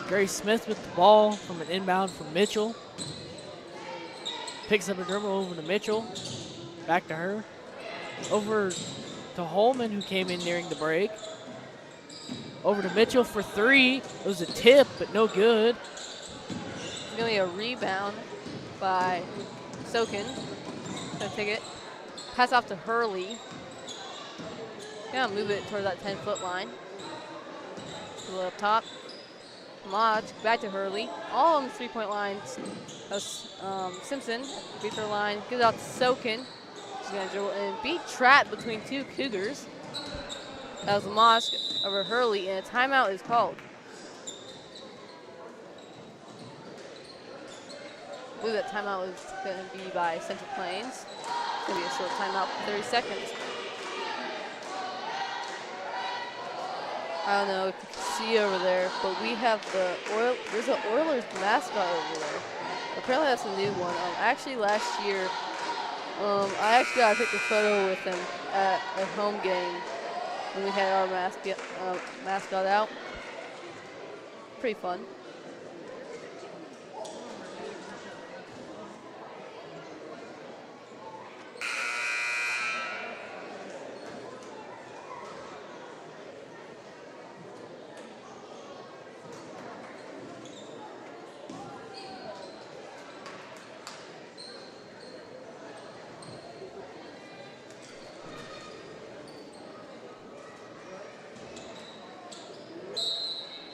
Grace Smith with the ball from an inbound from Mitchell. Picks up a dribble over to Mitchell. Back to her. Over to Holman, who came in during the break. Over to Mitchell for three. It was a tip, but no good. It's going to be a rebound by Sokin. Gonna take it. Pass off to Hurley. Gonna move it toward that 10-foot line. A little up top. Maj back to Hurley. All on the 3-point line. Simpson at the free throw line. Gives it out to Sokin. She's gonna dribble and beat trapped between two Cougars. That was Maj over Hurley, and a timeout is called. I believe that timeout was going to be by Central Plains. It's going to be a short timeout for 30 seconds. I don't know if you can see over there, but we have there's an Oilers mascot over there. Apparently that's a new one. Actually last year, I actually got to take a photo with him at a home game when we had our mascot out. Pretty fun.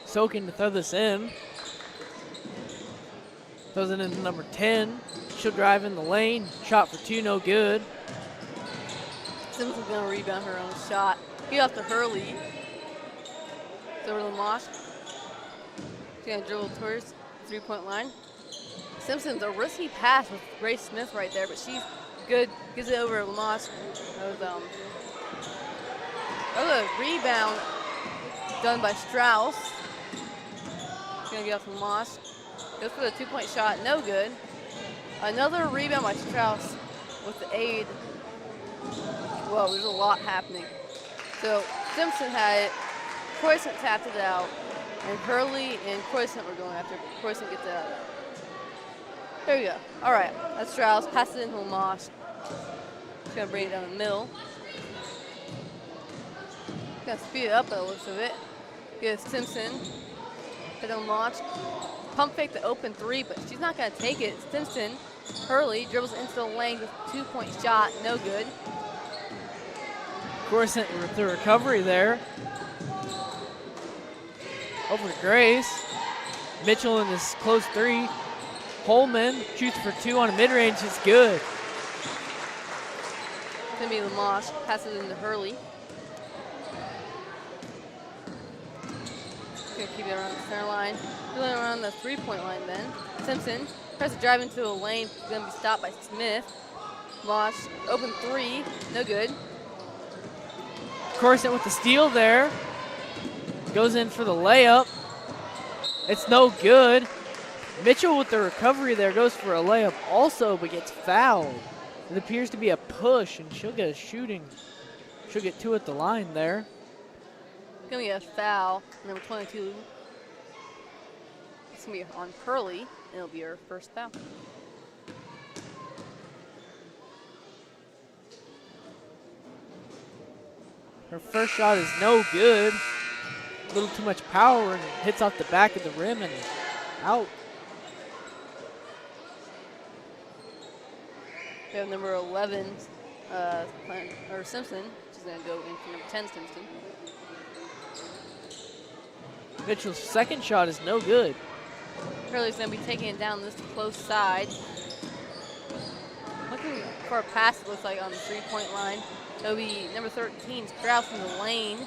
Sokin to throw this in. Throws it into number 10. She'll drive in the lane. Shot for two, no good. Simpson's going to rebound her own shot. Get off to Hurley. It's over to Mosh. She's going to dribble towards the 3-point line. Simpson's a risky pass with Grace Smith right there, but she's good. Gives it over to Lamosh. That was a rebound done by Strauss. Gonna get off from Moss. Goes for the 2-point shot, no good. Another rebound by Strauss with the aid. Whoa, there's a lot happening. So Simpson had it, Croissant tapped it out, and Hurley and Croissant were going after it. Croissant gets it out. There we go. All right, that's Strauss. Passes it into Moss. He's gonna bring it down the middle. Gonna speed it up by the looks of it. Gives Simpson. Hit on launch. Pump fake the open three, but she's not going to take it. Simpson, Hurley dribbles into the lane with a 2-point shot. No good. Coruscant with the recovery there. Over to Grace. Mitchell in this close three. Holman shoots for two on a mid-range. It's good. It's going to be Lamosh. Passes it into Hurley. Gonna keep it around the center line. Going around the 3-point line then. Simpson tries to drive into the lane. He's gonna be stopped by Smith. Mosh, open three, no good. Coruscant with the steal there. Goes in for the layup. It's no good. Mitchell with the recovery there goes for a layup also, but gets fouled. It appears to be a push, and she'll get a shooting. She'll get two at the line there. It's gonna be a foul, number 22. It's gonna be on Hurley, and it'll be her first foul. Her first shot is no good. A little too much power and hits off the back of the rim and out. We have number 11, Simpson. She's going to go in for number 10, Simpson. Mitchell's second shot is no good. Hurley's going to be taking it down this close side. Looking for a pass, it looks like, on the 3-point line. It'll be number 13, Strauss in the lane.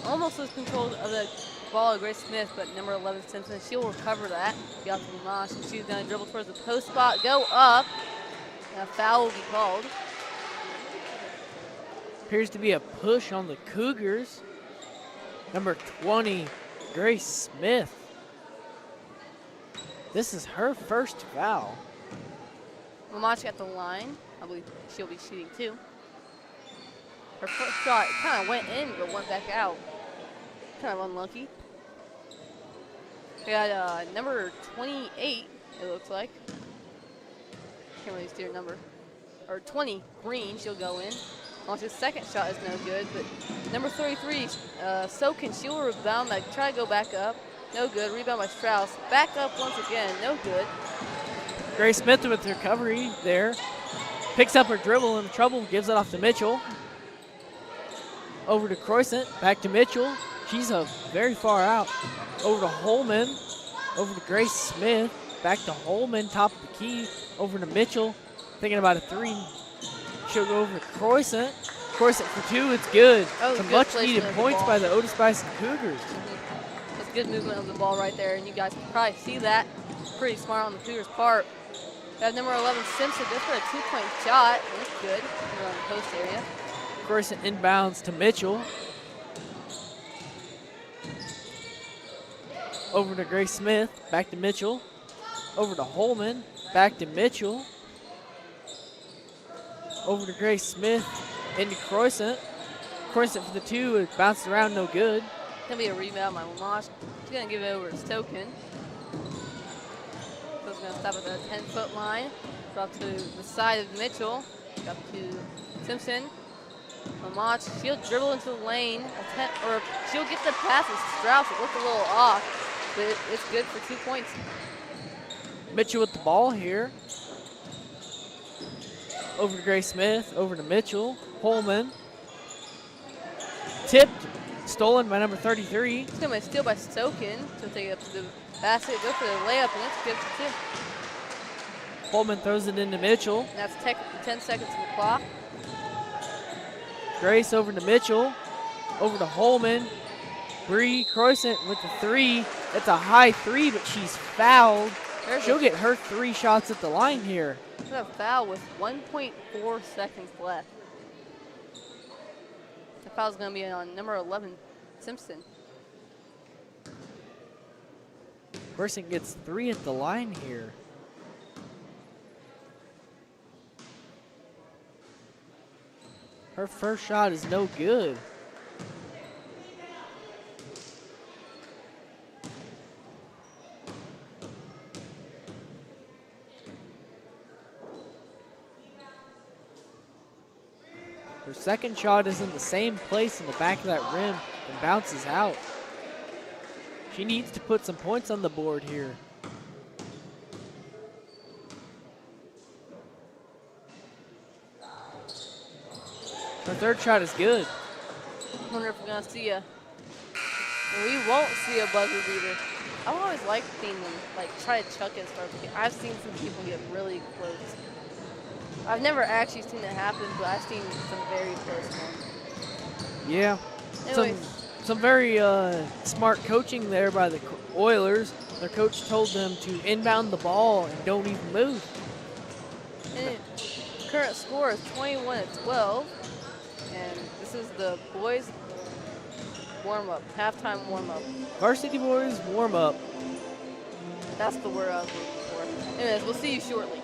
Almost loses control of the ball of Grace Smith, but number 11, Simpson, she'll recover that. Be off to Mosh, and she's going to dribble towards the post spot, go up. And a foul will be called. Appears to be a push on the Cougars. Number 20, Grace Smith. This is her first foul. Mamachi at the line. I believe she'll be shooting too. Her first shot kind of went in, but went back out. Kind of unlucky. We got number 28, it looks like. Can't really see her number. Or 20, Green, she'll go in. Mamachi's second shot is no good, but number 33, Sokin, she'll rebound, try to go back up. No good. Rebound by Strauss. Back up once again. No good. Grace Smith with the recovery there. Picks up her dribble in trouble. Gives it off to Mitchell. Over to Croissant. Back to Mitchell. She's very far out. Over to Holman. Over to Grace Smith. Back to Holman. Top of the key. Over to Mitchell. Thinking about a three. She'll go over to Croissant. Croissant for two. It's good. Oh, some good much placement needed of the points ball. by the Otis-Bison Cougars. That's good movement of the ball right there, and you guys can probably see that. Pretty smart on the Cougars' part. We have number 11, Simpson, good for a 2-point shot. That's good. Over on the post area. Croissant inbounds to Mitchell. Over to Grace Smith. Back to Mitchell. Over to Holman. Back to Mitchell. Over to Grace Smith. Into Croissant. Croissant for the two. It bounced around, no good. Gonna be a rebound by Lamosh. She's gonna give it over to Stokin. Stokin's gonna stop at the 10-foot line. Drop to the side of Mitchell. Up to Simpson. Lamosh, she'll dribble into the lane. Or she'll get the pass to Strauss. It looked a little off, but it's good for 2 points. Mitchell with the ball here. Over to Grace Smith. Over to Mitchell. Holman. Tipped. Stolen by number 33. It's gonna be a steal by Stokin. She'll take it up to the basket, go for the layup, and it's good for 2. Holman throws it into Mitchell. And that's 10 seconds on the clock. Grace over to Mitchell. Over to Holman. Bree Croissant with the three. That's a high three, but she's fouled. She'll get her 3 shots at the line here. There's a foul with 1.4 seconds left. The foul's going to be on number 11, Simpson. Croissant gets 3 at the line here. Her first shot is no good. Her second shot is in the same place in the back of that rim and bounces out. She needs to put some points on the board here. Her third shot is good. I wonder if we're going to see we won't see a buzzer beater. I've always liked seeing them try to chuck it and start. I've seen some people get really close. I've never actually seen it happen, but I've seen some very close ones. Yeah. Anyways. Some very smart coaching there by the Oilers. Their coach told them to inbound the ball and don't even move. And current score is 21-12. And this is the boys' warm-up, halftime warm-up. Varsity boys warm up. That's the word I was looking for. Anyways, we'll see you shortly.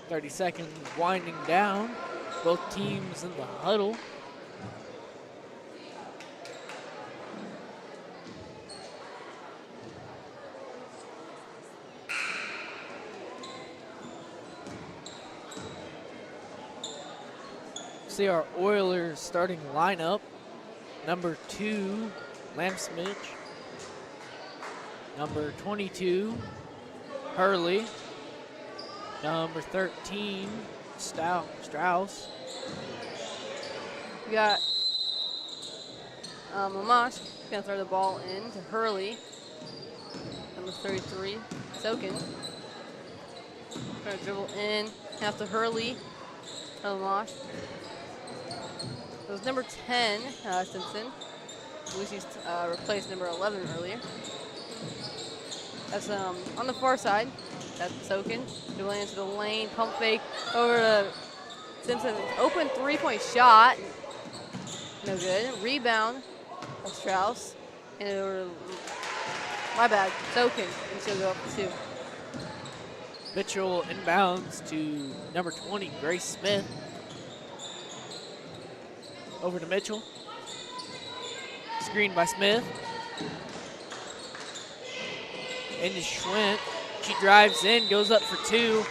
30 seconds winding down. Both teams in the huddle. See our Oilers starting lineup. Number 2, Lamsmith. Number 22, Hurley. Number 13, Strauss. We got Lamash gonna throw the ball in to Hurley. Number 33, Sokin. Gonna dribble in, half to Hurley. Lamash. It was number 10, Simpson. Lucy's replaced number 11 earlier. That's on the far side. That's Sokin. Dribbling into the lane, pump fake over to Simpson. Open 3-point shot. No good. Rebound of Strauss. And over to, my bad, Sokin. And she'll go up for 2. Mitchell inbounds to number 20, Grace Smith. Over to Mitchell. Screen by Smith. Into Schwint. She drives in, goes up for 2.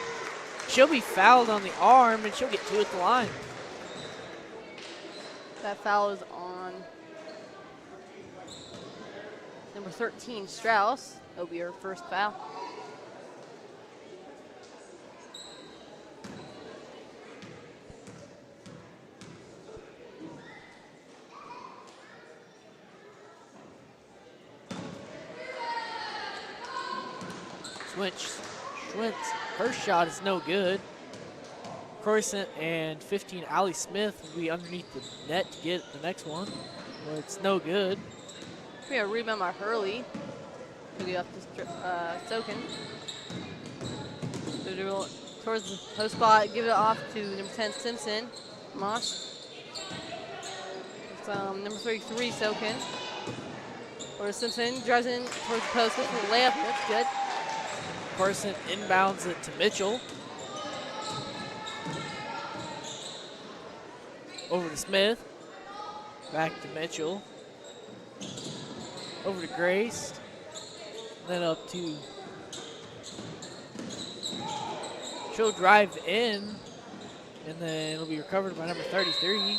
She'll be fouled on the arm, and she'll get 2 at the line. That foul is on number 13, Strauss. That'll be her first foul. Schwint's first shot is no good. Croissant and 15, Allie Smith will be underneath the net to get the next one. But it's no good. We have a rebound by Hurley. He'll get off to Sokin. So dribble towards the post spot, give it off to number 10, Simpson. Mosh. It's number 33, Sokin. Or Simpson drives in towards the post with a layup. That's good. Croissant inbounds it to Mitchell. Over to Smith. Back to Mitchell. Over to Grace. Then up to. She'll drive in. And then it'll be recovered by number 33.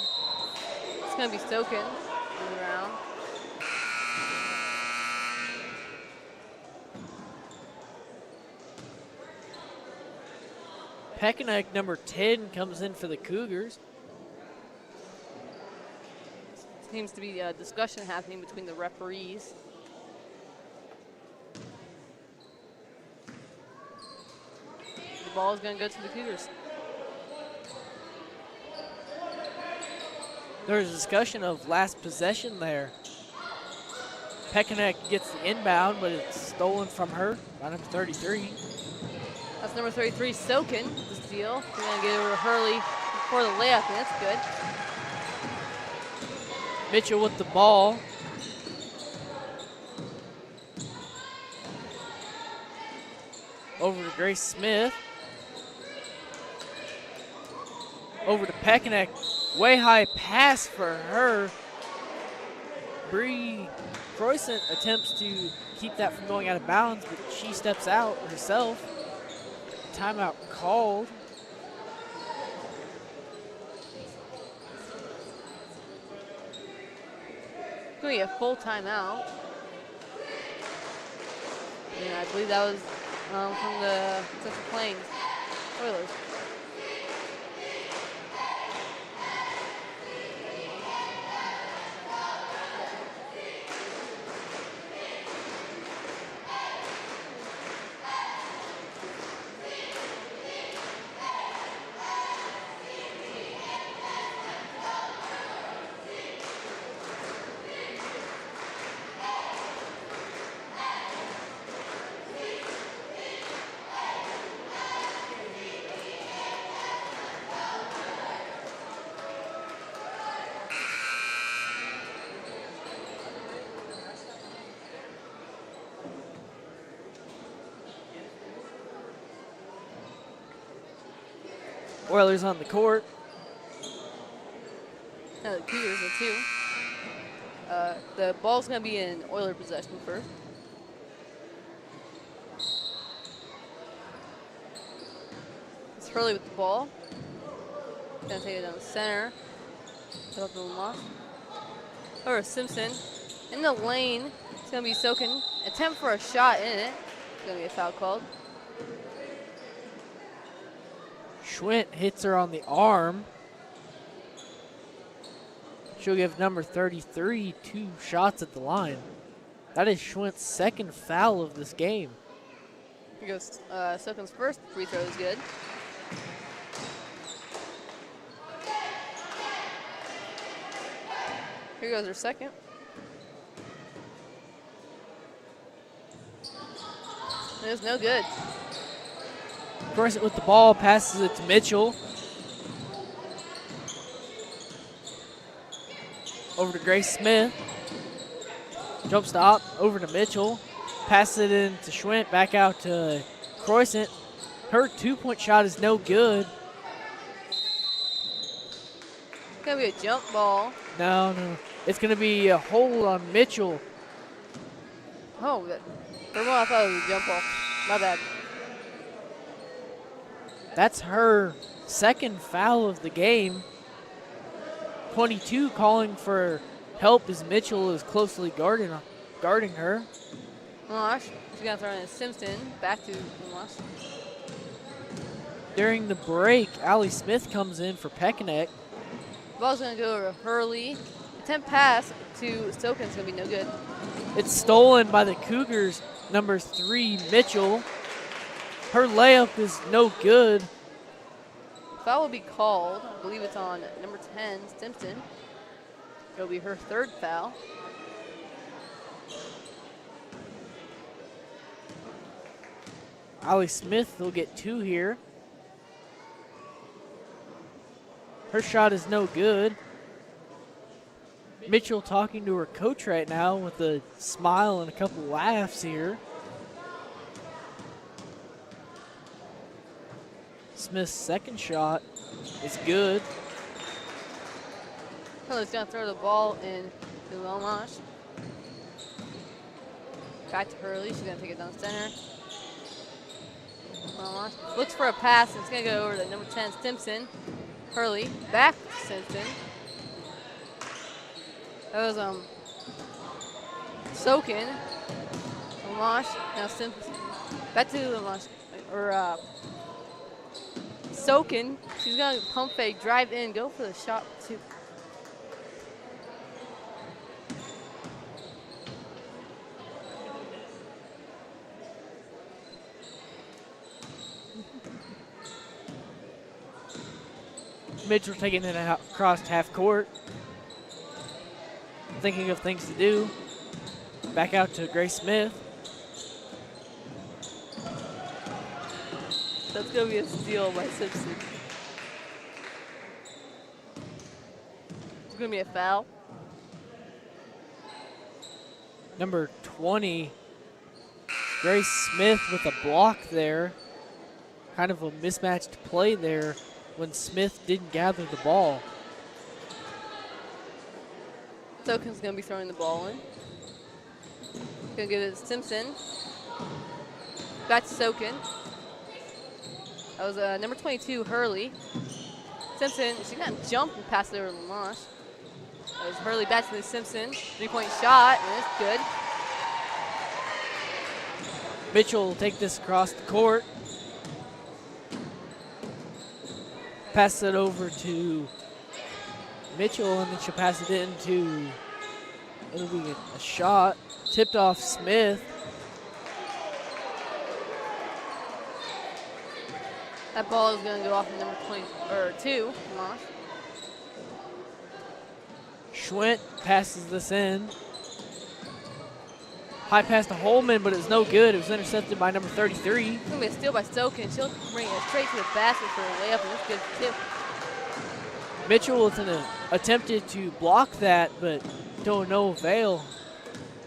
It's going to be Sokin on the round. Peckinack, number 10, comes in for the Cougars. Seems to be a discussion happening between the referees. The ball is going to go to the Cougars. There's a discussion of last possession there. Peckinack gets the inbound, but it's stolen from her by number 33. That's number 33, Sokin, the steal. We're going to get it over to Hurley for the layup, and that's good. Mitchell with the ball. Over to Grace Smith. Over to Peckinack. Way high pass for her. Bree Croissant attempts to keep that from going out of bounds, but she steps out herself. Timeout called. Going to be a full timeout. And I believe that was from the Central Plains Oilers. Oilers on the court. Now the Cougars are 2. The ball's going to be in Oiler possession first. It's Hurley with the ball. Going to take it down the center. Up to Lamosse. Over Simpson. In the lane. It's going to be Sokin. Attempt for a shot in it. It's going to be a foul called. Schwint hits her on the arm. She'll give number 33 2 shots at the line. That is Schwint's second foul of this game. Here goes Sokin's first free throw is good. Here goes her second. It was no good. Crossett with the ball, passes it to Mitchell. Over to Grace Smith. Jump stop, over to Mitchell. Passes it in to Schwint, back out to Croissant. Her 2-point shot is no good. It's going to be a jump ball. No. It's going to be a hold on Mitchell. Oh, for a moment I thought it was a jump ball. My bad. That's her second foul of the game. 22 calling for help as Mitchell is closely guarding her. Lamoche, she's going to throw in Simpson. Back to Lamoche. During the break, Allie Smith comes in for Pekanek. Ball's going to go over to Hurley. Attempt pass to Stoken's going to be no good. It's stolen by the Cougars. Number 3, Mitchell. Her layup is no good. Foul will be called. I believe it's on number 10, Simpson. It'll be her third foul. Allie Smith will get 2 here. Her shot is no good. Mitchell talking to her coach right now with a smile and a couple laughs here. Smith's second shot is good. Hurley's going to throw the ball in to Lamoche. Back to Hurley. She's going to take it down the center. Lamoche looks for a pass. It's going to go over to number 10, Simpson. Hurley back to Simpson. That was Sokin. Lamoche. Now Simpson. Back to Lamoche. Or Sokin. She's going to pump fake, drive in, go for the shot too. Mitchell taking it across half court. Thinking of things to do. Back out to Grace Smith. That's going to be a steal by Simpson. It's going to be a foul. Number 20, Grace Smith with a block there. Kind of a mismatched play there when Smith didn't gather the ball. Sokin's going to be throwing the ball in. Going to give it to Simpson. Back to Sokin. That was number 22, Hurley. Simpson, she's going to jump and pass it over to Lamoche. That was Hurley back to the Simpson. 3-point shot, and it's good. Mitchell will take this across the court. Pass it over to Mitchell, and then she'll pass it into, it'll be a shot. Tipped off Smith. That ball is going to go off to number 22, Lamoche. Schwint passes this in. High pass to Holman, but it was no good. It was intercepted by number 33. It's going to be a steal by Stokin. She'll bring it straight to the basket for a layup, and it's good tip. Mitchell attempted to block that, but to no avail.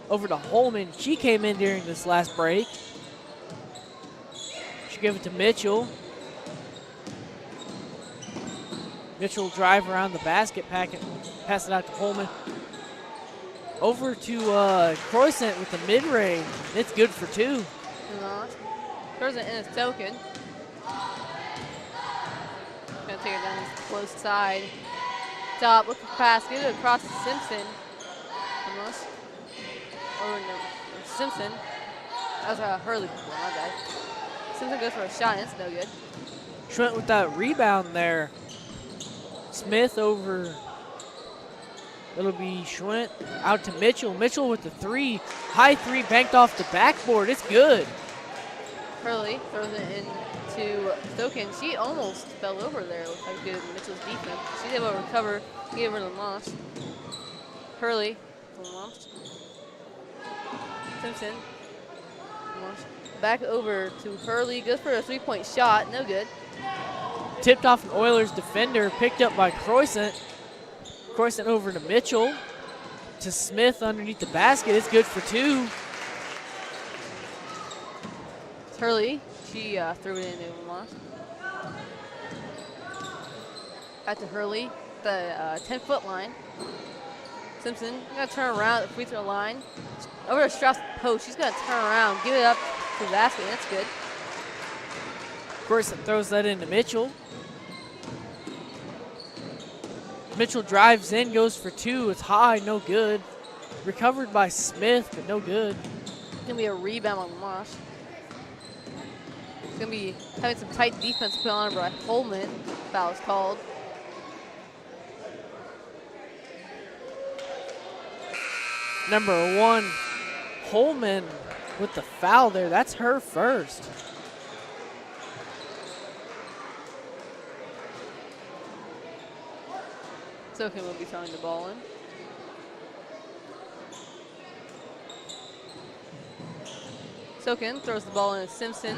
Over to Holman. She came in during this last break. She gave it to Mitchell. Mitchell drive around the basket, pass it out to Holman. Over to Croissant with the mid-range. It's good for 2. Not. Throws it in his token. Gonna take it down his close side. Top, looking pass, get it across to Simpson. Almost. Oh no, Simpson. That was a Hurley before, my bad. Simpson goes for a shot, and it's no good. Schwent with that rebound there. Smith over. It'll be Schwent out to Mitchell. Mitchell with the 3. High 3 banked off the backboard. It's good. Hurley throws it into Stoken. She almost fell over there. Looks like good Mitchell's defense. She's able to recover, give her the launch. Hurley, the launch. Simpson, launch. Back over to Hurley. Goes for a 3-point shot. No good. Tipped off an Oilers defender, picked up by Croissant. Croissant over to Mitchell. To Smith underneath the basket. It's good for 2. It's Hurley. She threw it in and lost. Back to Hurley, the 10-foot line. Simpson gonna turn around at the free throw line. Over to Strauss post. She's gonna turn around, give it up to the basket. That's good. Croissant throws that into Mitchell. Mitchell drives in, goes for 2. It's high, no good. Recovered by Smith, but no good. It's gonna be a rebound on Mosh. It's gonna be having some tight defense put on by Holman. Foul is called. Number 1, Holman with the foul there. That's her first. Sokin will be throwing the ball in. Sokin throws the ball in to Simpson.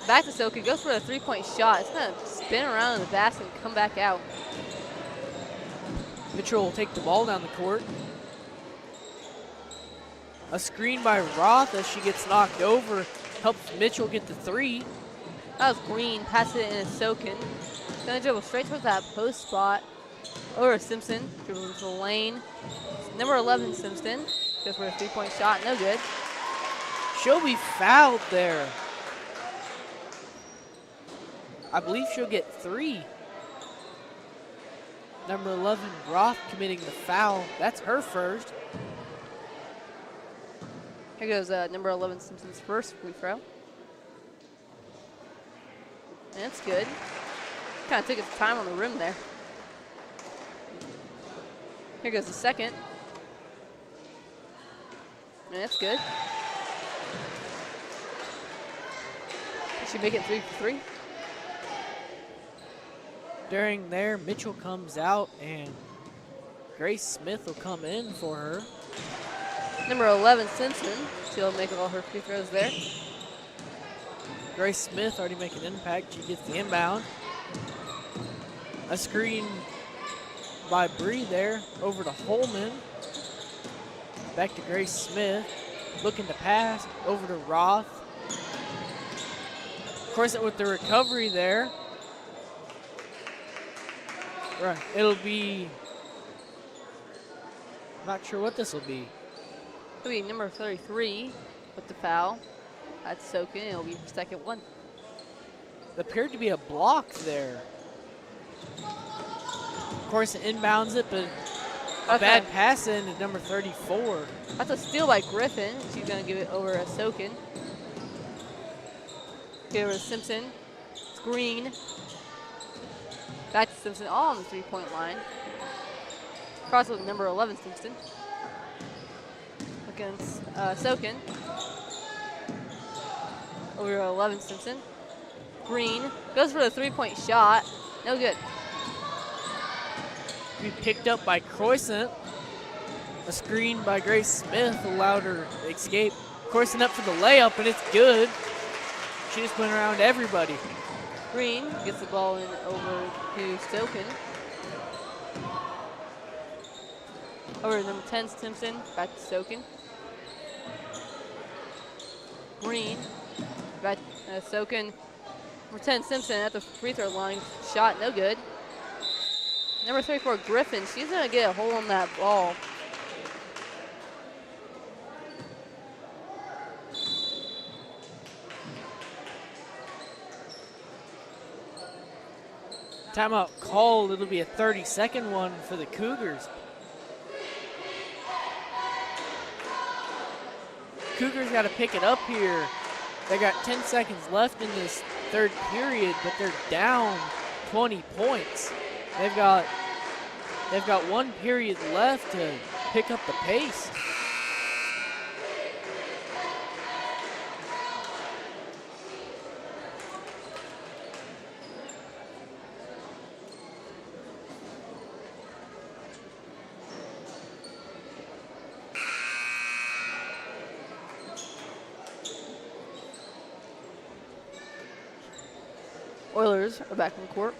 Back to Sokin, goes for a 3-point shot. It's gonna spin around in the basket and come back out. Mitchell will take the ball down the court. A screen by Roth as she gets knocked over. Helps Mitchell get the 3. That was Green, passes it in to Sokin. Gonna dribble straight towards that post spot. Over to Simpson, dribbling into the lane. Number 11, Simpson. Goes for a 3-point shot, no good. She'll be fouled there. I believe she'll get 3. Number 11, Roth committing the foul. That's her first. Here goes number 11, Simpson's first free throw. And that's good. Kind of took its time on the rim there. Here goes the second. And that's good. Should make it 3 for 3. During there, Mitchell comes out and Grace Smith will come in for her. Number 11, Simpson. She'll make all her free throws there. Grace Smith already making an impact. She gets the inbound. A screen by Bree there over to Holman. Back to Grace Smith. Looking to pass over to Roth. Croissant with the recovery there. Right, it'll be, not sure what this will be. It'll be number 33 with the foul. That's Sokin. It'll be the second one. It appeared to be a block there. Croissant inbounds it, but a bad pass in to number 34. That's a steal by Griffin. She's going to give it over to Sokin. Give it over to Simpson. Screen. Back to Simpson, all on the 3-point line. Cross with number 11, Simpson. Against Sokin. Over to 11, Simpson. Green goes for the 3-point shot. No good. Be picked up by Croissant. A screen by Grace Smith allowed her to escape. Croissant up for the layup, and it's good. She just went around everybody. Green gets the ball in over to Stoken. Over to number 10, Simpson. Back to Stoken. Green. Back to Stoken. Number 10, Simpson at the free throw line. Shot no good. Number 34, Griffin. She's going to get a hold on that ball. Timeout called. It'll be a 30-second one for the Cougars. Cougars got to pick it up here. They got 10 seconds left in this third period, but they're down 20 points. They've got 1 period left to pick up the pace. Oilers are back on the court.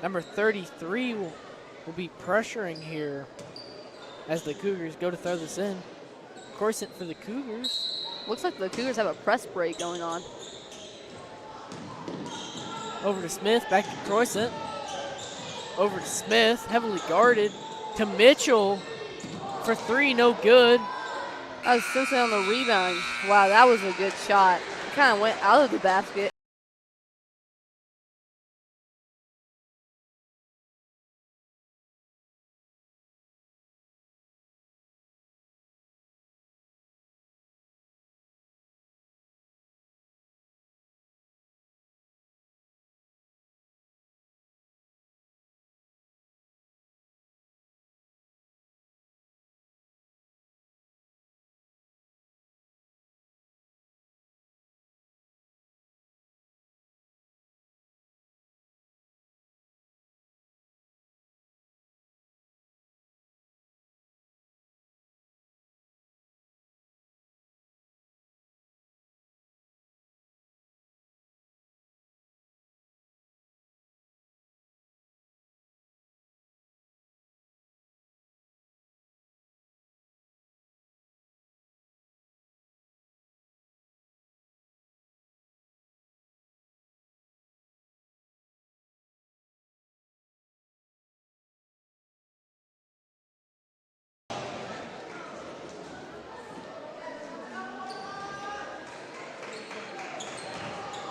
Number 33 will be pressuring here as the Cougars go to throw this in. Corset for the Cougars. Looks like the Cougars have a press break going on. Over to Smith, back to Croissant. Over to Smith, heavily guarded. To Mitchell for 3, no good. That was Simpson on the rebound. Wow, that was a good shot. It kind of went out of the basket.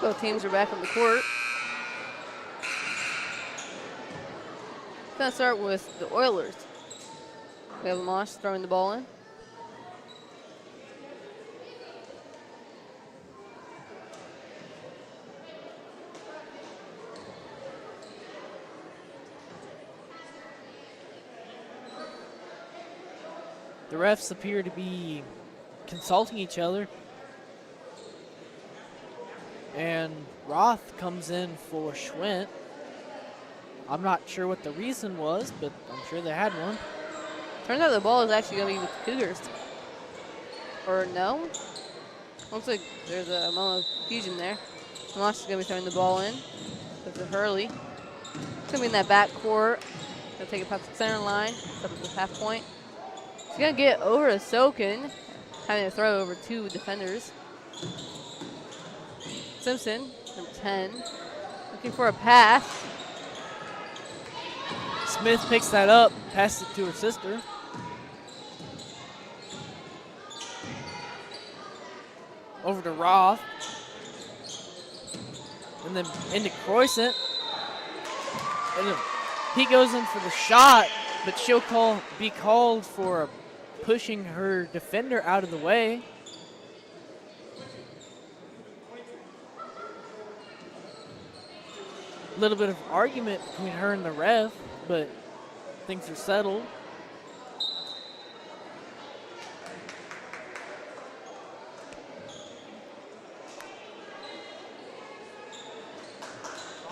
Both teams are back on the court. Gonna start with the Oilers. We have Mosh throwing the ball in. The refs appear to be consulting each other. And Roth comes in for Schwint. I'm not sure what the reason was, but I'm sure they had one. Turns out the ball is actually going to be with the Cougars. Or no? Looks like there's a moment of confusion there. Mosh is going to be throwing the ball in. That's a Hurley. It's going to be in that back court. Going to take it past the center line. Up at the half point. He's going to get over to Sokin. Having to throw over 2 defenders. Simpson, number 10, looking for a pass. Smith picks that up, passes it to her sister. Over to Roth. And then into Croissant. And then he goes in for the shot, but she'll be called for pushing her defender out of the way. Little bit of argument between her and the ref, but things are settled.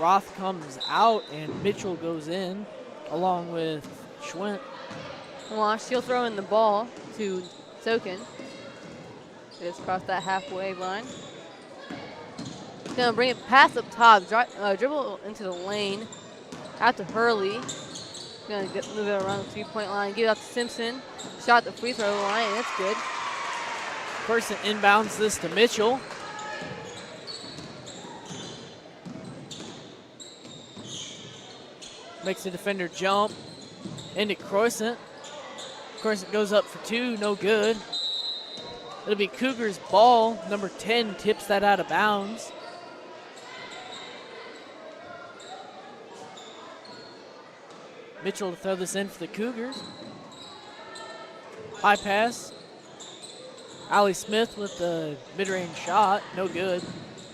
Roth comes out and Mitchell goes in along with Schwint. Well, she'll throw in the ball to Sokin. Just cross that halfway line. Gonna bring it past up top, dribble into the lane, out to Hurley. Gonna move it around the 3-point line, give it out to Simpson. Shot the free throw line, and it's good. Person inbounds this to Mitchell. makes the defender jump into Croissant. Croissant goes up for 2, no good. It'll be Cougars' ball. Number 10 tips that out of bounds. Mitchell to throw this in for the Cougars. High pass. Allie Smith with the mid-range shot, no good.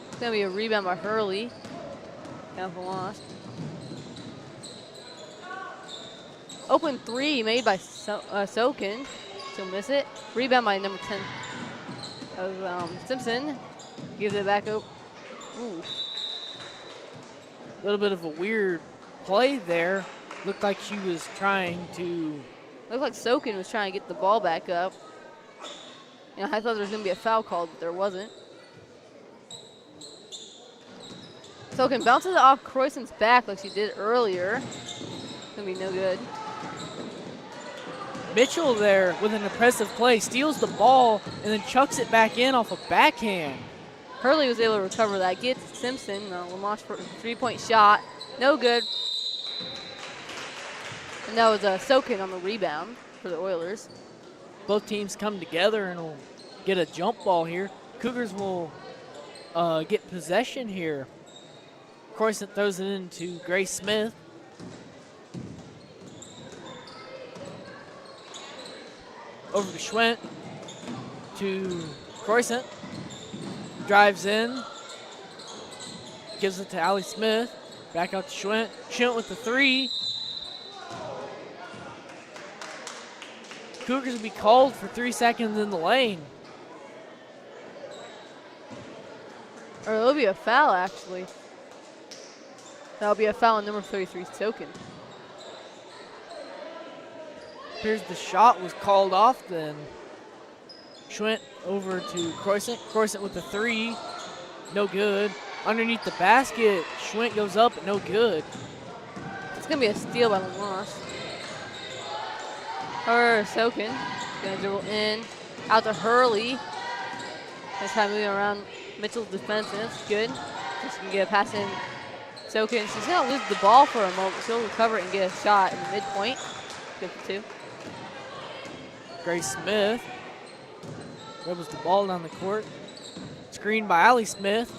It's gonna be a rebound by Hurley. Down for loss. Open 3 made by Sokin. She'll miss it. Rebound by number 10 of Simpson. Gives it back up. Ooh. A little bit of a weird play there. Looked like she was trying to. Looked like Sokin was trying to get the ball back up. You know, I thought there was going to be a foul called, but there wasn't. Sokin bounces it off Croissant's back like she did earlier. Going to be no good. Mitchell there with an impressive play, steals the ball and then chucks it back in off a backhand. Hurley was able to recover that. Gets Simpson, Lamoche for a 3-point shot. No good. And that was Sokin on the rebound for the Oilers. Both teams come together and will get a jump ball here. Cougars will get possession here. Croissant throws it into Grace Smith. Over to Schwent, to Croissant. Drives in. Gives it to Allie Smith. Back out to Schwent. Schwent with the 3. Cougars will be called for 3 seconds in the lane. Or it'll be a foul, actually. That'll be a foul on number 33's Sokin. Appears the shot was called off then. Schwent over to Croissant. Croissant with the 3. No good. Underneath the basket, Schwent goes up, but no good. It's going to be a steal by Lamoche. Or Sokin. Gonna dribble in. Out to Hurley. Nice time moving around Mitchell's defense, and it's good. Just can get a pass in. Sokin. She's gonna lose the ball for a moment. She'll recover it and get a shot in the midpoint. Good for 2. Grace Smith dribbles the ball down the court. Screened by Allie Smith.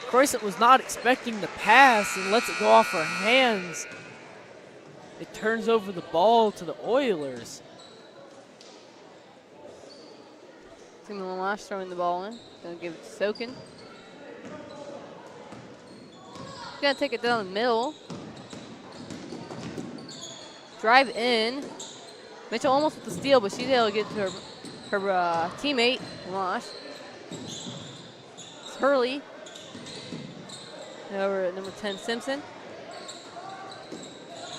Croissant was not expecting the pass and lets it go off her hands. It turns over the ball to the Oilers. Timmy Lamoche throwing the ball in. Gonna give it to Sokin. Gonna take it down the middle. Drive in. Mitchell almost with the steal, but she's able to get to her teammate, Lamoche. It's Hurley. Over at number 10, Simpson.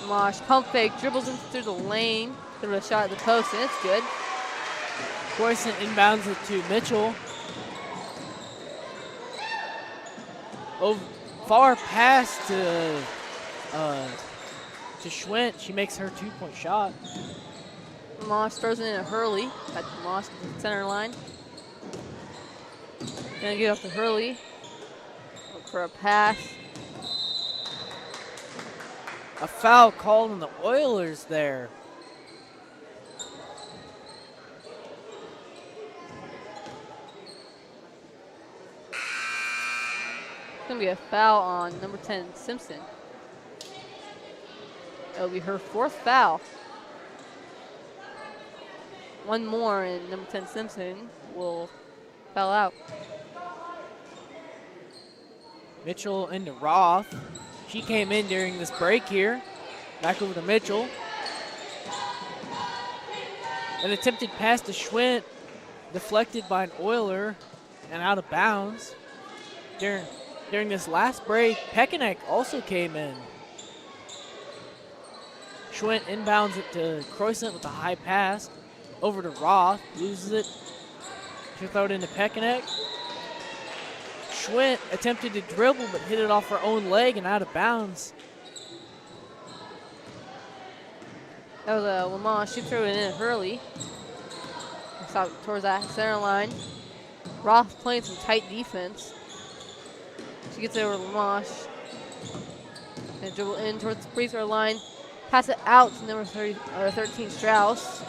Lamoche pump fake, dribbles in through the lane, through a shot at the post, and it's good. Croissant inbounds it to Mitchell. Over, far pass to Schwent. She makes her 2-point shot. Lamoche throws it in at Hurley. Got Lamoche to the center line. Gonna get off to Hurley. Look for a pass. A foul called on the Oilers there. It's gonna be a foul on number 10, Simpson. It'll be her 4th foul. One more and number 10, Simpson will foul out. Mitchell into Roth. She came in during this break here. Back over to Mitchell. An attempted pass to Schwent, deflected by an Oiler and out of bounds. During this last break, Pekenek also came in. Schwent inbounds it to Croissant with a high pass. Over to Roth, loses it. She'll throw it into Pekenek. Schwent attempted to dribble but hit it off her own leg and out of bounds. That was Lamoche. She threw it in at Hurley. Towards that center line. Roth playing some tight defense. She gets it over to Lamoche. And dribble in towards the free throw line. Pass it out to number 13 Strauss.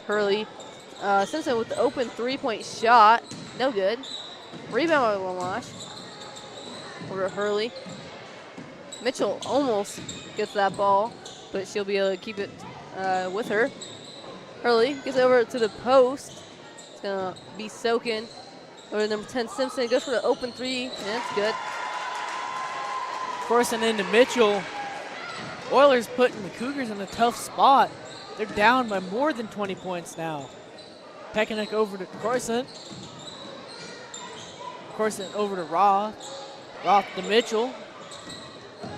Hurley. Simpson with the open 3-point shot. No good. Rebound by Lamash. Over to Hurley. Mitchell almost gets that ball, but she'll be able to keep it with her. Hurley gets over to the post. It's going to be soaking. Over to number 10 Simpson. Goes for the open 3, and it's good. Forcing into Mitchell. Oilers putting the Cougars in a tough spot. They're down by more than 20 points now. Peckinick over to Corson. Corson over to Roth. Roth to Mitchell.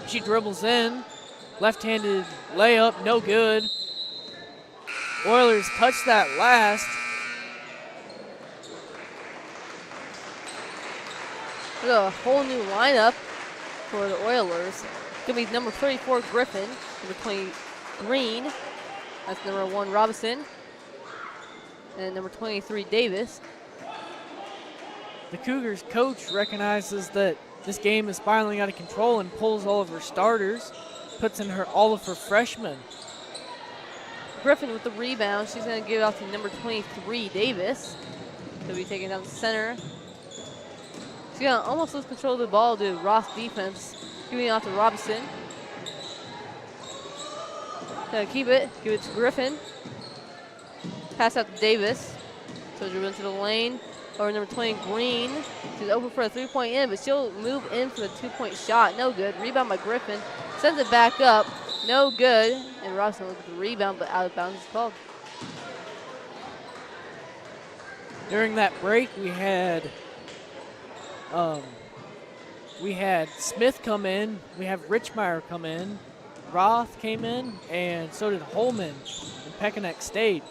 She dribbles in. Left-handed layup, no good. Oilers touch that last. There's a whole new lineup for the Oilers. It's going to be number 34 Griffin, number 20 Green. That's number 1 Robinson. And number 23 Davis. The Cougars coach recognizes that this game is spiraling out of control and pulls all of her starters, puts in all of her freshmen. Griffin with the rebound. She's going to give it off to number 23 Davis. She'll be taking down the center. She's going to almost lose control of the ball to Ross defense. Giving it off to Robinson. Gonna keep it. Give it to Griffin. Pass out to Davis. So dribble into the lane. Over number 20 Green. She's open for a 3-point in, but she'll move in for the 2-point shot. No good. Rebound by Griffin. Sends it back up. No good. And Robinson with the rebound, but out of bounds is called. During that break, we had Smith come in. We have Richmeyer come in. Roth came in, and so did Holman. And Peckinick stayed.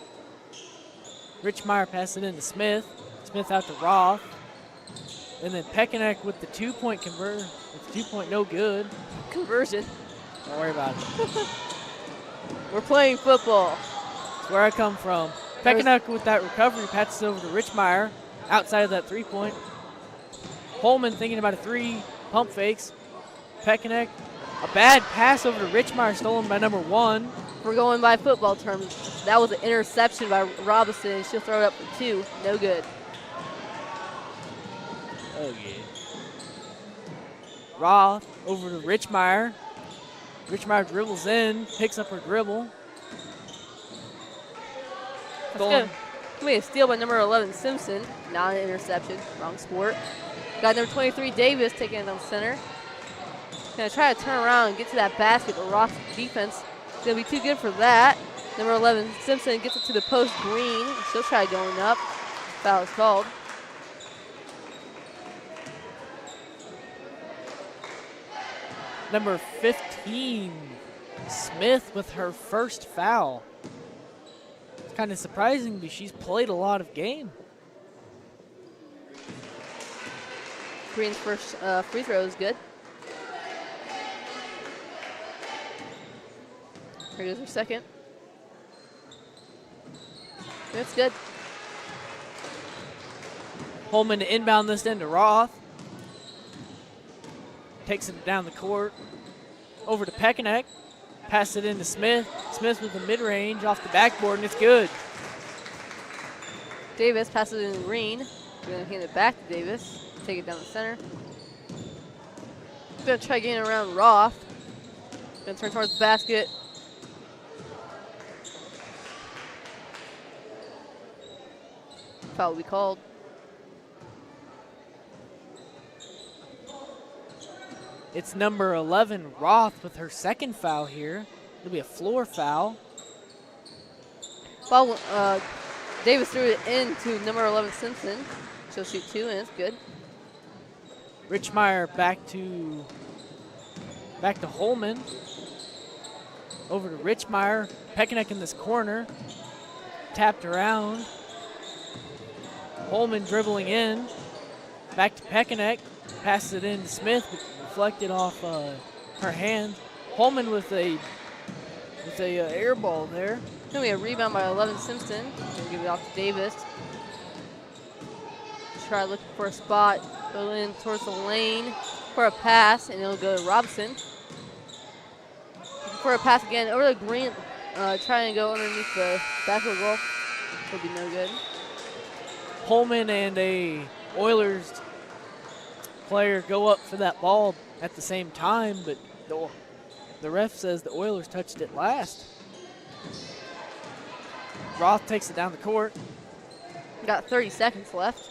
Richmeyer passed it in to Smith. Smith out to Roth. And then Peckinick with the 2-point conversion. With the 2-point no good. Conversion. Don't worry about it. We're playing football. That's where I come from. Peckinick with that recovery passes over to Richmeyer. Outside of that 3-point. Holman thinking about a 3. Pump fakes. Peckinick. A bad pass over to Richmeyer, stolen by number 1. We're going by football terms. That was an interception by Robinson. She'll throw it up for 2. No good. Oh, yeah. Roth over to Richmeyer. Richmeyer dribbles in, picks up her dribble. That's good. Be a steal by number 11 Simpson. Not an interception. Wrong sport. Got number 23 Davis taking it on center. Gonna try to turn around and get to that basket, but Roth's defense is gonna be too good for that. Number 11 Simpson gets it to the post. Green. She'll try going up. Foul is called. Number 15, Smith with her first foul. It's kind of surprising because she's played a lot of game. Green's first free throw is good. Here goes her second. That's good. Holman to inbound this into Roth. Takes it down the court. Over to Peckinick. Pass it into Smith. Smith with the mid-range off the backboard, and it's good. Davis passes it in Green. We're going to hand it back to Davis. Take it down the center. Going to try getting around Roth. Going to turn towards the basket. Foul will be called. It's number 11, Roth, with her second foul here. It'll be a floor foul. Foul, Davis threw it into number 11, Simpson. She'll shoot 2, and it's good. Richmeyer back to Holman. Over to Richmeyer. Peckinick in this corner. Tapped around. Holman dribbling in. Back to Peckinick. Passes it in to Smith. Deflected off her hand. Holman with a air ball there. Gonna be a rebound by 11 Simpson. Gonna give it off to Davis. Try looking for a spot. Go in towards the lane for a pass, and it'll go to Robinson. for a pass again over the green. Trying to go underneath the backfield goal. Will be no good. Holman and a Oilers player go up for that ball at the same time, but the ref says the Oilers touched it last. Roth takes it down the court. Got 30 seconds left.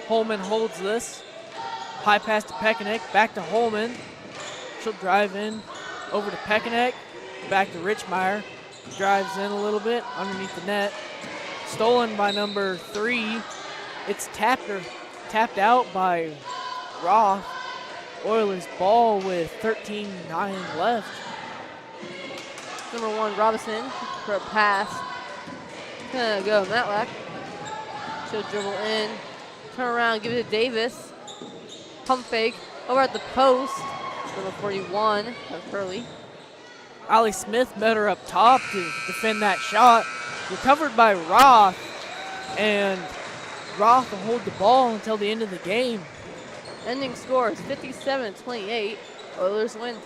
Holman holds this. High pass to Peckinick, back to Holman. She'll drive in over to Peckinick, back to Richmeyer. Drives in a little bit underneath the net. Stolen by number 3. It's tapped out by Roth. Oilers ball with 13:9 left. Number 1, Robinson for a pass. Gonna go Matlack. She'll dribble in, turn around, give it to Davis. Pump fake over at the post. Number 41, that's Hurley. Allie Smith met her up top to defend that shot. Recovered by Roth, and Roth will hold the ball until the end of the game. Ending score is 57-28. Oilers win.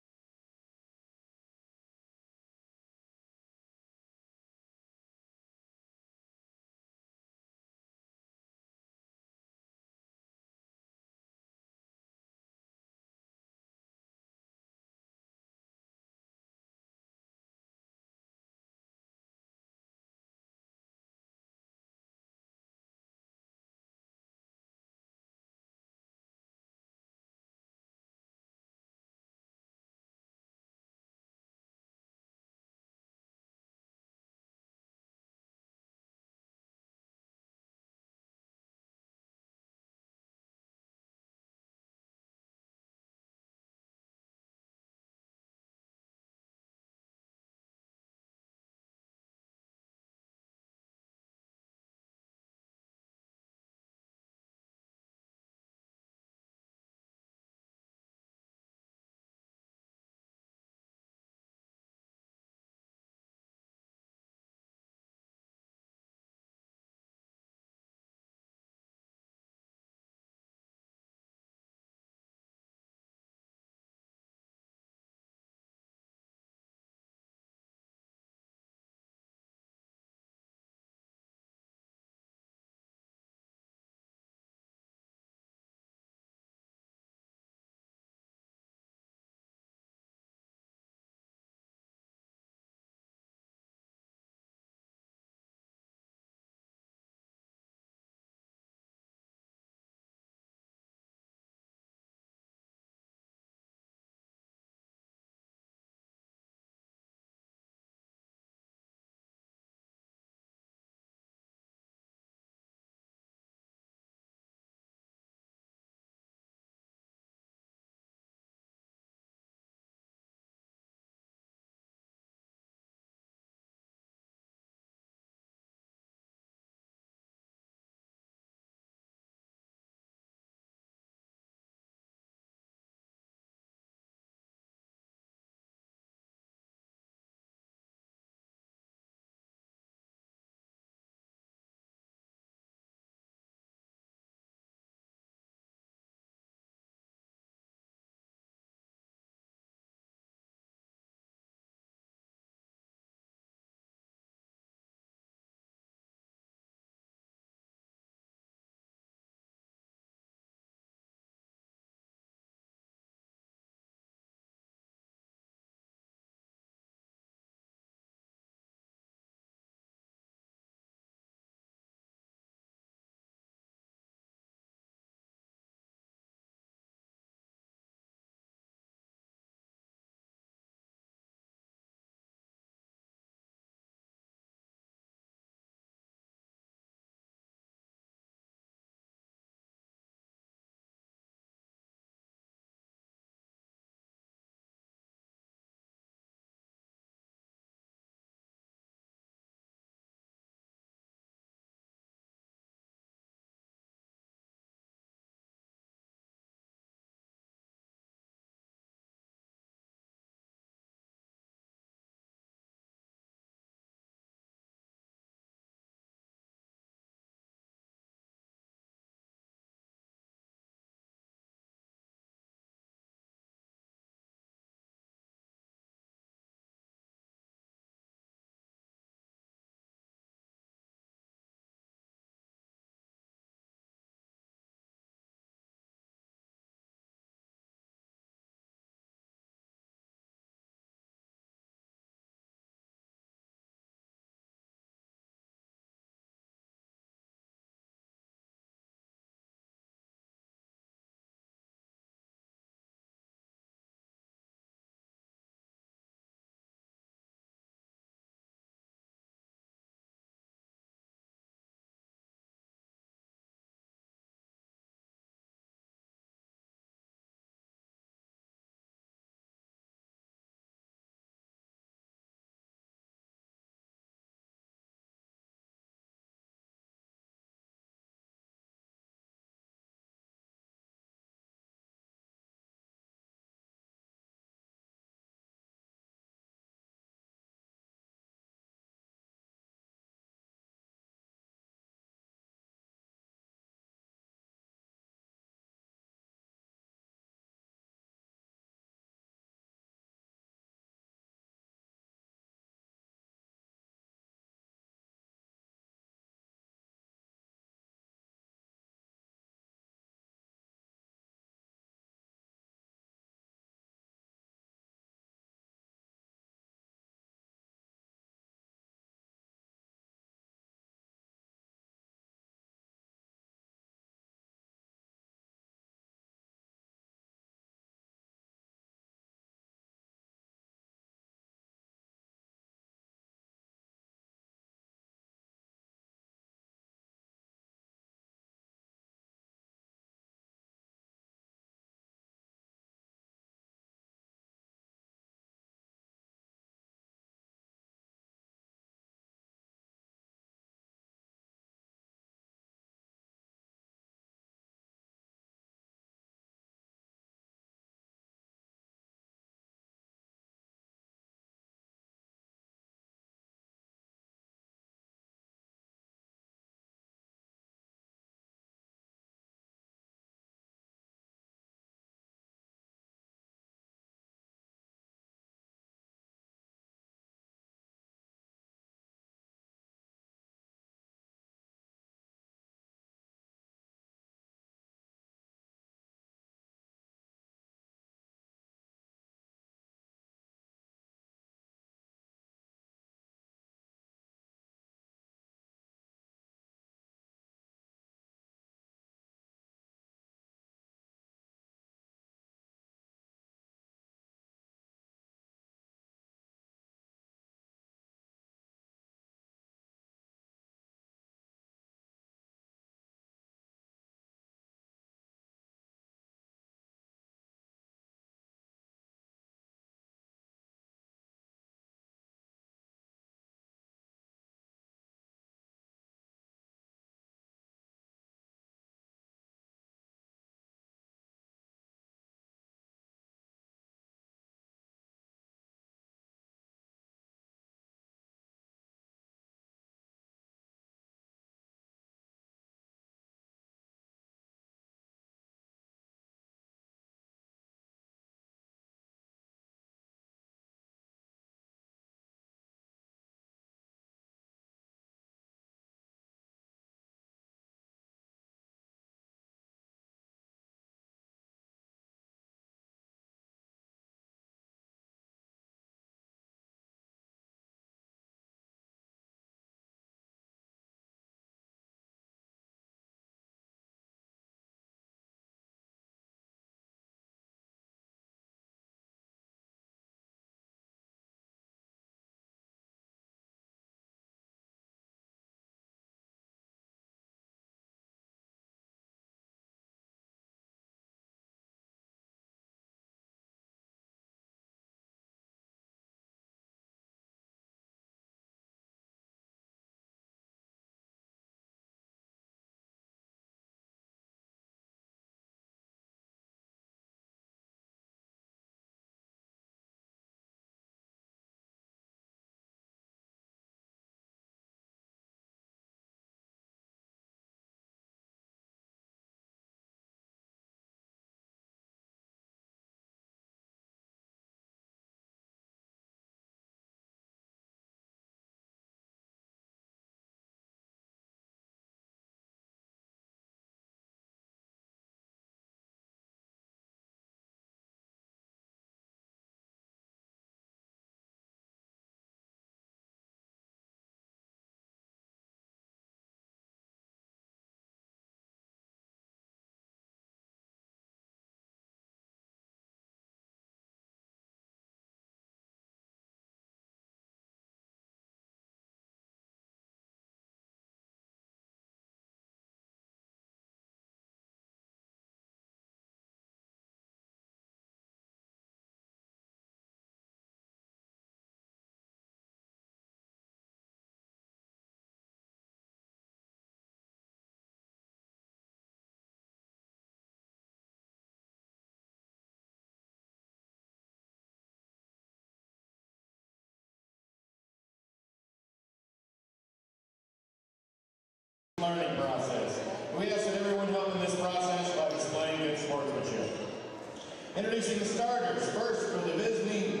introducing the starters. First for the visiting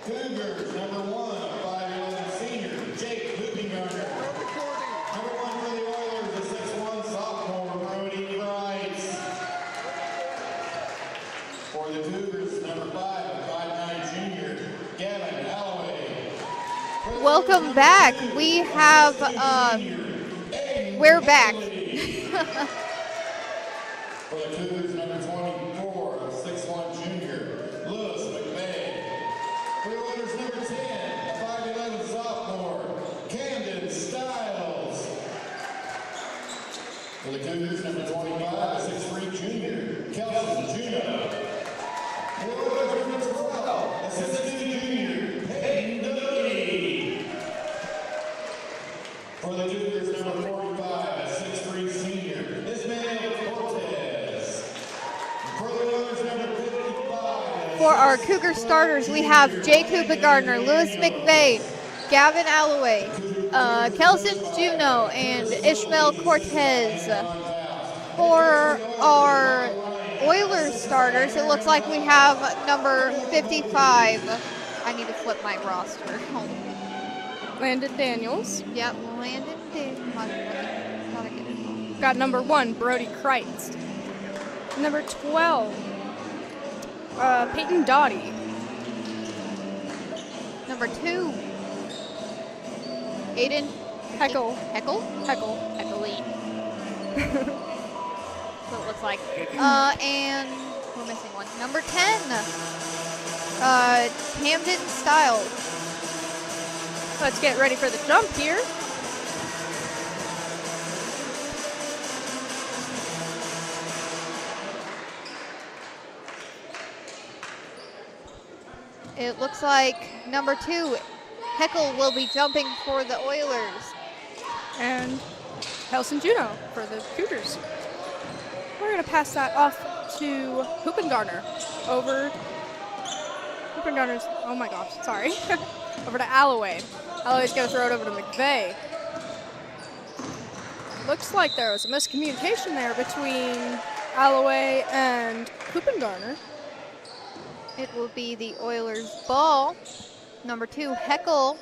Cougars, number 1, 5'11" senior, Jake Hoopengarner. Number 1 for the Oilers, the 6'1" sophomore, Brody Wright. For the Cougars, number 5, 5'9" junior, Gavin Alloway. Welcome back. We have, we're back. For the Cougars, number 24, 6'1" junior, Lewis McVeigh. For the Oilers, number 10, 5'11" sophomore, Camden Stiles. For the Cougars, number 25, 6'3" junior, Kelson Juno. For the Oilers, number 12, 6'2" junior, Peyton Dougie. For the Cougars, number 45, 6'3" senior, Ismael Cortez. For the Oilers, number 55. For our Cougar starters, we have Jake Hoopengarner, Lewis McVeigh, Gavin Alloway, Kelson Juno, and Ishmael Cortez. For our Oilers starters, it looks like we have number 55. I need to flip my roster. Landon Daniels. Yep, Landon Daniels. Gotta get it. Got number 1, Brody Kreitz. Number 12, Peyton Doughty. Number 2, Aiden Heckle. Heckeline. So it looks like. And we're missing one. Number 10, Camden Stiles. Let's get ready for the jump here. It looks like number 2, Heckle, will be jumping for the Oilers. And Kelson Juno for the Cougars. We're going to pass that off to Hoopengarner. Hoopengarner's, oh my gosh, sorry. Over to Alloway. Alloway's going to throw it over to McVeigh. Looks like there was a miscommunication there between Alloway and Hoopengarner. It will be the Oilers' ball. Number 2, Heckle,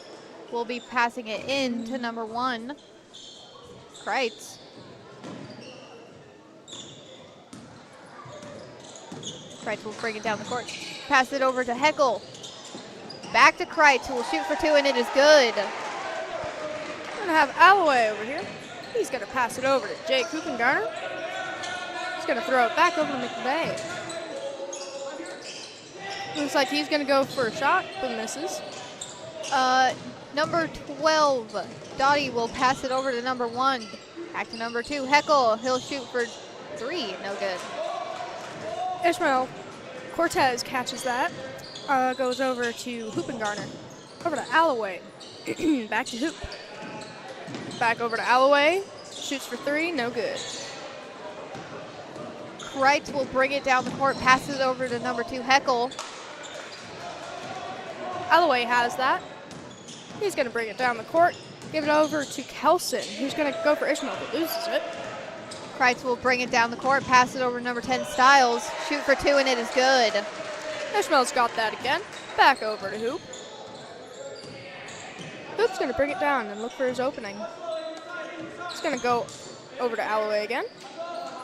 will be passing it in to number 1, Kreitz. Kreitz will bring it down the court. Pass it over to Heckle. Back to Kreitz, who will shoot for 2, and it is good. We're going to have Alloway over here. He's going to pass it over to Jake Hoopengarner. He's going to throw it back over to McVeigh. Looks like he's going to go for a shot, but misses. Number 12, Doughty, will pass it over to number 1. Back to number 2, Heckle. He'll shoot for 3, no good. Ishmael Cortez catches that. Goes over to Hoopengarner. Over to Alloway. Back to Hoop. Back over to Alloway. Shoots for 3, no good. Kreitz will bring it down the court, passes it over to number 2, Heckle. Alloway has that. He's going to bring it down the court. Give it over to Kelson, who's going to go for Ishmael, but loses it. Kreitz will bring it down the court, pass it over to number 10, Stiles. Shoot for 2, and it is good. Ishmael's got that again. Back over to Hoop. Hoop's going to bring it down and look for his opening. He's going to go over to Alloway again.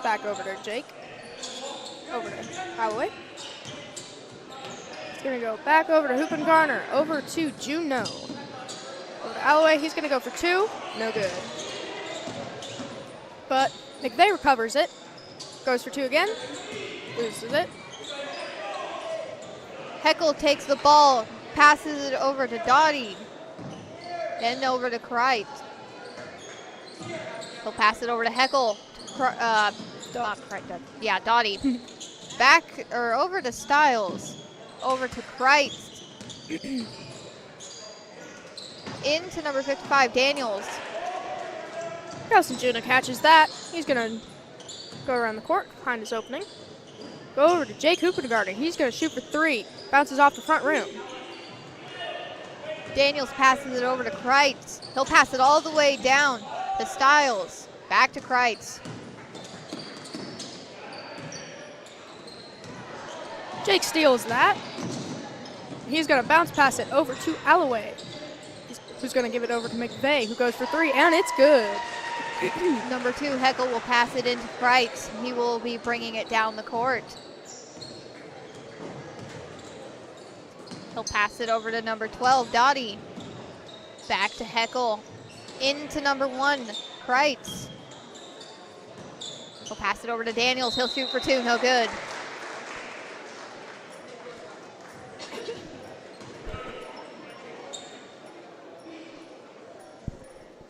Back over to Jake. Over to Alloway. He's going to go back over to Hoopengarner. Over to Juno. Over to Alloway. He's going to go for 2. No good. But McVeigh recovers it. Goes for 2 again. Loses it. Heckle takes the ball, passes it over to Doughty. Then over to Kreitz. He'll pass it over to Heckle. Doughty. Back or over to Stiles. Over to Kreitz. Into number 55, Daniels. Kelson Juno catches that. He's going to go around the court, find his opening. Go over to Jake Hoopengarner. He's going to shoot for 3. Bounces off the front rim. Daniels passes it over to Kreitz. He'll pass it all the way down to Stiles. Back to Kreitz. Jake steals that. He's going to bounce pass it over to Alloway, who's going to give it over to McVeigh, who goes for 3, and it's good. Number 2, Heckel will pass it into Kreitz. He will be bringing it down the court. He'll pass it over to number 12, Dottie. Back to Heckel. Into number 1, Kreitz. He'll pass it over to Daniels. He'll shoot for 2, no good.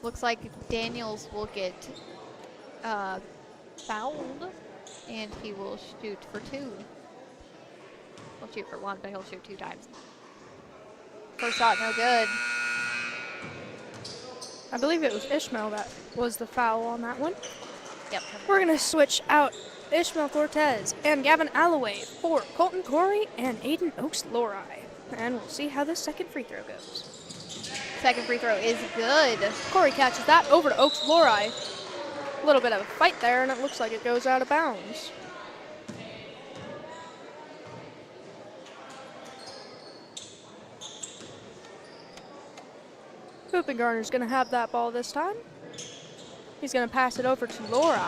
Looks like Daniels will get fouled, and he will shoot for 2. He'll shoot for 1, but he'll shoot 2 times. First shot, no good. I believe it was Ishmael that was the foul on that one. Yep. We're going to switch out Ishmael Cortez and Gavin Alloway for Colton Corey and Aiden Oaks-Lori. And we'll see how this second free throw goes. Second free throw is good. Corey catches that over to Oaks-Lori. A little bit of a fight there, and it looks like it goes out of bounds. Hoopengarner's going to have that ball this time. He's going to pass it over to Lori.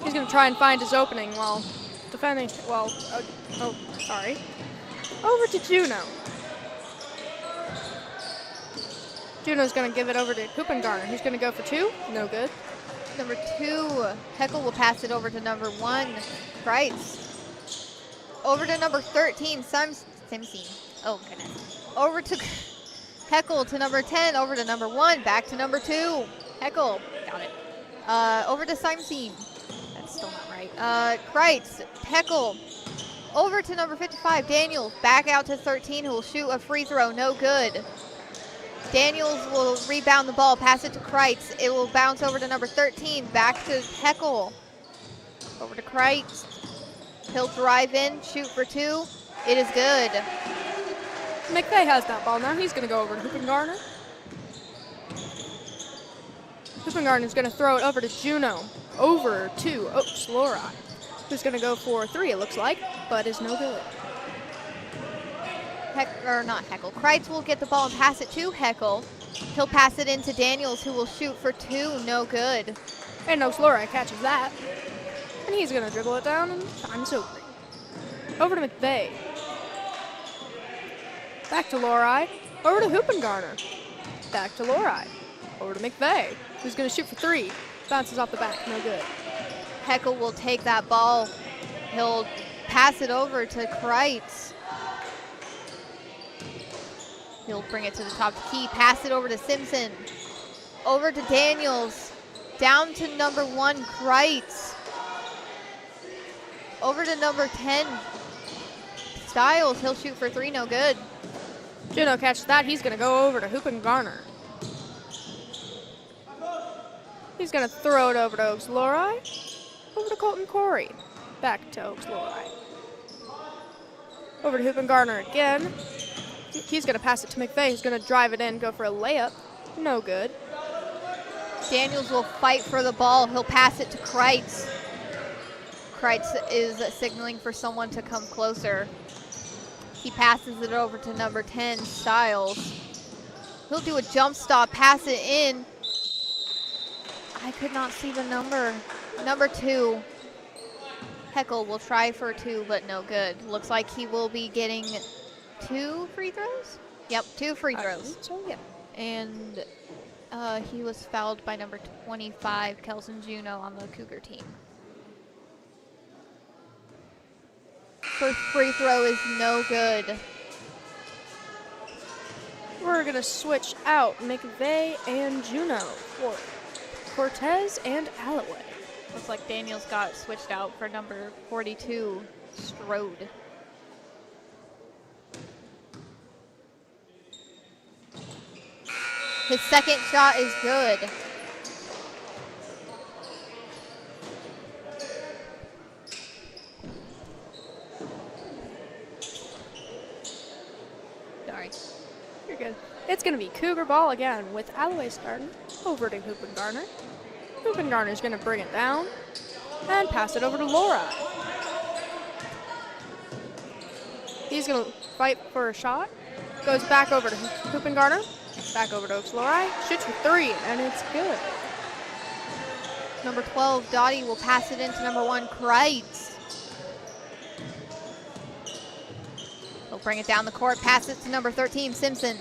He's going to try and find his opening while defending, sorry. Over to Juno. Juno's going to give it over to Hoopengarner. He's going to go for 2. No good. Number 2, Heckel will pass it over to number 1, Kreitz. Over to number 13, Simpson. Oh, goodness. Over to Heckel to number 10, over to number 1, back to number 2. Heckel, got it. Over to Simpson. That's still not right. Kreitz, Heckel. Over to number 55, Daniels. Back out to 13, who will shoot a free throw. No good. Daniels will rebound the ball, pass it to Kreitz. It will bounce over to number 13, back to Heckel. Over to Kreitz. He'll drive in, shoot for 2. It is good. McVeigh has that ball now. He's going to go over to Hoopengarner. Hoopengarner's going to throw it over to Juno. Over to Oaks-Lori, who's going to go for 3, it looks like, but is no good. Not Heckel. Kreitz will get the ball and pass it to Heckel. He'll pass it into Daniels, who will shoot for 2. No good. And Oaks-Lori catches that. And he's going to dribble it down and time's over. Over to McVeigh. Back to Lori. Over to Hoopengarner. Back to Lori. Over to McVeigh, who's going to shoot for 3. Bounces off the back. No good. Heckel will take that ball. He'll pass it over to Kreitz. He'll bring it to the top of the key, pass it over to Simpson. Over to Daniels. Down to number 1, Kreitz. Over to number 10, Styles. He'll shoot for 3, no good. Juno catches that. He's going to go over to Hoopengarner. He's going to throw it over to Oaks-Lori. Over to Colton Corey. Back to Oaks-Lori. Over to Hoopengarner again. He's going to pass it to McVeigh. He's going to drive it in, go for a layup. No good. Daniels will fight for the ball. He'll pass it to Kreitz. Kreitz is signaling for someone to come closer. He passes it over to number 10, Styles. He'll do a jump stop, pass it in. I could not see the number. Number 2. Heckel will try for 2, but no good. Looks like he will be getting 2 free throws? Yep, 2 free throws. So, yeah. And he was fouled by number 25, Kelson Juno, on the Cougar team. First free throw is no good. We're going to switch out McVeigh and Juno for Cortez and Alloway. Looks like Daniels got switched out for number 42, Strode. His second shot is good. Sorry. You're good. It's going to be Cougar ball again with Alloway starting over to Hoopengarner. Hoopengarner's going to bring it down and pass it over to Lori. He's going to fight for a shot. Goes back over to Hoop and Garner. Back over to Oaks-Lori. Shoots for 3, and it's good. Number 12, Dottie will pass it into number 1, Kreitz. He'll bring it down the court, pass it to number 13, Simpson.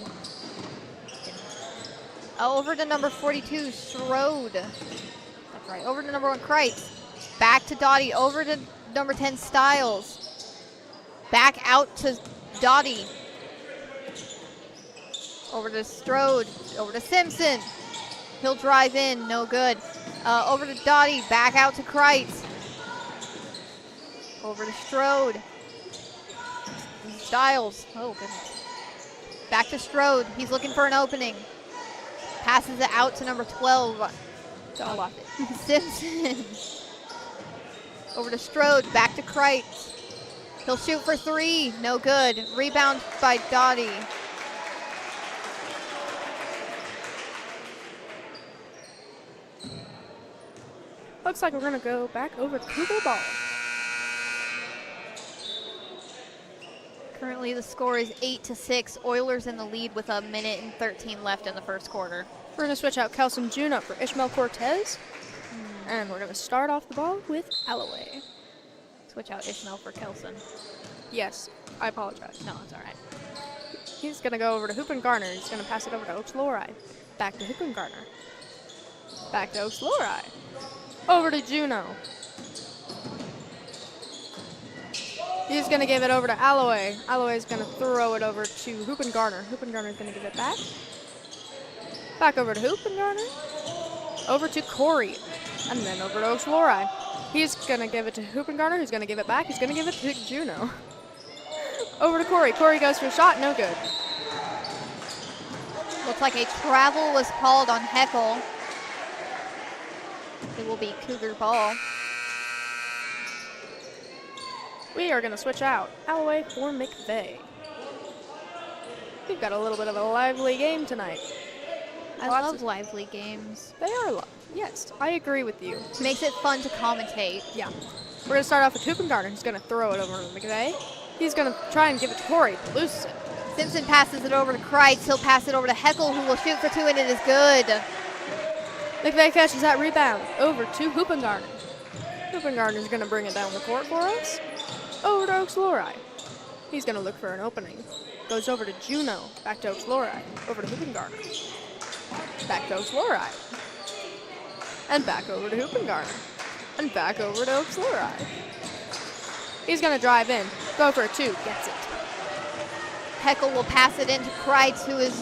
Over to number 42, Strode. That's right, over to number 1, Kreitz. Back to Dottie, over to number 10, Styles. Back out to Dottie. Over to Strode, over to Simpson. He'll drive in, no good. Over to Dottie, back out to Kreitz. Over to Strode. Styles, oh goodness. Back to Strode, he's looking for an opening. Passes it out to number 12. I lost it. Simpson. Over to Strode, back to Kreitz. He'll shoot for 3, no good. Rebound by Dottie. Looks like we're going to go back over to Cougar ball. Currently the score is 8-6. Oilers in the lead with 1:13 left in the first quarter. We're going to switch out Kelson Juno for Ishmael Cortez. And we're going to start off the ball with Alloway. Switch out Ishmael for Kelson. Yes, I apologize. No, it's all right. He's going to go over to Hoop and Garner. He's going to pass it over to Oaks-Lori. Back to Hoop and Garner. Back to Oaks-Lori. Over to Juno. He's going to give it over to Alloway. Alloway is going to throw it over to Hoop and Garner. Hoop and Garner is going to give it back. Back over to Hoop and Garner. Over to Corey. And then over to Oaks-Lori. He's going to give it to Hoop and Garner. He's going to give it back. He's going to give it to Juno. Over to Corey. Corey goes for a shot. No good. Looks like a travel was called on Heckle. It will be Cougar ball. We are going to switch out Alloway for McVeigh. We've got a little bit of a lively game tonight. I love lively games. They are lively. Yes, I agree with you. Makes it fun to commentate. Yeah. We're going to start off with Hoop and Garner, who's going to throw it over to McVeigh. He's going to try and give it to Corey, but loses it. Simpson passes it over to Kreitz. He'll pass it over to Heckle, who will shoot for 2, and it is good. McVeigh catches that rebound over to Hoop and Garner. Hoop and Garner's going to bring it down the court for us. Over to Oaks-Lori. He's going to look for an opening. Goes over to Juno. Back to Oaks-Lori. Over to Hoop and Garner. Back to Oaks-Lori. And back over to Hoop and Garner. And back over to Oaks-Lori. He's going to drive in. Go for a 2. Gets it. Heckle will pass it into Kreitz, who is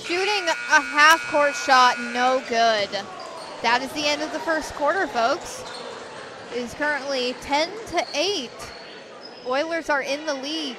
shooting a half-court shot. No good. That is the end of the first quarter, folks. It is currently 10-8. Oilers are in the lead.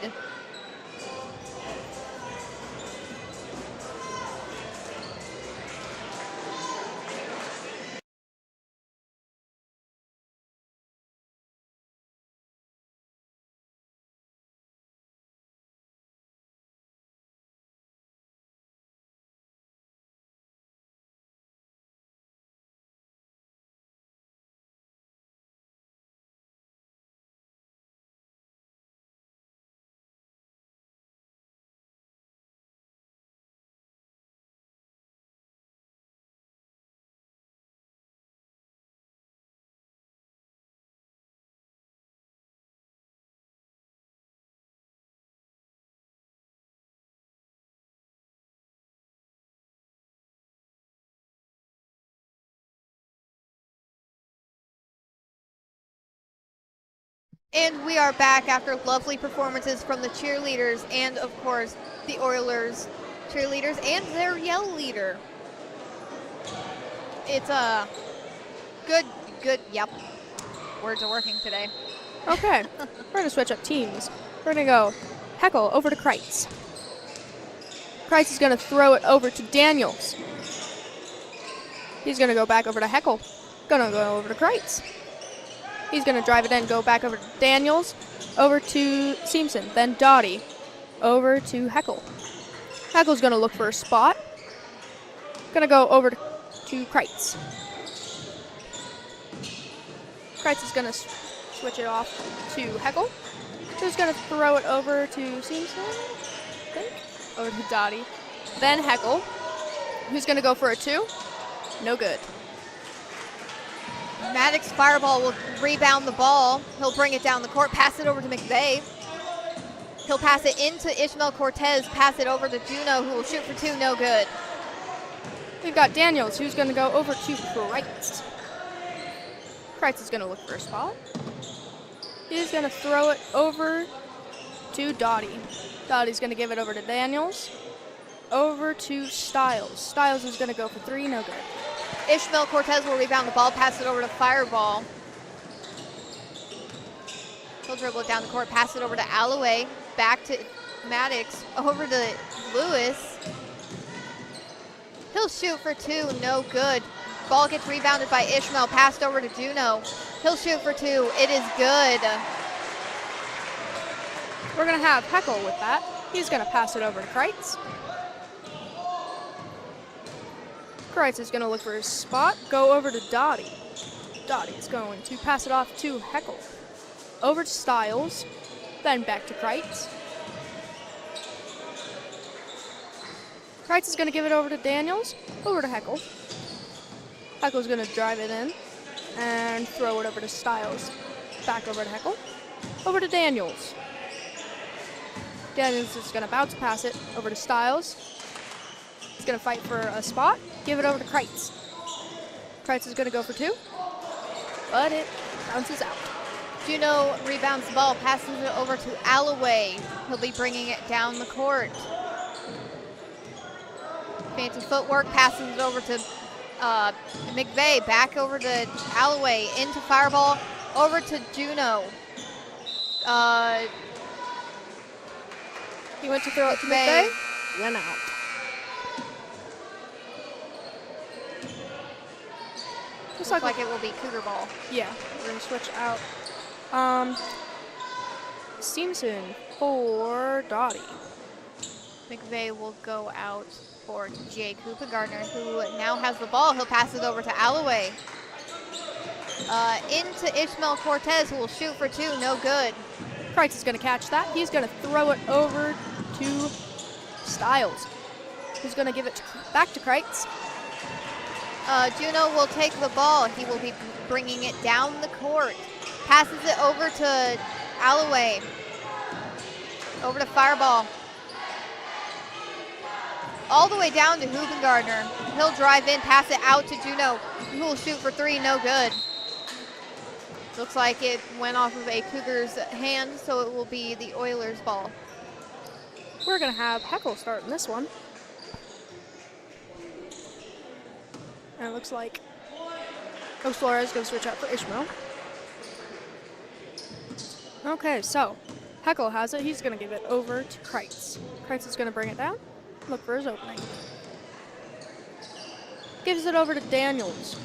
And we are back after lovely performances from the cheerleaders and, of course, the Oilers cheerleaders and their yell leader. It's a good, yep. Words are working today. Okay, we're going to switch up teams. We're going to go Heckle over to Kreitz. Kreitz is going to throw it over to Daniels. He's going to go back over to Heckle. Going to go over to Kreitz. He's going to drive it in, go back over to Daniels, over to Simpson, then Dottie, over to Heckle. Heckle's going to look for a spot. Going to go over to Kreitz. Kreitz is going to switch it off to Heckle. who's going to throw it over to Simpson, I think? Over to Dottie. Then Heckle, who's going to go for a 2. No good. Maddox Fireball will rebound the ball. He'll bring it down the court, pass it over to McVeigh. He'll pass it into Ishmael Cortez, pass it over to Juno, who will shoot for 2, no good. We've got Daniels, who's going to go over to Kreitz. Kreitz is going to look for a spot. He's going to throw it over to Dottie. Dottie's going to give it over to Daniels. Over to Styles. Styles is going to go for 3, no good. Ishmael Cortez will rebound the ball, pass it over to Fireball. He'll dribble it down the court, pass it over to Alloway, back to Maddox, over to Lewis. He'll shoot for 2, no good. Ball gets rebounded by Ishmael, passed over to Juno. He'll shoot for 2, it is good. We're going to have Heckle with that. He's going to pass it over to Kreitz. Kreitz is going to look for his spot, go over to Dottie. Dottie is going to pass it off to Heckle. Over to Styles, then back to Kreitz. Kreitz is going to give it over to Daniels, over to Heckle. Heckle's going to drive it in and throw it over to Styles. Back over to Heckle, over to Daniels. Daniels is going to bounce pass it over to Styles. He's going to fight for a spot, give it over to Kreitz. Kreitz is going to go for 2, but it bounces out. Juno rebounds the ball, passes it over to Alloway. He'll be bringing it down the court. Fancy footwork, passes it over to McVeigh, back over to Alloway, into Fireball, over to Juno. He went to throw it to McVeigh, went out. Looks like it will be Cougar ball. Yeah, we're going to switch out. Simpson for Dottie. McVeigh will go out for Jake Hoopengartner, who now has the ball. He'll pass it over to Alloway. Into Ishmael Cortez, who will shoot for 2, no good. Kreitz is going to catch that. He's going to throw it over to Styles, who's going to give it back to Kreitz. Juno will take the ball. He will be bringing it down the court. Passes it over to Alloway. Over to Fireball. All the way down to Hoopengartner. He'll drive in, pass it out to Juno, who will shoot for 3, no good. Looks like it went off of a Cougar's hand, so it will be the Oilers' ball. We're going to have Heckle start in this one. And it looks like Flores is going to switch out for Ishmael. Okay, so Heckle has it. He's going to give it over to Kreitz. Kreitz is going to bring it down, look for his opening. Gives it over to Daniels.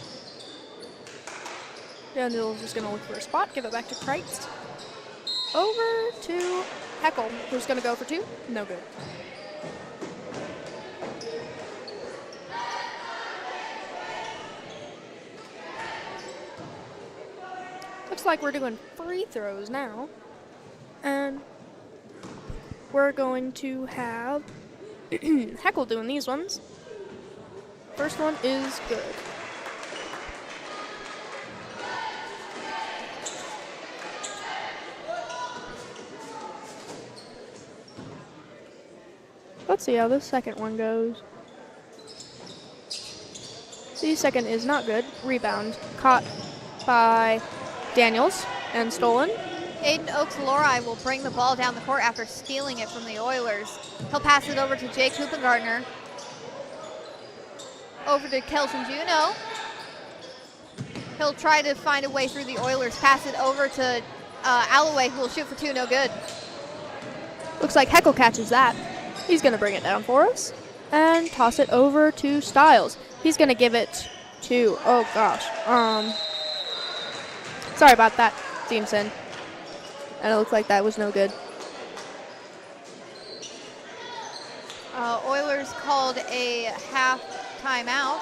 Daniels is going to look for a spot, give it back to Kreitz. Over to Heckle, who's going to go for 2. No good. Looks like we're doing free throws now. And we're going to have Heckle doing these ones. First one is good. Let's see how this second one goes. The second is not good. Rebound caught by Daniels and stolen. Aiden Oaks-Lori will bring the ball down the court after stealing it from the Oilers. He'll pass it over to Jake Hoopengartner. Over to Kelton Juno. He'll try to find a way through the Oilers. Pass it over to Alloway, who will shoot for 2, no good. Looks like Heckle catches that. He's going to bring it down for us and toss it over to Styles. He's going to give it to, oh gosh. Sorry about that, Simpson. And it looks like that was no good. Oilers called a half timeout.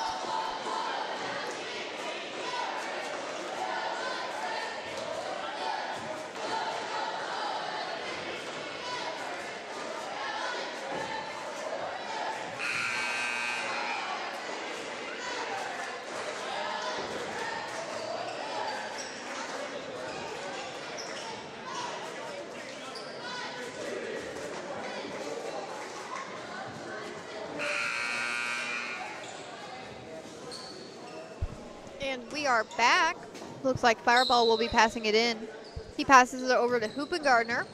we are back. Looks like Fireball will be passing it in. He passes it over to Hoop and Gardner.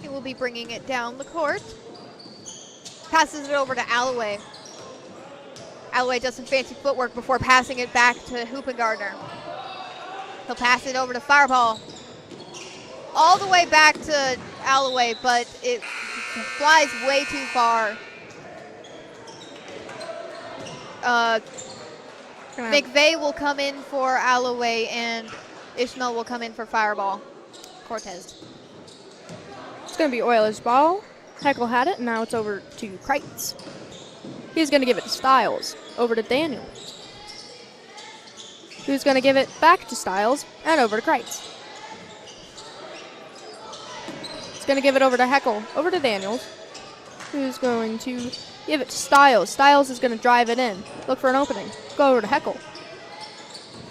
He will be bringing it down the court. Passes it over to Alloway. Alloway does some fancy footwork before passing it back to Hoop and Gardner. He'll pass it over to Fireball. All the way back to Alloway, but it flies way too far. McVeigh will come in for Alloway, and Ishmael will come in for Fireball. Cortez. It's going to be Oilers ball. Heckle had it, and now it's over to Kreitz. He's going to give it to Styles, over to Daniels. Who's going to give it back to Styles, and over to Kreitz. He's going to give it over to Heckle, over to Daniels. Who's going to give it to Styles. Styles is going to drive it in. Look for an opening. Go over to Heckle.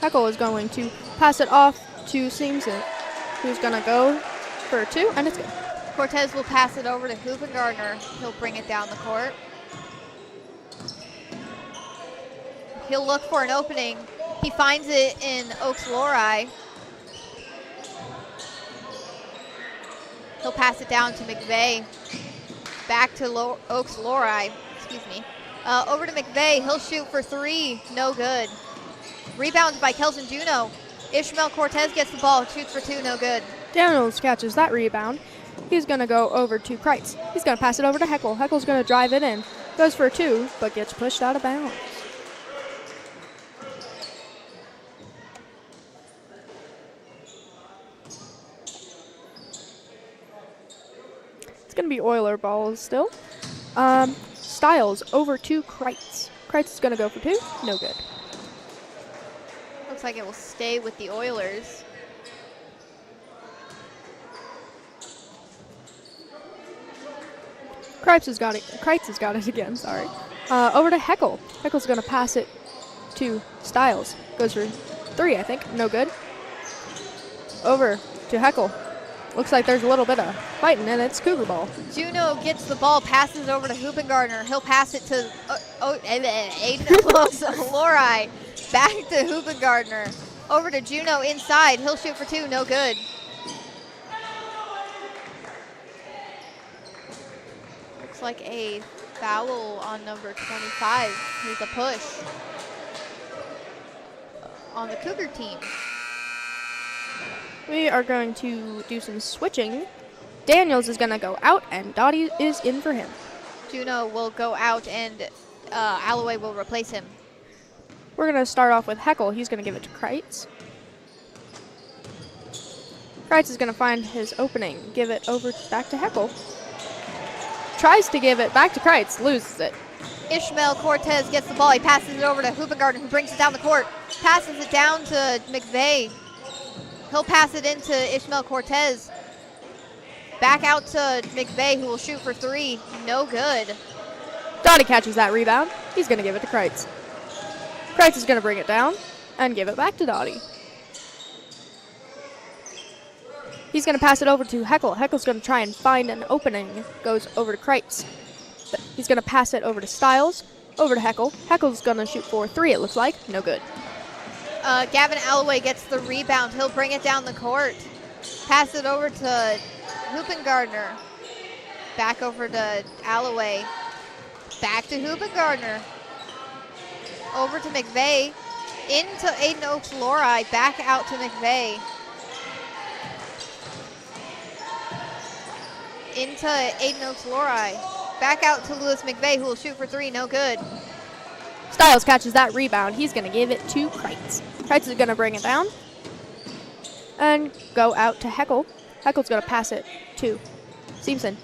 Heckle is going to pass it off to Simpson, who's going to go for 2, and it's good. Cortez will pass it over to Hoop and Gardner. He'll bring it down the court. He'll look for an opening. He finds it in Oaks-Lori. He'll pass it down to McVeigh. Back to Oaks-Lori. Excuse me. Over to McVeigh. He'll shoot for 3. No good. Rebound by Kelson Juno. Ishmael Cortez gets the ball. Shoots for 2. No good. Daniels catches that rebound. He's going to go over to Kreitz. He's going to pass it over to Heckle. Heckle's going to drive it in. Goes for 2, but gets pushed out of bounds. It's going to be Oiler balls still. Styles over to Kreitz. Kreitz is going to go for 2. No good. Looks like it will stay with the Oilers. Kreitz has got it again, sorry. Over to Heckle. Heckle's going to pass it to Styles. Goes for 3, I think. No good. Over to Heckle. Looks like there's a little bit of fighting, and it's Cougar ball. Juno gets the ball, passes over to Hoop and Gardner. He'll pass it to Aiden Oaks-Lori. Back to Hoop and Gardner. Over to Juno inside. He'll shoot for 2. No good. Looks like a foul on number 25. He's a push on the Cougar team. We are going to do some switching. Daniels is going to go out, and Dottie is in for him. Juno will go out, and Alloway will replace him. We're going to start off with Heckle. He's going to give it to Kreitz. Kreitz is going to find his opening. Give it over back to Heckle. Tries to give it back to Kreitz. Loses it. Ishmael Cortez gets the ball. He passes it over to Hoop and Gardner, who brings it down the court. Passes it down to McVeigh. He'll pass it into Ishmael Cortez. Back out to McVeigh, who will shoot for 3. No good. Dottie catches that rebound. He's going to give it to Kreitz. Kreitz is going to bring it down and give it back to Dottie. He's going to pass it over to Heckle. Heckle's going to try and find an opening. Goes over to Kreitz. He's going to pass it over to Styles. Over to Heckle. Heckle's going to shoot for 3, it looks like. No good. Gavin Alloway gets the rebound. He'll bring it down the court. Pass it over to Hoop and Gardner. Back over to Alloway. Back to Hoop and Gardner. Over to McVeigh. Into Aiden Oaks-Lori. Back out to McVeigh. Into Aiden Oaks-Lori. Back out to Lewis McVeigh, who will shoot for 3. No good. Styles catches that rebound. He's going to give it to Kreitz. Kreitz is going to bring it down and go out to Heckle. Heckle's going to pass it to Simpson,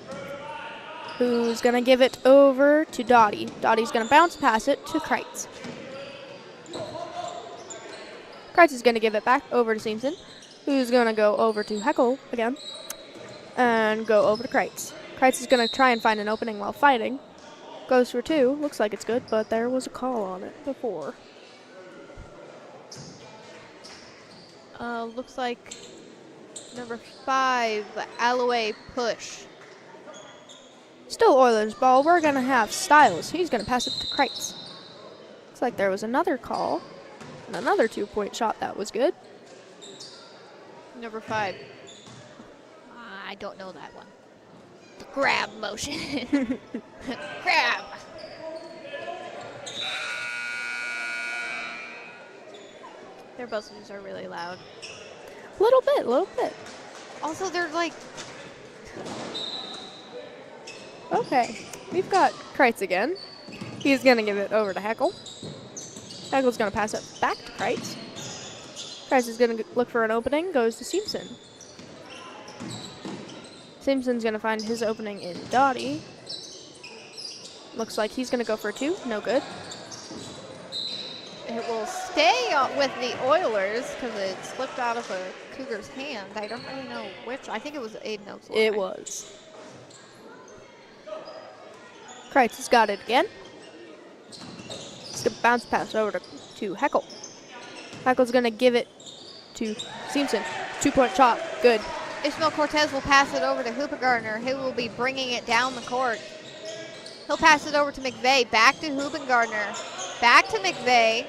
who's going to give it over to Dottie. Dottie's going to bounce pass it to Kreitz. Kreitz is going to give it back over to Simpson, who's going to go over to Heckle again and go over to Kreitz. Kreitz is going to try and find an opening while fighting. Goes for 2. Looks like it's good, but there was a call on it before. Looks like number 5, Alloway push. Still Oilers ball. We're going to have Styles. He's going to pass it to Kreitz. Looks like there was another call. And another 2-point shot. That was good. Number 5. I don't know that one. The grab motion. Grab. Their buzzers are really loud. A little bit, a little bit. Also, they're like, Okay, we've got Kreitz again. He's going to give it over to Heckle. Heckle's going to pass it back to Kreitz. Kreitz is going to look for an opening, goes to Simpson. Simpson's going to find his opening in Dottie. Looks like he's going to go for 2, no good. it will stay with the Oilers because it slipped out of a Cougar's hand. I don't really know which. I think it was Aiden Oaks. It was. Kreitz has got it again. It's going to bounce pass over to Heckle. Heckle's going to give it to Simpson. 2-point shot. Good. Ishmael Cortez will pass it over to Hooper Gardner, who will be bringing it down the court. He'll pass it over to McVeigh, back to Hooper Gardner, back to McVeigh.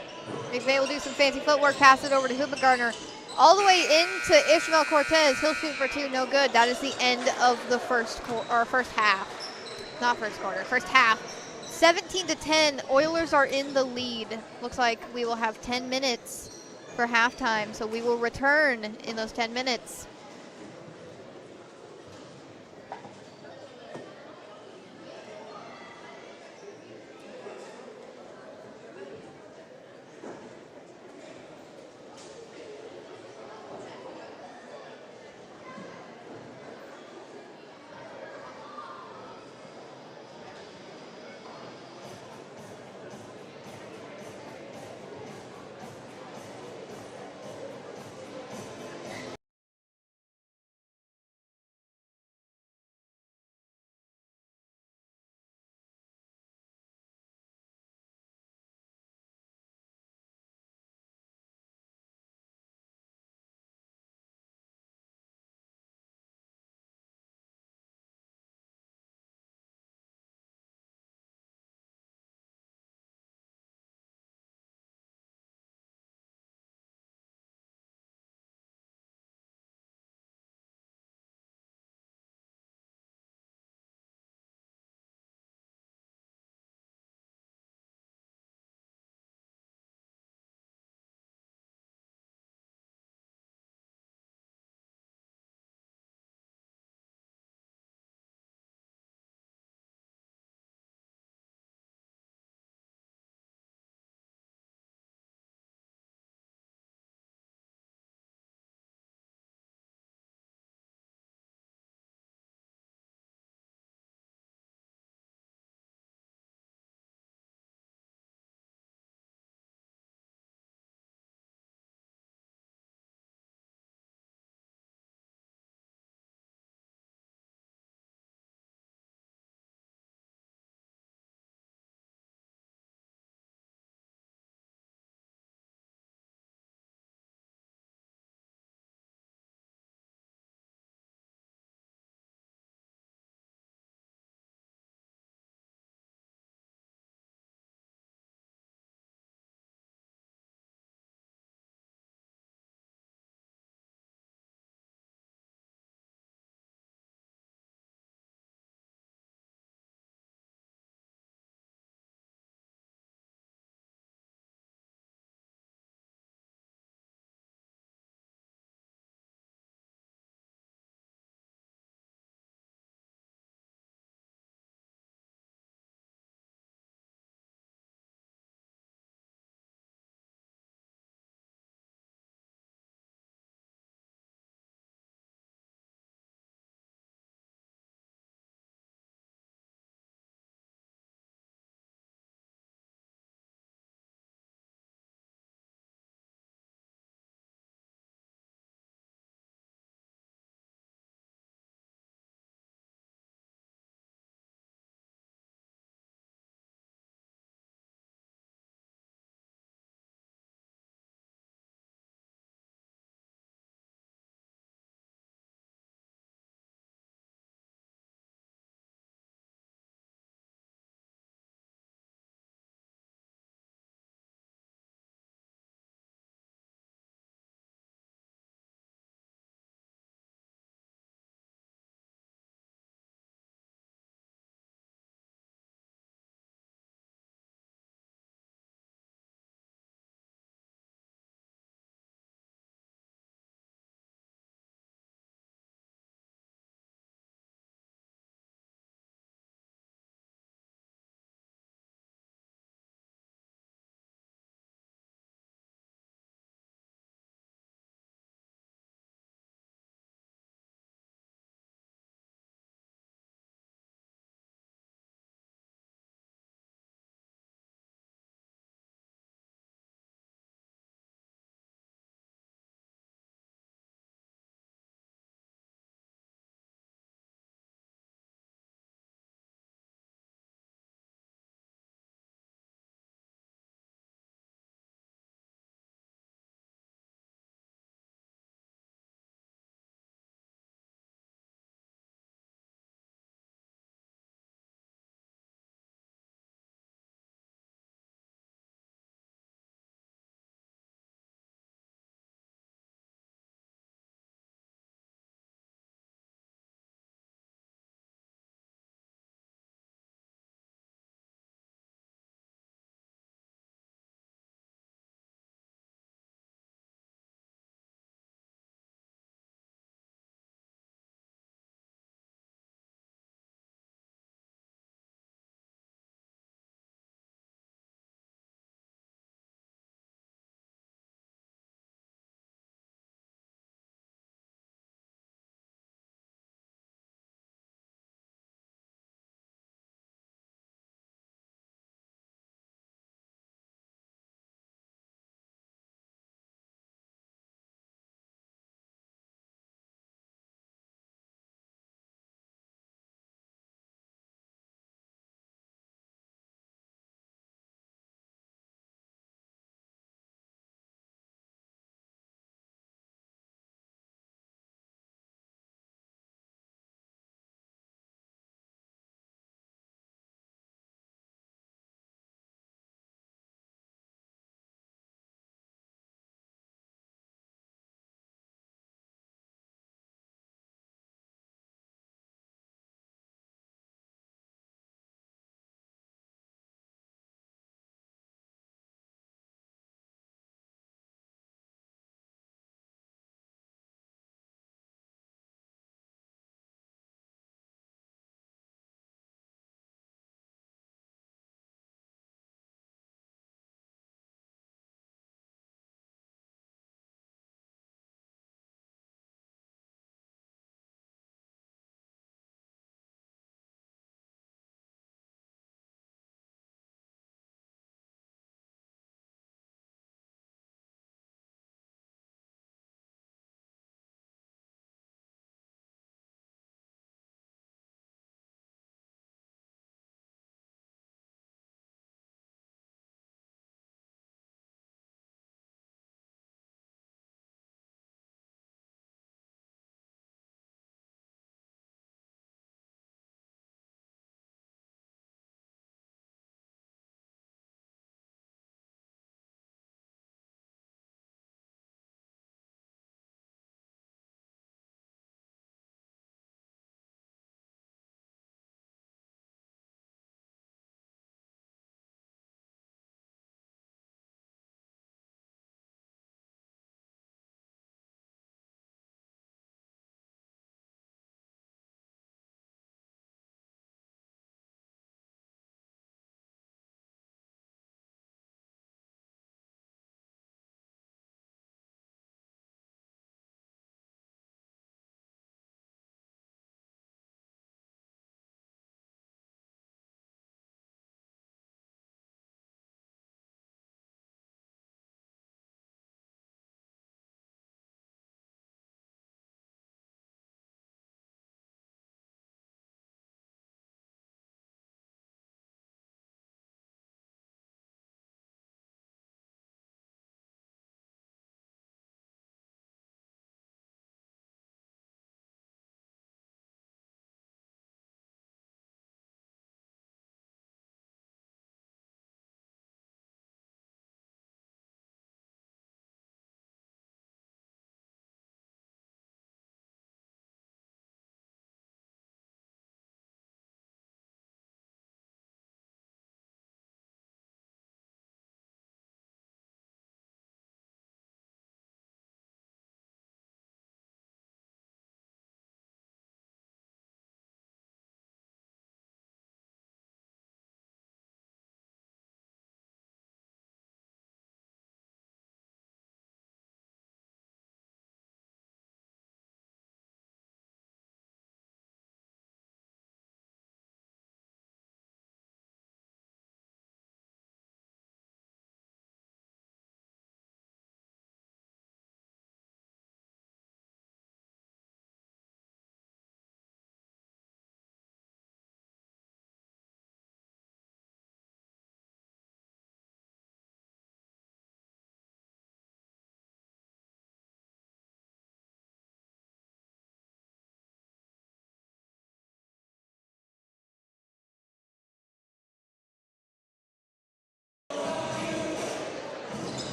McVeigh will do some fancy footwork, pass it over to Hooper Gardner, all the way into Ishmael Cortez. He'll shoot for 2, no good. That is the end of the first half. Not first quarter, first half. 17-10, Oilers are in the lead. Looks like we will have 10 minutes for halftime, so we will return in those 10 minutes.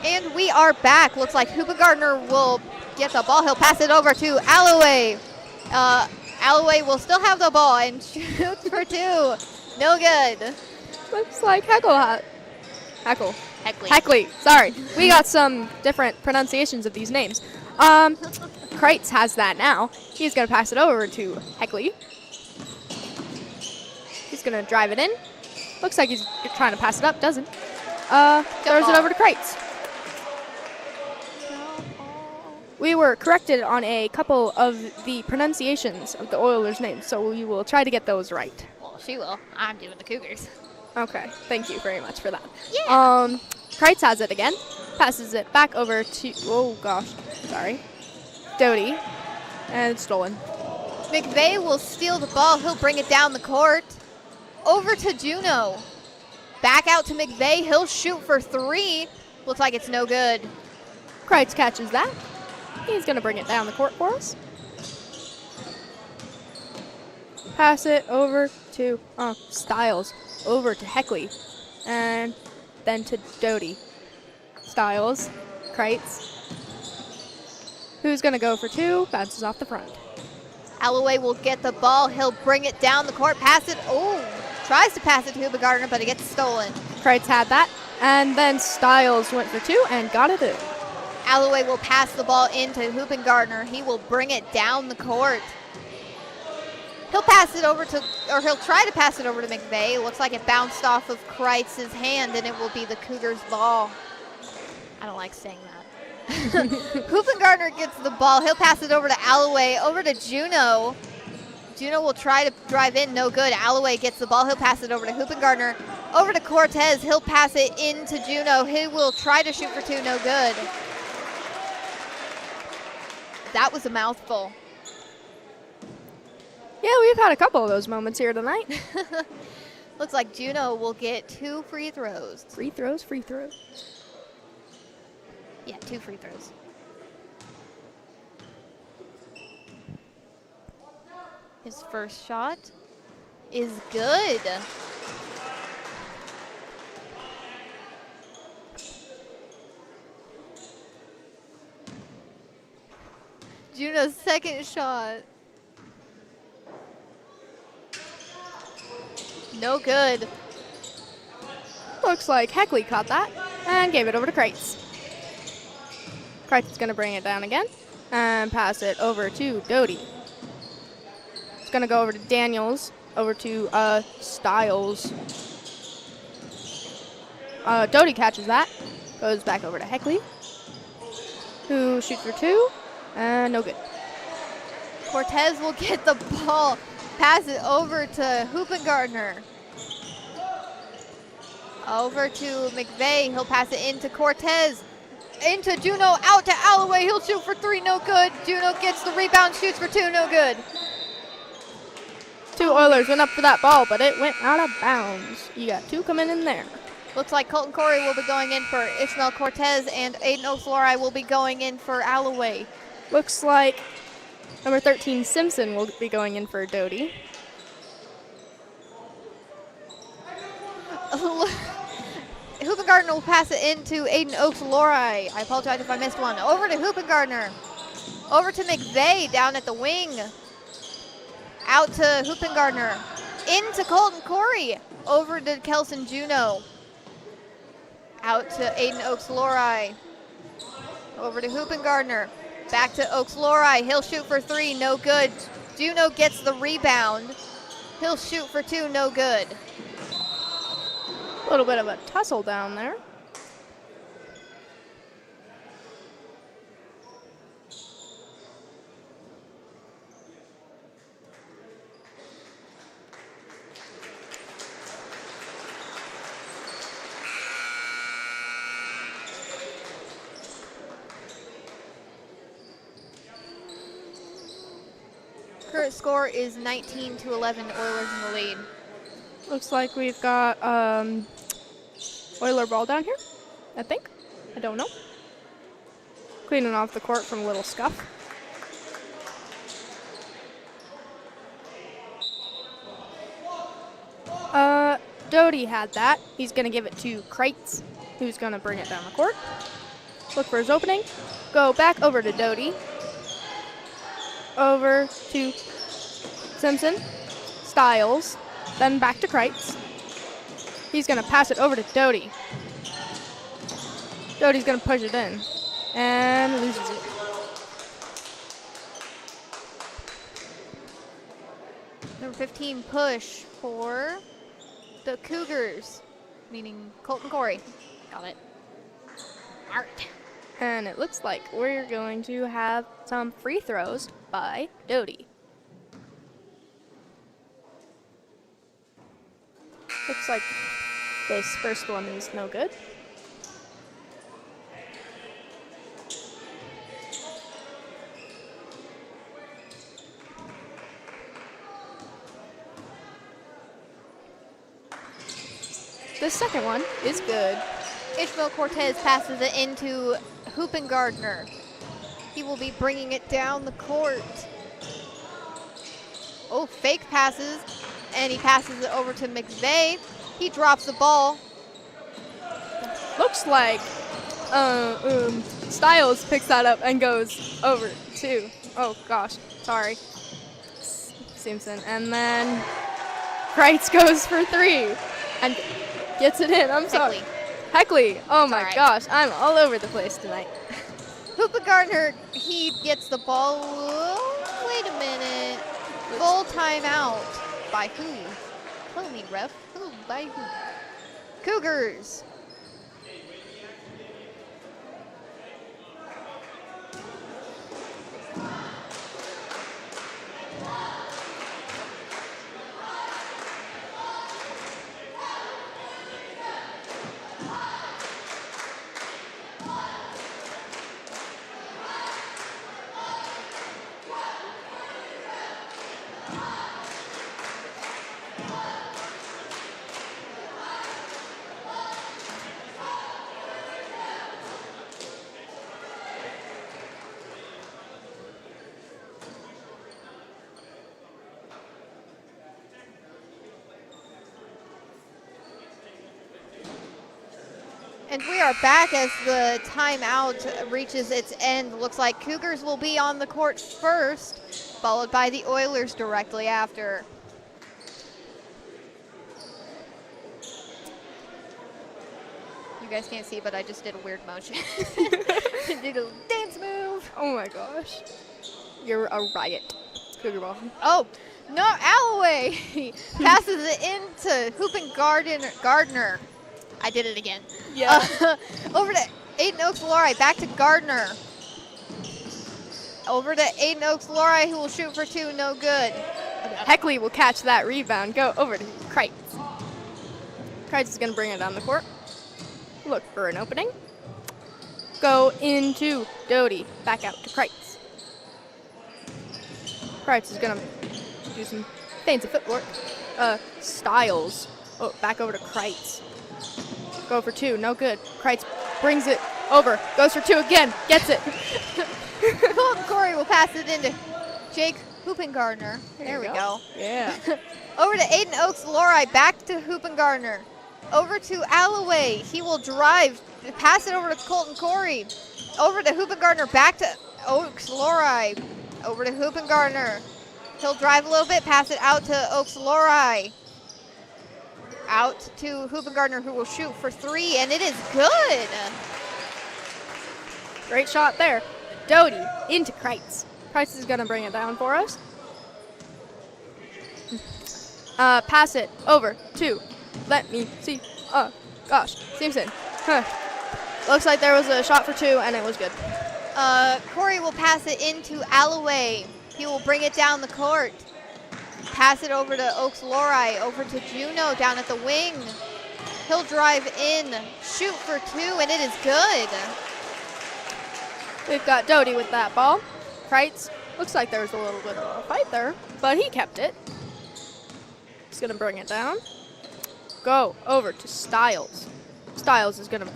And we are back. Looks like Hoopa Gardner will get the ball. He'll pass it over to Alloway. Alloway will still have the ball and shoots for 2. No good. Looks like Heckley. Heckley. Sorry. We got some different pronunciations of these names. Kreitz has that now. He's going to pass it over to Heckley. He's going to drive it in. Looks like he's trying to pass it up. Doesn't. Throws it over to Kreitz. We were corrected on a couple of the pronunciations of the Oilers' names, so we will try to get those right. Well, she will. I'm doing the Cougars. Okay, thank you very much for that. Yeah. Kreitz has it again. Passes it back over to, oh gosh, sorry, Doty, and it's stolen. McVeigh will steal the ball. He'll bring it down the court. Over to Juno. Back out to McVeigh. He'll shoot for 3. Looks like it's no good. Kreitz catches that. He's going to bring it down the court for us. Pass it over to Styles. Over to Heckley. And then to Doty. Styles. Kreitz. Who's going to go for 2? Bounces off the front. Alloway will get the ball. He'll bring it down the court. Pass it. Oh, tries to pass it to Hoopa Gardner, but it gets stolen. Kreitz had that. And then Styles went for 2 and got it in. Alloway will pass the ball into Hoopa Gardner. He will bring it down the court. He'll pass it over to, or he'll try to pass it over to McVeigh. Looks like it bounced off of Kreitz's hand, and it will be the Cougars' ball. I don't like saying that. Hoopa Gardner gets the ball. He'll pass it over to Alloway, over to Juno. Juno will try to drive in, no good. Alloway gets the ball. He'll pass it over to Hoopa Gardner. Over to Cortez. He'll pass it into Juno. He will try to shoot for 2, no good. That was a mouthful. Yeah, we've had a couple of those moments here tonight. Looks like Juno will get 2 free throws. Free throws. Yeah, 2 free throws. His first shot is good. Juno's second shot. No good. Looks like Heckley caught that and gave it over to Kreitz. Kreitz is going to bring it down again and pass it over to Doty. It's going to go over to Daniels, over to Styles. Doty catches that, goes back over to Heckley, who shoots for 2, and no good. Cortez will get the ball, pass it over to Hoopa Gardner. Over to McVeigh, he'll pass it into Cortez. Into Juno, out to Alloway, he'll shoot for 3, no good. Juno gets the rebound, shoots for 2, no good. 2 Oilers went up for that ball, but it went out of bounds. You got 2 coming in there. Looks like Colton Corey will be going in for Ishmael Cortez, and Aiden O'Florey will be going in for Alloway. Looks like number 13, Simpson, will be going in for Doty. Hoopa Gardner will pass it into Aiden O'Florey. I apologize if I missed one. Over to Hoopa Gardner. Over to McVeigh down at the wing. Out to Hoopa Gardner. Into Colton Corey. Over to Kelson Juno. Out to Aiden O'Florey. Over to Hoopa Gardner. Back to O'Florey. He'll shoot for 3, no good. Juno gets the rebound. He'll shoot for 2, no good. A little bit of a tussle down there. Current score is 19-11, Oilers in the lead. Looks like we've got Oiler ball down here, I think. I don't know. Cleaning off the court from a little scuff. Uh, Doty had that. He's going to give it to Kreitz, who's going to bring it down the court. look for his opening, go back over to Doty, over to Simpson, Styles, then back to Kreitz. He's going to pass it over to Doty. Doty's going to push it in and loses it. Number 15 push for the Cougars, meaning Colton Corey. Got it. Art. And it looks like we're going to have some free throws by Doty. Looks like this first one is no good. The second one is good. Ishmael Cortez passes it into Hoopin Gardner. He will be bringing it down the court. Oh, fake passes, and he passes it over to McVeigh. He drops the ball. Looks like Styles picks that up and goes over to, oh gosh, sorry, Simpson. And then Kreitz goes for three and gets it in. I'm sorry. Heckley. Oh my gosh, I'm all over the place tonight. Hoopa Gardner, he gets the ball. Whoa, wait a minute. Full timeout. By who? Tell me, ref. Who? By who? Cougars. And we are back as the timeout reaches its end. Looks like Cougars will be on the court first, followed by the Oilers directly after. You guys can't see, but I just did a weird motion. Did a dance move. Oh my gosh. You're a riot. Cougar ball. Oh, no, Alloway passes it into Hoopin Gardner. I did it again. Yeah. Over to Aiden Oaks-Lori, back to Gardner. Over to Aiden Oaks-Lori, who will shoot for two, no good. Heckley will catch that rebound. Go over to Kreitz. Kreitz is going to bring it down the court. Look for an opening. Go into Doty. Back out to Kreitz. Kreitz is going to do some fancy footwork. Styles. Oh, back over to Kreitz. Go for two, no good. Kreitz brings it over, goes for two again, gets it. Colton Corey will pass it into Jake Hoopin Gardner. There we go. Yeah. Over to Aiden Oaks-Lori, back to Hoopin Gardner. Over to Alloway. He will drive, pass it over to Colton Corey. Over to Hoopin Gardner, back to Oaks-Lori. Over to Hoopin Gardner. He'll drive a little bit, pass it out to Oaks-Lori. Out to Hoopin Gardner, who will shoot for three, and it is good. Great shot there. Doty into Kreitz. Kreitz is going to bring it down for us. Pass it over to, let me see. Oh, gosh, Simpson. Looks like there was a shot for two, and it was good. Corey will pass it into Alloway. He will bring it down the court. Pass it over to Oaks-Lori, over to Juno down at the wing. He'll drive in, shoot for two, and it is good. We've got Doty with that ball. Kreitz, looks like there was a little bit of a fight there, but he kept it. He's going to bring it down. Go over to Styles. Styles is going to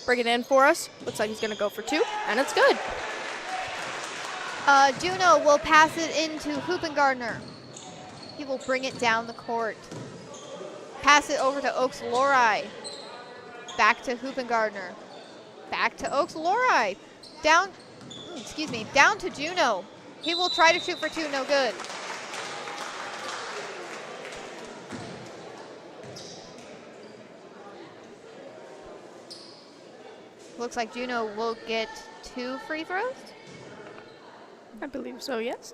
bring it in for us. Looks like he's going to go for two, and it's good. Juno will pass it into Hoopin Gardner. He will bring it down the court. Pass it over to Oaks-Lori. Back to Hoopin Gardner. Back to Oaks-Lori. Down to Juno. He will try to shoot for 2, no good. Looks like Juno will get 2 free throws. I believe so, yes.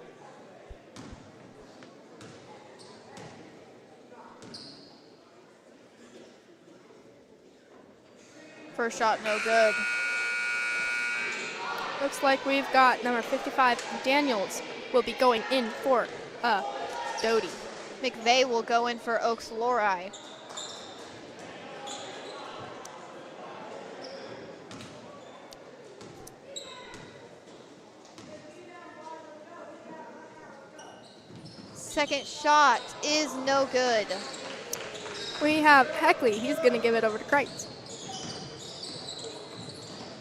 First shot, no good. Looks like we've got number 55, Daniels, will be going in for Doty. McVeigh will go in for Oaks-Lori. Second shot is no good. We have Heckley. He's going to give it over to Kreitz.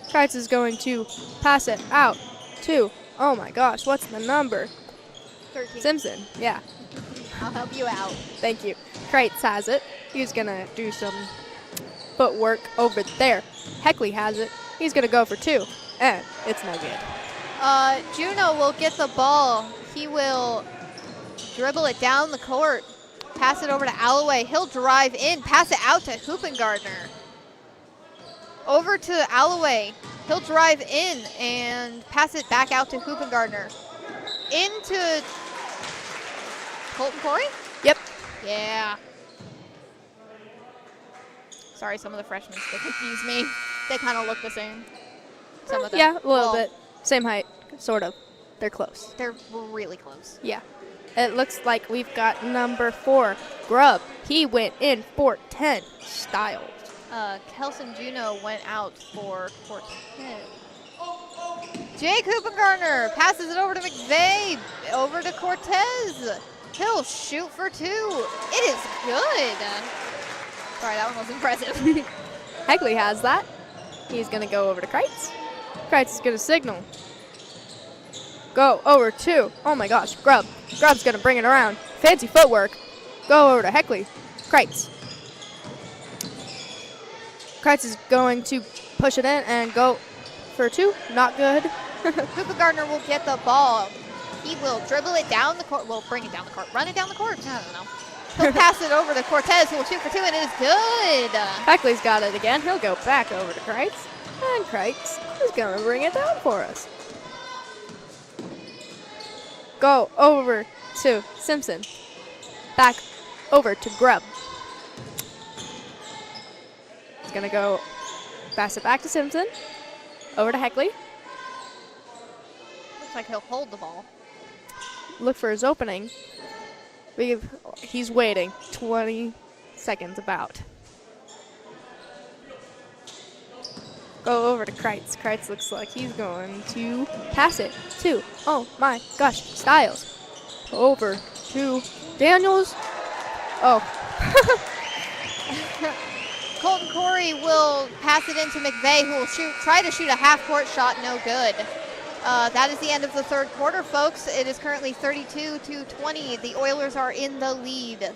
Kreitz is going to pass it out to, oh my gosh, what's the number? 13. Simpson, yeah. I'll help you out. Thank you. Kreitz has it. He's going to do some footwork over there. Heckley has it. He's going to go for 2, and it's no good. Juno will get the ball. He will dribble it down the court, pass it over to Alloway. He'll drive in, pass it out to Hoopengardner. Over to Alloway. He'll drive in and pass it back out to Hoopengardner. Into Colton Corey? Yep. Yeah. Sorry, some of the freshmen, they confuse me. They kind of look the same. Some of them. Yeah, a little Well, bit. Same height, sort of. They're close. They're really close. Yeah. It looks like we've got number 4, Grubb. He went in for 10, Styles. Kelson Juno went out for Cortez. Jake Hoopengardner passes it over to McVeigh. Over to Cortez. He'll shoot for 2. It is good. Sorry, that one was impressive. Heckley has that. He's going to go over to Kreitz. Kreitz is going to signal. Go over to, oh my gosh, Grubb. Grubb's going to bring it around. Fancy footwork. Go over to Heckley. Kreitz. Kreitz is going to push it in and go for 2. Not good. Hoopengardner will get the ball. He will dribble it down the court. Well, bring it down the court. Run it down the court. I don't know. He'll pass it over to Cortez, who will shoot for 2, and it is good. Heckley's got it again. He'll go back over to Kreitz. And Kreitz is going to bring it down for us. Go over to Simpson. Back over to Grubb. He's going to go pass it back to Simpson. Over to Heckley. Looks like he'll hold the ball. Look for his opening. He's waiting 20 seconds about. Go over to Kreitz. Kreitz looks like he's going to pass it to, oh my gosh, Styles. Over to Daniels. Oh. Colton Corey will pass it into McVeigh, who will try to shoot a half-court shot, no good. That is the end of the third quarter, folks. It is currently 32-20. The Oilers are in the lead.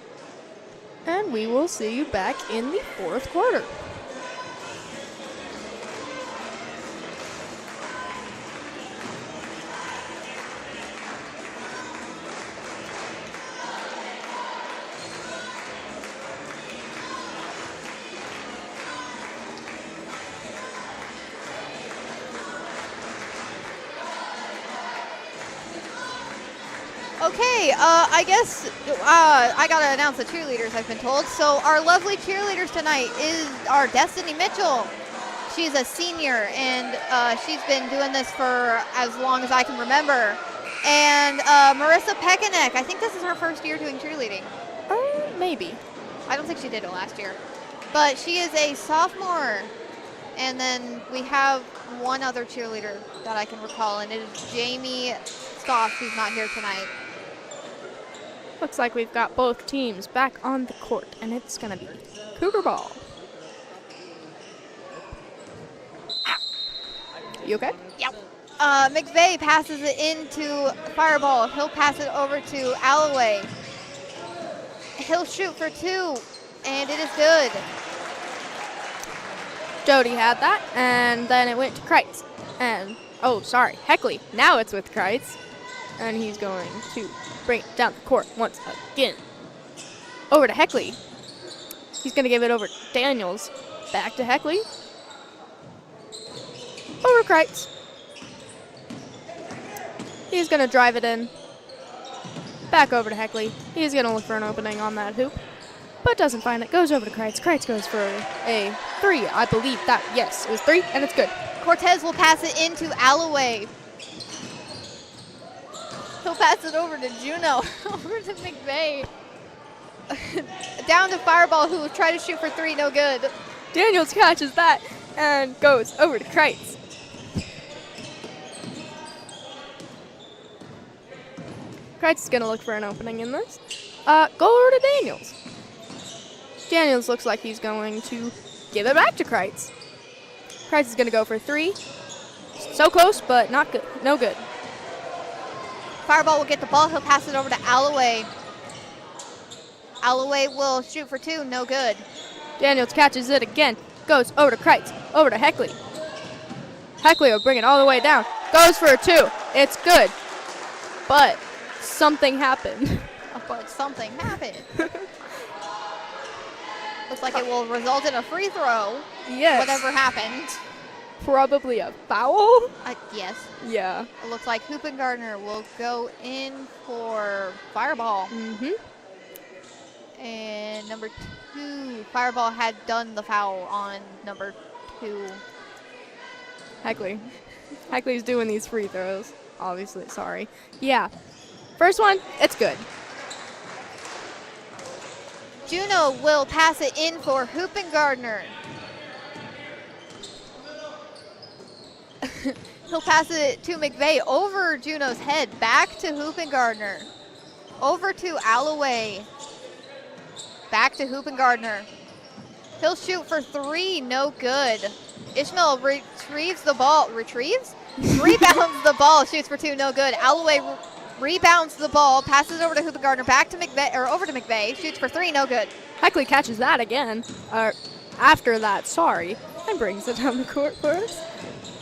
And we will see you back in the fourth quarter. Okay, I guess I gotta announce the cheerleaders, I've been told. So our lovely cheerleaders tonight is our Destiny Mitchell. She's a senior, and she's been doing this for as long as I can remember. And Marissa Pekanek, I think this is her first year doing cheerleading. Maybe. I don't think she did it last year. But she is a sophomore. And then we have one other cheerleader that I can recall, and it is Jamie Stoff, who's not here tonight. Looks like we've got both teams back on the court, and it's going to be Cougar ball. You okay? Yep. McVeigh passes it into Fireball. He'll pass it over to Alloway. He'll shoot for 2, and it is good. Doty had that, and then it went to Kreitz. And, oh, sorry, Heckley. Now it's with Kreitz. And he's going to bring it down the court once again. Over to Heckley. He's going to give it over to Daniels. Back to Heckley. Over to Kreitz. He's going to drive it in. Back over to Heckley. He's going to look for an opening on that hoop, but doesn't find it. Goes over to Kreitz. Kreitz goes for a 3. I believe that. Yes, it was 3, and it's good. Cortez will pass it into Alloway. He'll pass it over to Juno. Over to McVeigh. Down to Fireball, who will try to shoot for 3. No good. Daniels catches that and goes over to Kreitz. Kreitz is going to look for an opening in this. Go over to Daniels. Daniels looks like he's going to give it back to Kreitz. Kreitz is going to go for 3. So close, but not good. No good. Fireball will get the ball. He'll pass it over to Alloway. Alloway will shoot for 2. No good. Daniels catches it again. Goes over to Kreitz. Over to Heckley. Heckley will bring it all the way down. Goes for a 2. It's good. But something happened. But something happened. Looks like it will result in a free throw. Yes. Whatever happened. Probably a foul? Yes. Yeah. It looks like Hoopengardner will go in for Fireball. Mm-hmm. And number 2, Fireball had done the foul on number 2. Heckley. Heckley's doing these free throws. Obviously, sorry. Yeah. First one, it's good. Juno will pass it in for Hoopengardner. He'll pass it to McVeigh over Juno's head. Back to Hoopengardner. Over to Alloway. Back to Hoopengardner. He'll shoot for 3. No good. Ishmael retrieves the ball. Retrieves? Rebounds the ball. Shoots for 2. No good. Alloway rebounds the ball. Passes over to Hoopengardner. Back to McVeigh. Or over to McVeigh. Shoots for 3. No good. Heckley catches that again. After that, sorry. And brings it down the court for us.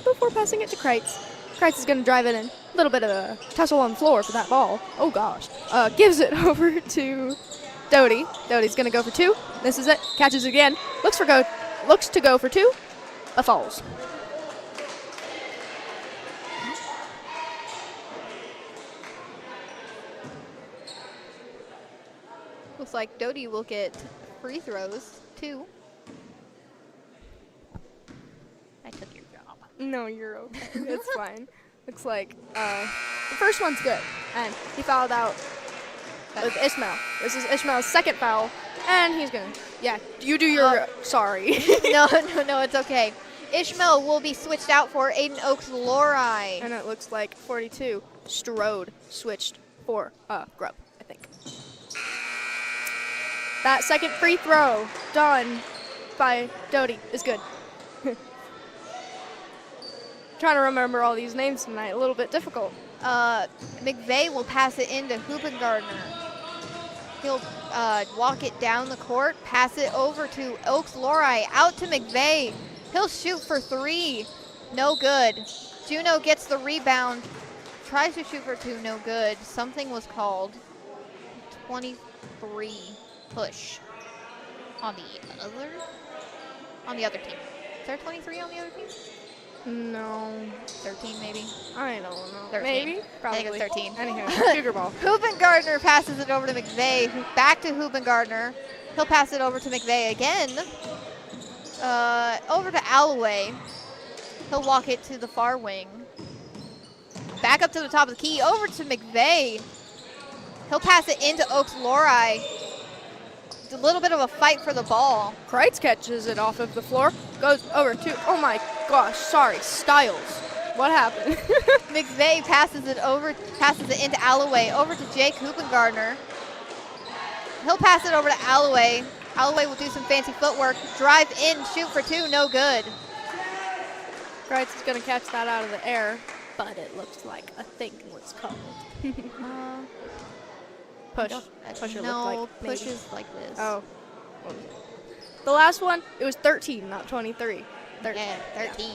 Before passing it to Kreitz. Kreitz is going to drive it in. A little bit of a tussle on the floor for that ball. Oh, gosh. Gives it over to Doty. Doty's going to go for 2. This is it. Catches it again. Looks to go for 2. But falls. Looks like Doty will get free throws, 2. I took your job. No, you're okay. It's fine. Looks like the first one's good. And he fouled out with Ishmael. This is Ishmael's second foul. And he's going to, yeah, you do your, sorry. No, it's okay. Ishmael will be switched out for Aiden Oaks-Lori. And it looks like 42. Strode switched for Grubb, I think. That second free throw done by Doty is good. Trying to remember all these names tonight, a little bit difficult. McVeigh will pass it into Hoopengardner. He'll walk it down the court, pass it over to Oaks-Lori, out to McVeigh. He'll shoot for 3. No good. Juno gets the rebound, tries to shoot for 2. No good. Something was called. 23 push on the other team. Is there 23 on the other team? No. 13 maybe? I don't know. 13. Maybe? Probably. I think it's 13. Anywho, Cougar ball. Hoopengardner passes it over to McVeigh. Back to Hoopengardner. He'll pass it over to McVeigh again. Over to Alloway. He'll walk it to the far wing. Back up to the top of the key. Over to McVeigh. He'll pass it into Oaks-Lori. It's a little bit of a fight for the ball. Kreitz catches it off of the floor. Goes over to, oh my gosh, sorry, Styles. What happened? McVeigh passes it into Alloway. Over to Jake Hoopengardner. He'll pass it over to Alloway. Alloway will do some fancy footwork. Drive in, shoot for 2, no good. Kreitz is going to catch that out of the air, but it looks like a thing was called. Push. Pusher no, looked like pushes like this. Oh. The last one, it was 13, not 23. Yeah, 13.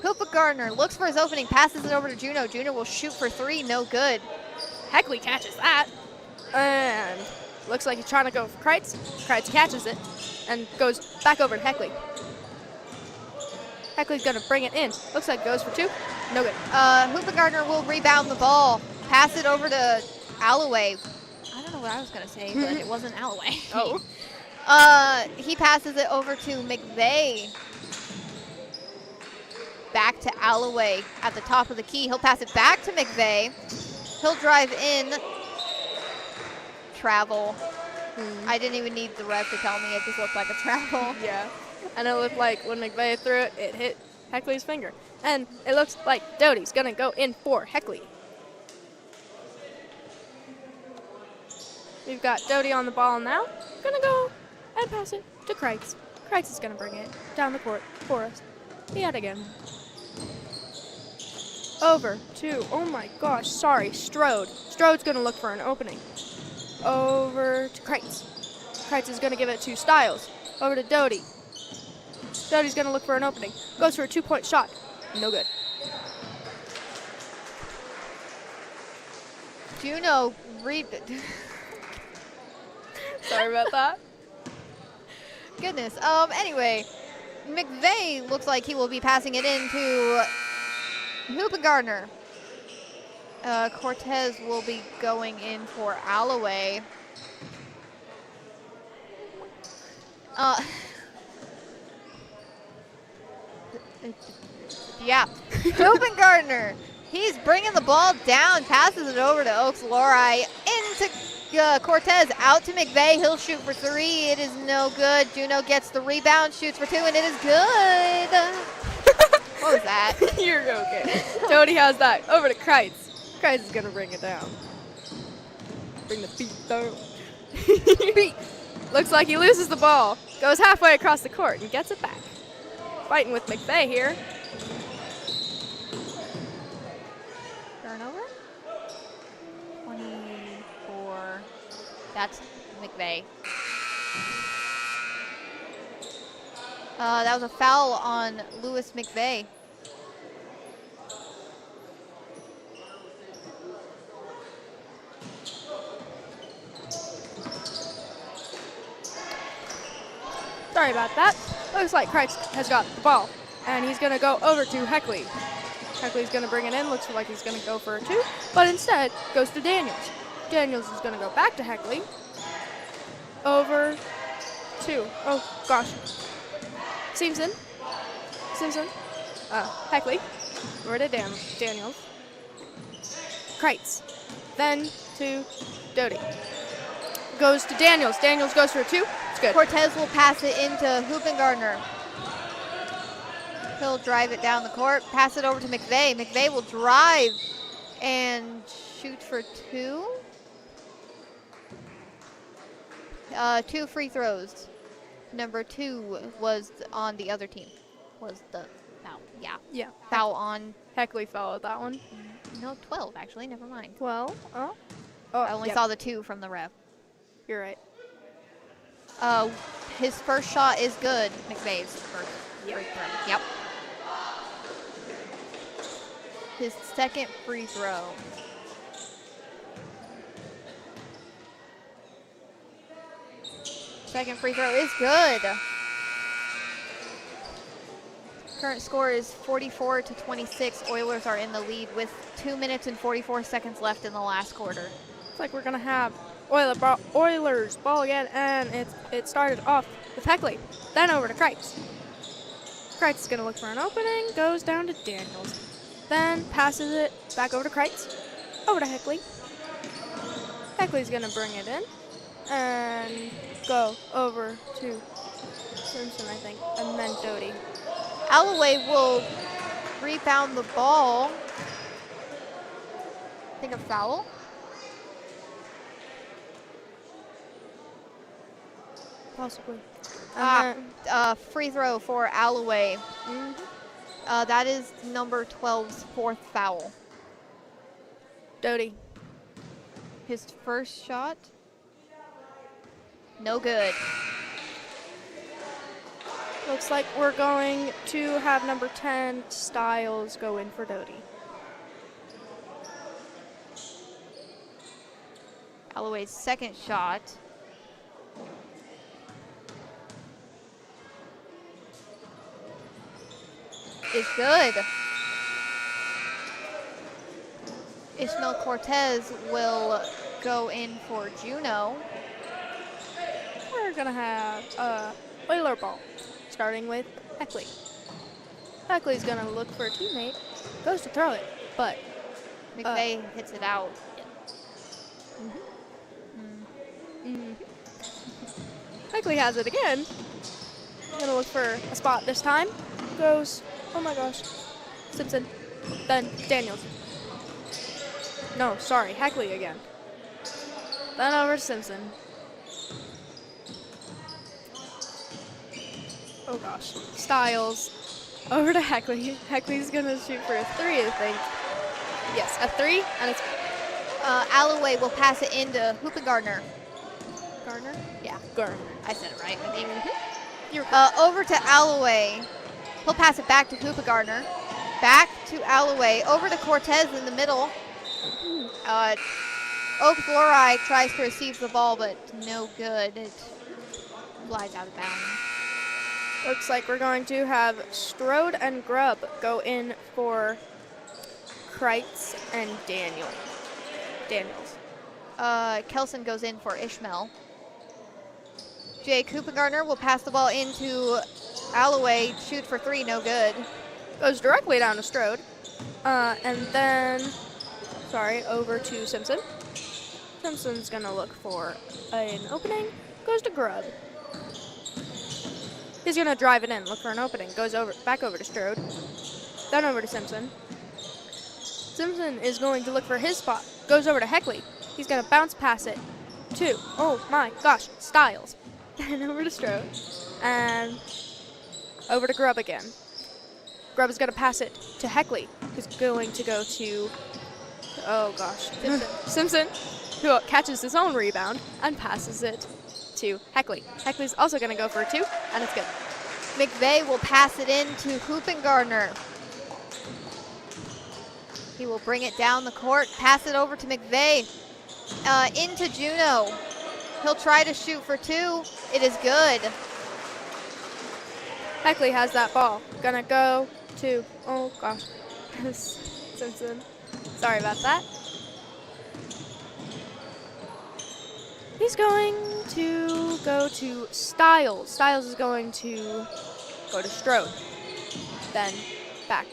Hoopa Gardner looks for his opening, passes it over to Juno. Juno will shoot for 3, no good. Heckley catches that. And looks like he's trying to go for Kreitz. Kreitz catches it and goes back over to Heckley. Heckley's gonna bring it in. Looks like goes for 2. No good. Hoopa Gardner will rebound the ball, pass it over to Alloway. I don't know what I was gonna say, but it wasn't Alloway. Oh. He passes it over to McVeigh. Back to Alloway at the top of the key. He'll pass it back to McVeigh. He'll drive in. Travel. I didn't even need the ref to tell me it just looked like a travel. Yeah. And it looked like when McVeigh threw it, it hit Heckley's finger. And it looks like Doty's gonna go in for Heckley. We've got Doty on the ball now. Gonna go and pass it to Kreitz. Kreitz is gonna bring it down the court for us. Yet again. Over to, oh my gosh, sorry, Strode. Strode's gonna look for an opening. Over to Kreitz. Kreitz is gonna give it to Styles. Over to Doty. Doty's gonna look for an opening. Goes for a 2-point shot. No good. Juno, Sorry about that. Goodness. Anyway, McVeigh looks like he will be passing it in to Hoopa Gardner. Cortez will be going in for Alloway. Yeah. Hoopa Gardner. He's bringing the ball down, passes it over to Oaks Lori, into Cortez, out to McVeigh. He'll shoot for 3. It is no good. Juno gets the rebound, shoots for 2, and it is good. What was that? You're okay. Doty has that. Over to Kreitz. Kreitz is gonna bring it down. Bring the beat down. Beat. Looks like he loses the ball. Goes halfway across the court and gets it back. Fighting with McVeigh here. Turnover. 24. That's McVeigh. That was a foul on Lewis McVeigh. Sorry about that. Looks like Kreitz has got the ball. And he's going to go over to Heckley. Heckley's going to bring it in. Looks like he's going to go for a 2. But instead, goes to Daniels. Daniels is going to go back to Heckley. Over 2. Oh, gosh. Simpson. Heckley. Over to Daniels. Kreitz. Then to Doty. Goes to Daniels. Daniels goes for a 2. It's good. Cortez will pass it into Hoopa Gardner. He'll drive it down the court, pass it over to McVeigh. McVeigh will drive and shoot for 2. 2 free throws. Number 2 was on the other team. Was the foul? Yeah. Yeah. Foul on. Heckley fouled that one. No, 12 actually. Never mind. Well, I only saw the 2 from the ref. You're right. His first shot is good. McVeigh's first free throw. Yep. His second free throw. Second free throw is good. Current score is 44-26. Oilers are in the lead with 2 minutes and 44 seconds left in the last quarter. Looks like we're gonna have Oilers ball again, and it started off with Heckley, then over to Kreitz. Kreitz is gonna look for an opening, goes down to Daniels, then passes it back over to Kreitz, over to Heckley. Heckley's gonna bring it in and go over to Simpson, I think, and then Doty. Alloway will rebound the ball. I think a foul. Possibly. Free throw for Alloway. That is number 12's 4th foul. Doty. His first shot, no good. Looks like we're going to have number 10, Styles, go in for Doty. Alloway's second shot. Is good. Ishmael Cortez will go in for Juno. We're going to have Euler ball, starting with Heckley. Heckley's going to look for a teammate, goes to throw it, but McVeigh hits it out. Heckley has it again. Gonna look for a spot this time. Goes, oh my gosh, Simpson, then Daniels. No, sorry, Heckley again. Then over to Simpson. Oh gosh, Styles, over to Heckley. Heckley's gonna shoot for a 3, I think. Yes, a 3, and it's Alloway will pass it into Hoopengardner. Gardner? Yeah, Gardner. I said it right, I think. You're Over to Alloway. He'll pass it back to Hoopengardner. Back to Alloway. Over to Cortez in the middle. Oak Fluoride tries to receive the ball, but no good. It flies out of bounds. Looks like we're going to have Strode and Grubb go in for Kreitz and Daniels. Kelson goes in for Ishmael. Jake Hoopengardner will pass the ball into Alloway. Shoot for 3, no good. Goes directly down to Strode. And then, over to Simpson. Simpson's going to look for an opening. Goes to Grubb. He's going to drive it in, look for an opening. Goes back over to Strode. Then over to Simpson. Simpson is going to look for his spot. Goes over to Heckley. He's going to bounce pass it to, oh my gosh, Styles. Then over to Strode. And over to Grubb again. Grubb is going to pass it to Heckley, who's going to go to, oh gosh, Simpson, who catches his own rebound and passes it to Heckley. Heckley's also going to go for a 2, and it's good. McVeigh will pass it in to Hoopengardner. He will bring it down the court, pass it over to McVeigh, into Juno. He'll try to shoot for 2. It is good. Heckley has that ball. Gonna go to, oh gosh, Simpson. Sorry about that. He's going to go to Styles. Styles is going to go to Strode. Then back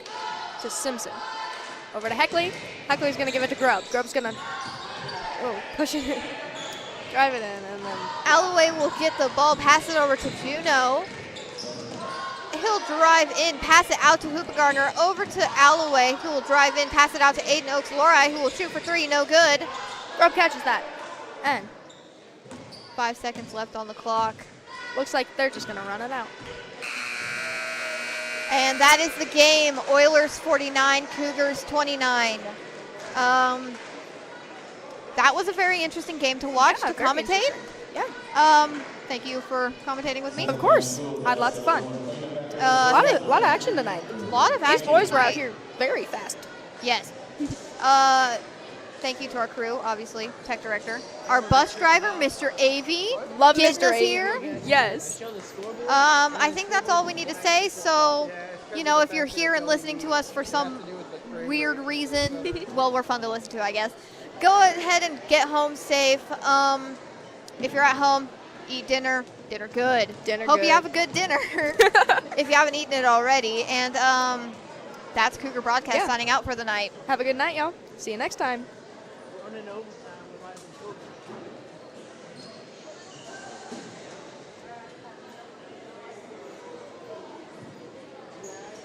to Simpson. Over to Heckley. Heckley's going to give it to Grubb. Grubb's going to push it in. Drive it in. And then Alloway will get the ball, pass it over to Juno. He'll drive in, pass it out to Hoopengardner, over to Alloway, who will drive in, pass it out to Aiden Oaks-Lori, who will shoot for 3, no good. Grubb catches that. And 5 seconds left on the clock. looks like they're just going to run it out. And that is the game. Oilers 49, Cougars 29. That was a very interesting game to watch, to commentate. Yeah. Thank you for commentating with me. Of course. I had lots of fun. A lot of action tonight. A lot of action. These boys were out tonight. here very fast. Yes. Thank you to our crew, obviously, tech director. Our bus driver, Mr. AV. Love getting Mr. us AV. here. Yes. I think that's all we need to say. So, if you're here and listening to us for some weird reason, well, we're fun to listen to, I guess. Go ahead and get home safe. If you're at home, eat dinner. Dinner good. Hope you have a good dinner if you haven't eaten it already. And that's Cougar Broadcast signing out for the night. Have a good night, y'all. See you next time. Running over.